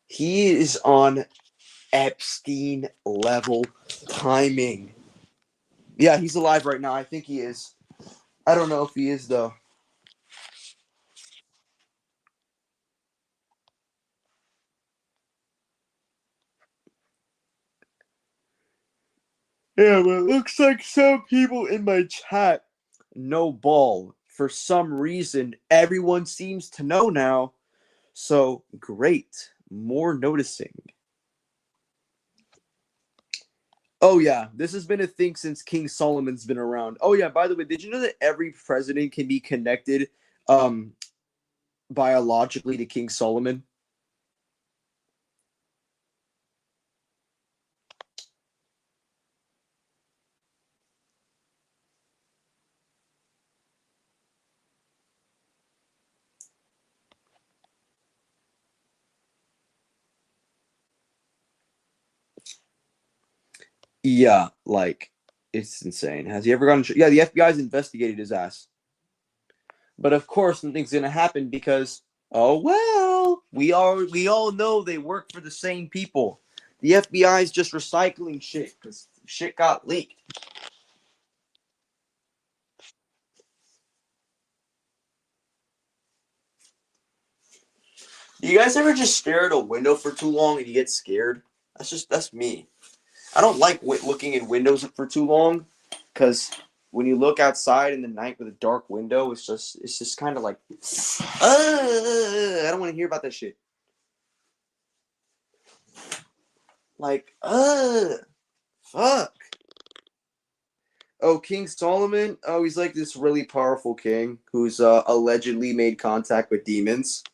He is on Epstein level timing. Yeah, he's alive right now. I think he is. I don't know if he is though. Yeah, but it looks like some people in my chat know ball. For some reason, everyone seems to know now. So great. More noticing. Oh yeah, this has been a thing since King Solomon's been around. Oh yeah, by the way, did you know that every president can be connected biologically to King Solomon? Yeah, like it's insane. Has he ever gone? Yeah, the FBI's investigated his ass. But of course, nothing's gonna happen because oh well, we all know they work for the same people. The FBI is just recycling shit because shit got leaked. Do you guys ever just stare at a window for too long and you get scared? That's me. I don't like looking in windows for too long because when you look outside in the night with a dark window, it's just kind of like, I don't want to hear about that shit. Like, fuck. Oh, King Solomon. Oh, he's like this really powerful king who's allegedly made contact with demons.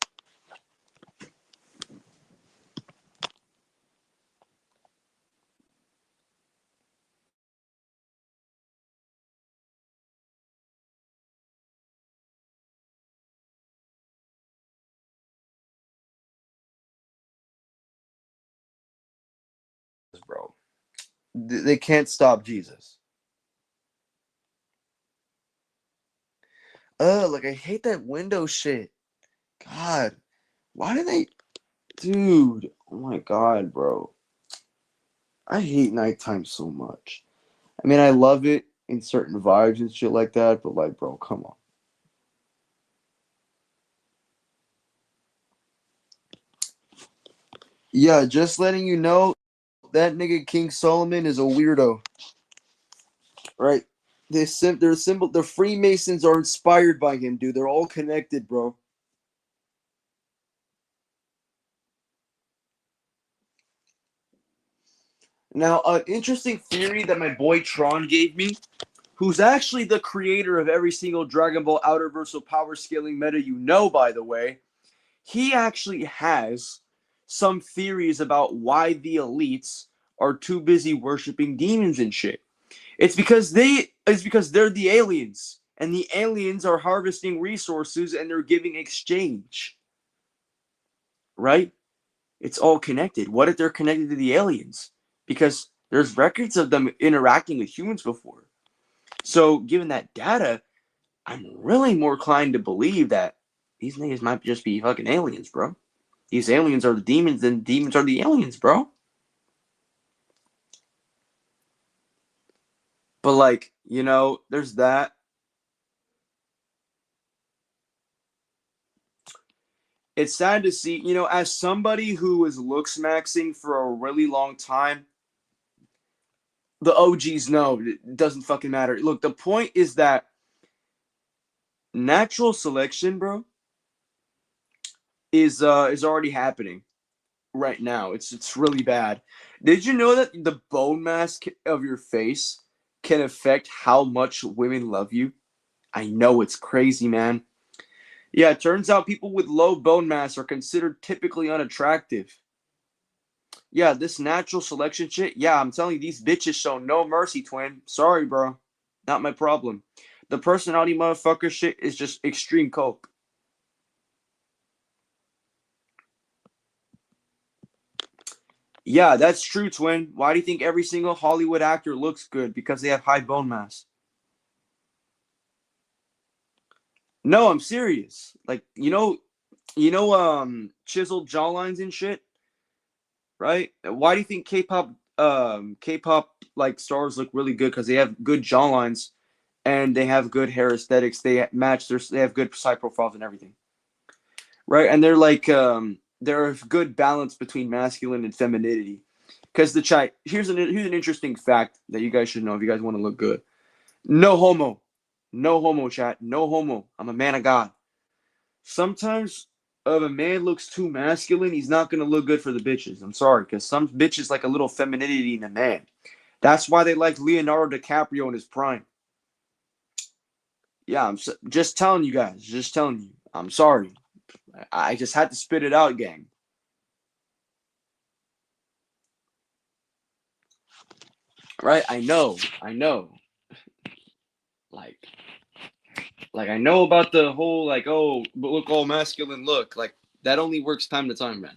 Bro, they can't stop Jesus. Like I hate that window shit. God, why do they, dude? Oh my god, bro. I hate nighttime so much. I mean, I love it in certain vibes and shit like that, but like, bro, come on. Yeah, just letting you know that nigga King Solomon is a weirdo. Right? The Freemasons are inspired by him, dude. They're all connected, bro. Now, an interesting theory that my boy Tron gave me, who's actually the creator of every single Dragon Ball Outerversal power scaling meta you know, by the way, he actually has some theories about why the elites are too busy worshiping demons and shit. It's because they're the aliens, and the aliens are harvesting resources and they're giving exchange. Right? It's all connected. What if they're connected to the aliens? Because there's records of them interacting with humans before. So, given that data, I'm really more inclined to believe that these niggas might just be fucking aliens, bro. These aliens are the demons, and demons are the aliens, bro. But like, you know, there's that. It's sad to see, you know, as somebody who was looks maxing for a really long time, the OGs know it doesn't fucking matter. Look, the point is that natural selection, bro, is already happening right now. It's really bad. Did you know that the bone mass of your face can affect how much women love you? I know it's crazy, man. Yeah, it turns out people with low bone mass are considered typically unattractive. Yeah, this natural selection shit. Yeah, I'm telling you, these bitches show no mercy, twin. Sorry, bro. Not my problem. The personality motherfucker shit is just extreme coke. Yeah, that's true, twin. Why do you think every single Hollywood actor looks good? Because they have high bone mass. No, I'm serious. Like, chiseled jawlines and shit, right? Why do you think K-pop like stars look really good? Because they have good jawlines and they have good hair aesthetics. They have good side profiles and everything, right? And they're like they're a good balance between masculine and femininity. Because here's an interesting fact that you guys should know if you guys want to look good. No homo, no homo, chat, no homo. I'm a man of God. Sometimes if a man looks too masculine, he's not gonna look good for the bitches. I'm sorry, because some bitches like a little femininity in a man. That's why they like Leonardo DiCaprio in his prime. Yeah, just telling you guys. Just telling you. I'm sorry. I just had to spit it out, gang. Right? I know. I know. Like, I know about the whole like, oh, look all masculine look. Like that only works time to time, man.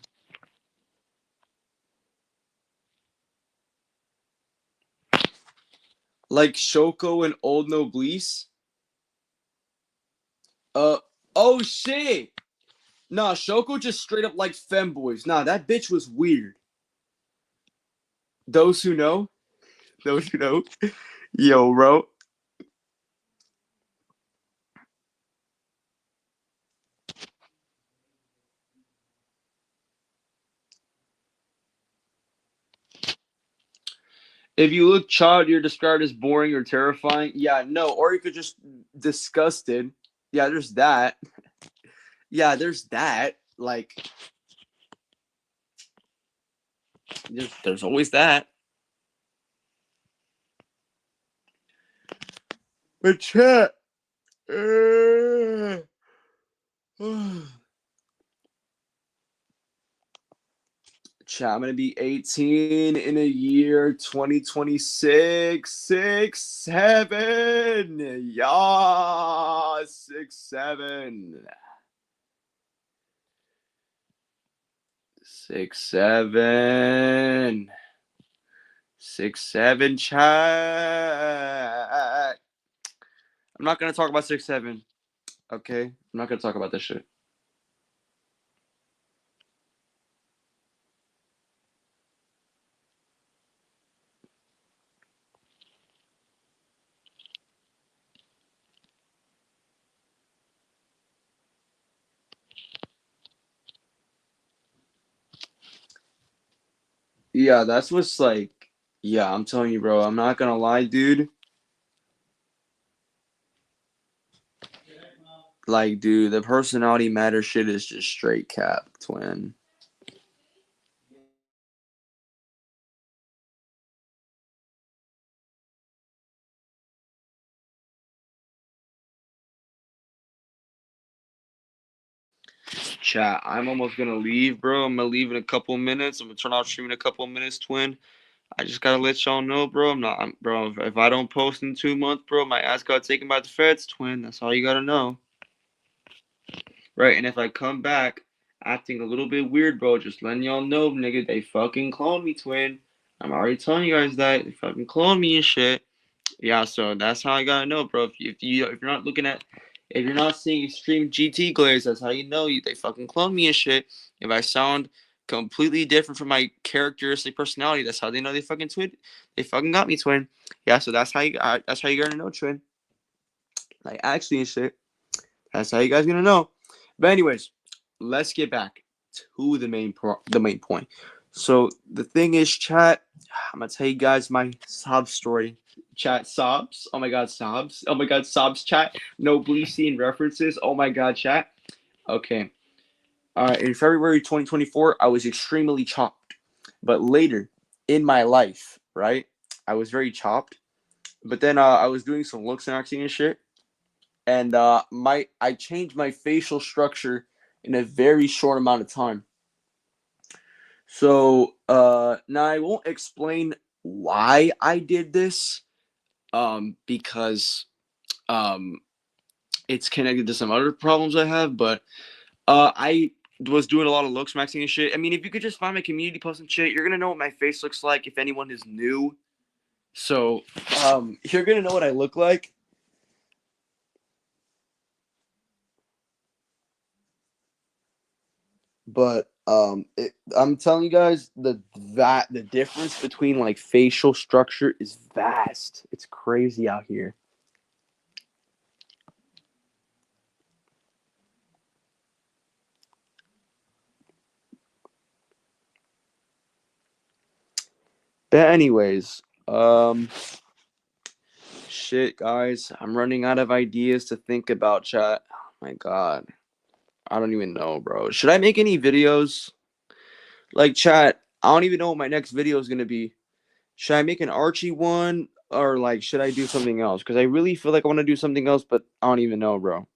Like Shoko and Old Noblesse. Uh oh shit. Nah, Shoko just straight up like femboys. Nah, that bitch was weird. Those who know, those who know. Yo, bro. If you look child, you're described as boring or terrifying. Yeah, no. Or you could just disgusted. Yeah, there's that. Yeah, there's that. Like, there's always that. But chat. Chat, I'm gonna be 18 in a year 2026. 6'7". Yeah, 6'7". 6'7". 6'7", chat. I'm not gonna talk about 6'7". Okay, I'm not gonna talk about this shit. Yeah, that's what's like. Yeah, I'm telling you, bro. I'm not gonna lie, dude. Like, dude, the personality matter shit is just straight cap, twin. Chat, I'm almost gonna leave, bro. I'm gonna leave in a couple minutes. I'm gonna turn off streaming in a couple minutes, twin. I just gotta let y'all know, bro. Bro. If I don't post in 2 months, bro, my ass got taken by the feds, twin. That's all you gotta know, right? And if I come back acting a little bit weird, bro, just letting y'all know, nigga, they fucking cloned me, twin. I'm already telling you guys that they fucking cloned me and shit. Yeah, so that's how I gotta know, bro. If you're not looking at, if you're not seeing extreme GT glaze, that's how you know they fucking clone me and shit. If I sound completely different from my characteristic personality. That's how they know they fucking twin. They fucking got me, twin. Yeah, so that's how you gonna know, twin. Like actually and shit. That's how you guys gonna know. But anyways, let's get back to the main point. So the thing is, chat. I'm gonna tell you guys my sob story. Chat sobs. Oh my god, sobs. Oh my god, sobs. Chat. No blue scene references. Oh my god, chat. Okay. In February 2024, I was extremely chopped. But later in my life, right, I was very chopped. But then I was doing some looks and acting and shit, and I changed my facial structure in a very short amount of time. So now I won't explain why I did this, because um, it's connected to some other problems I have. But I was doing a lot of looks maxing and shit. I mean, if you could just find my community post and shit, you're gonna know what my face looks like if anyone is new. So you're gonna know what I look like. But I'm telling you guys the difference between like facial structure is vast. It's crazy out here. But anyways, shit, guys, I'm running out of ideas to think about. Chat. Oh my god, I don't even know, bro. Should I make any videos? Like, chat. I don't even know what my next video is gonna be. Should I make an Archie one, or like should I do something else? Because I really feel like I want to do something else, but I don't even know, bro.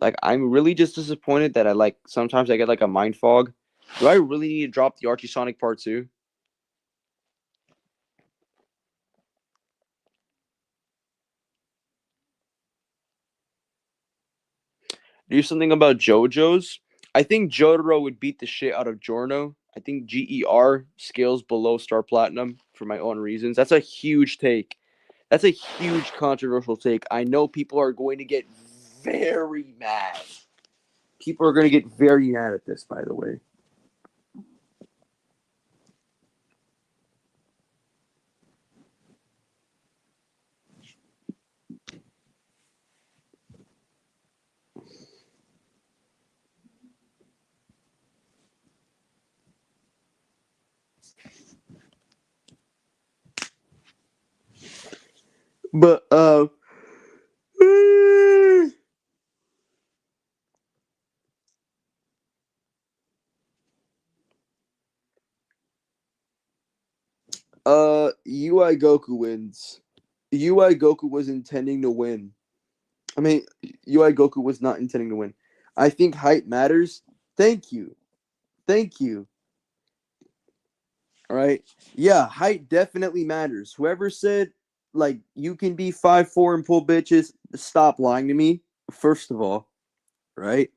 Like, I'm really just disappointed that I like sometimes I get like a mind fog. Do I really need to drop the Archie Sonic Part 2? Do something about JoJo's? I think Jotaro would beat the shit out of Giorno. I think GER scales below Star Platinum for my own reasons. That's a huge take. That's a huge controversial take. I know people are going to get very mad. People are going to get very mad at this, by the way. But UI Goku wins. UI Goku was intending to win. I mean, UI Goku was not intending to win. I think height matters. Thank you. Thank you. All right. Yeah, height definitely matters. Whoever said like you can be 5'4" and pull bitches, stop lying to me. First of all, right?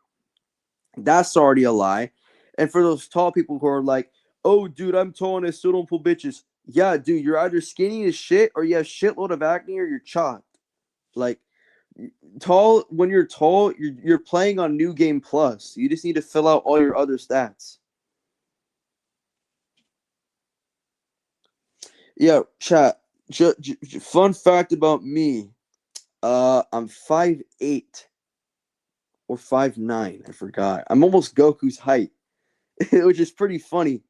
That's already a lie. And for those tall people who are like, "Oh, dude, I'm tall and I still don't pull bitches." Yeah, dude, you're either skinny as shit or you have shitload of acne or you're chopped. Like tall when you're tall, you're playing on New Game Plus. You just need to fill out all your other stats. Yeah, chat. Fun fact about me. I'm 5'8" or 5'9". I forgot. I'm almost Goku's height, which is pretty funny,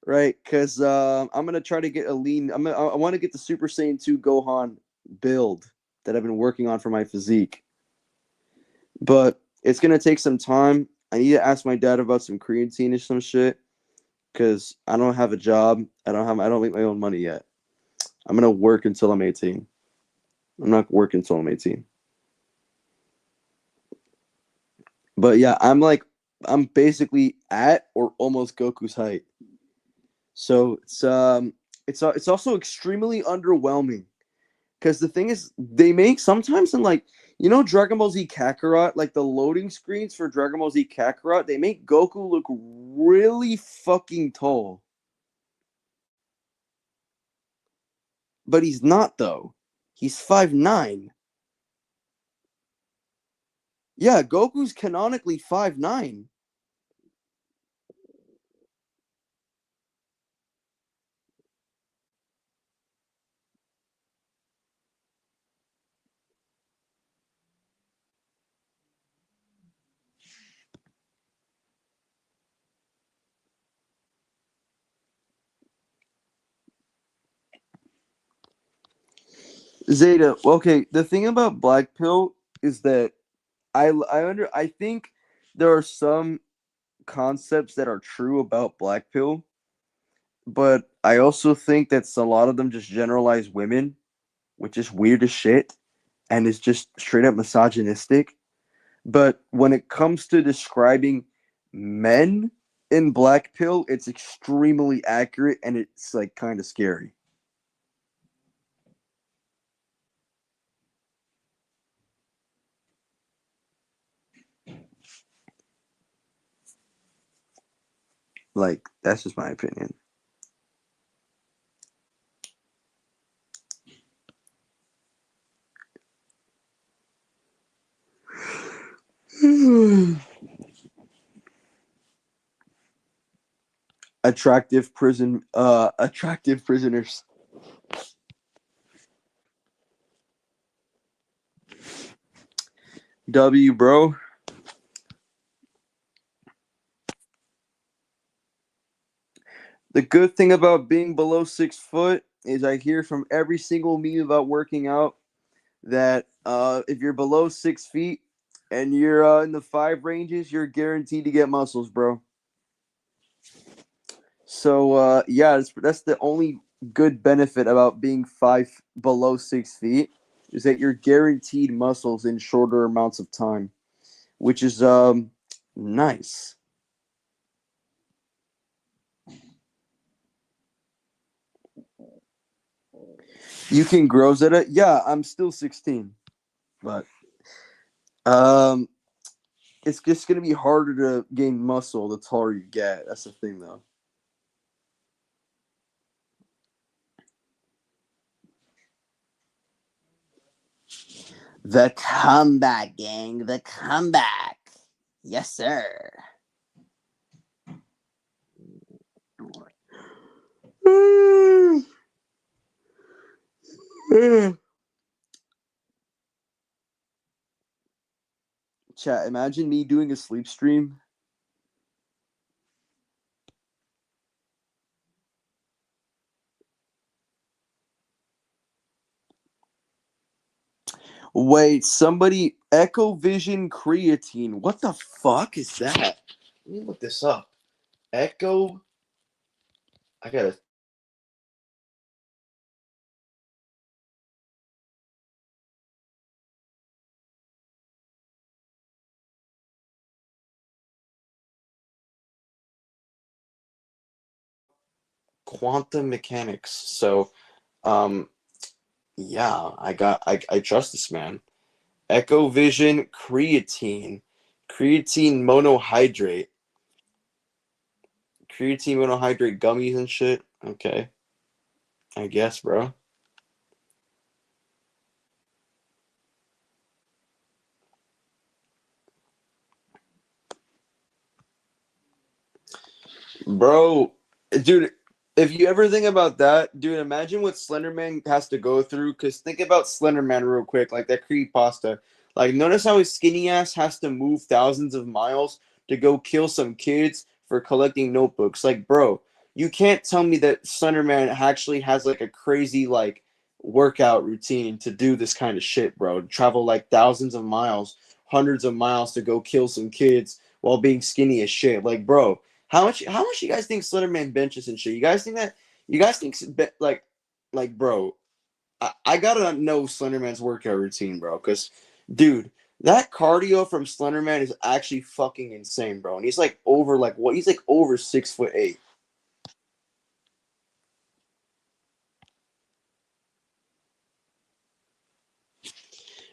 right? Because I'm gonna try to get a lean. I want to get the Super Saiyan 2 Gohan build that I've been working on for my physique, but it's gonna take some time. I need to ask my dad about some creatine or some shit because I don't have a job. I don't make my own money yet. I'm gonna work until I'm 18. I'm not working until I'm 18. But yeah, I'm basically at or almost Goku's height. So it's also extremely underwhelming because the thing is they make sometimes in like Dragon Ball Z Kakarot, like the loading screens for Dragon Ball Z Kakarot, they make Goku look really fucking tall. But he's not though. He's 5'9". Yeah, Goku's canonically 5'9". Zeta. Okay, the thing about Black Pill is that I think there are some concepts that are true about Black Pill, but I also think that's a lot of them just generalize women, which is weird as shit and is just straight up misogynistic. But when it comes to describing men in Black Pill, it's extremely accurate and it's like kind of scary. Like that's just my opinion. Attractive prisoners. W, bro. The good thing about being below 6 foot is I hear from every single meme about working out that if you're below 6 feet and you're in the five ranges, you're guaranteed to get muscles, bro. So yeah, that's the only good benefit about being below 6 feet is that you're guaranteed muscles in shorter amounts of time, which is nice. You can grow Zeta. Yeah, I'm still 16, but um, it's just gonna be harder to gain muscle the taller you get. That's the thing, though. The comeback, gang. The comeback. Yes, sir. Chat, imagine me doing a sleep stream. Wait, somebody Echo Vision creatine. What the fuck is that? Let me look this up. Echo. I gotta. Quantum mechanics. So, um, yeah, I trust this man. Echo Vision creatine. Creatine monohydrate. Creatine monohydrate gummies and shit. Okay. I guess, bro. Bro, dude, if you ever think about that, dude, imagine what Slenderman has to go through. Because think about Slenderman real quick, like that creepypasta. Like, notice how his skinny ass has to move thousands of miles to go kill some kids for collecting notebooks. Like, bro, you can't tell me that Slenderman actually has like a crazy like workout routine to do this kind of shit, bro. Travel like thousands of miles, hundreds of miles to go kill some kids while being skinny as shit. Like, bro, how much you guys think Slenderman benches and shit? You guys think that you guys think like bro, I gotta know Slenderman's workout routine, bro. Cause dude, that cardio from Slenderman is actually fucking insane, bro. And he's like over like what he's like over 6'8".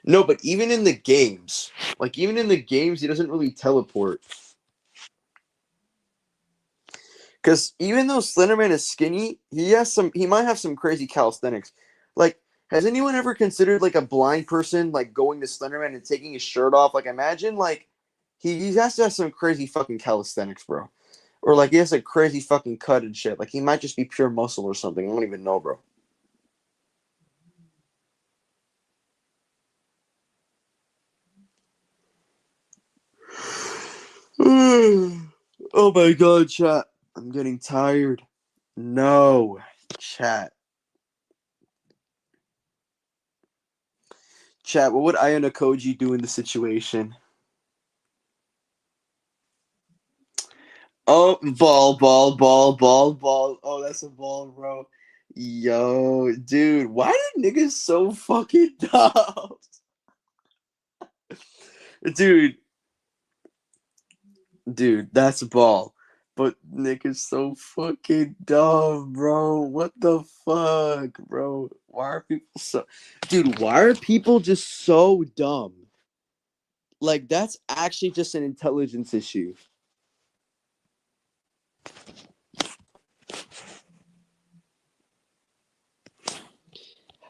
No, but even in the games, he doesn't really teleport. Because even though Slenderman is skinny, he might have some crazy calisthenics. Like, Has anyone ever considered like a blind person like going to Slenderman and taking his shirt off? Like imagine like he has to have some crazy fucking calisthenics, bro. Or like he has a crazy fucking cut and shit. Like he might just be pure muscle or something. I don't even know, bro. Oh my god, chat. I'm getting tired. No, chat. Chat, what would Ayana Koji do in the situation? Oh, ball. Oh, that's a ball, bro. Yo, dude, why are niggas so fucking dumb? Dude, that's a ball. But niggas so fucking dumb, bro. What the fuck, bro? Why are people so Dude, why are people just so dumb? Like that's actually just an intelligence issue.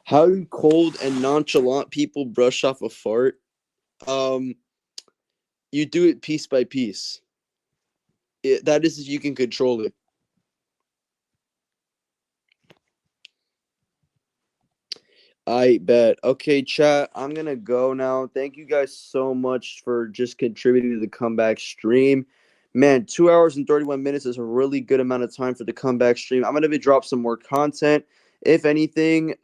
How do cold and nonchalant people brush off a fart? Um, you do it piece by piece. That is if you can control it. I bet. Okay, chat. I'm gonna go now. Thank you guys so much for just contributing to the comeback stream. Man, 2 hours and 31 minutes is a really good amount of time for the comeback stream. I'm gonna be drop some more content. If anything,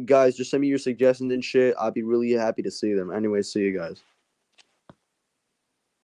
guys, just send me your suggestions and shit. I'll be really happy to see them. Anyway, see you guys.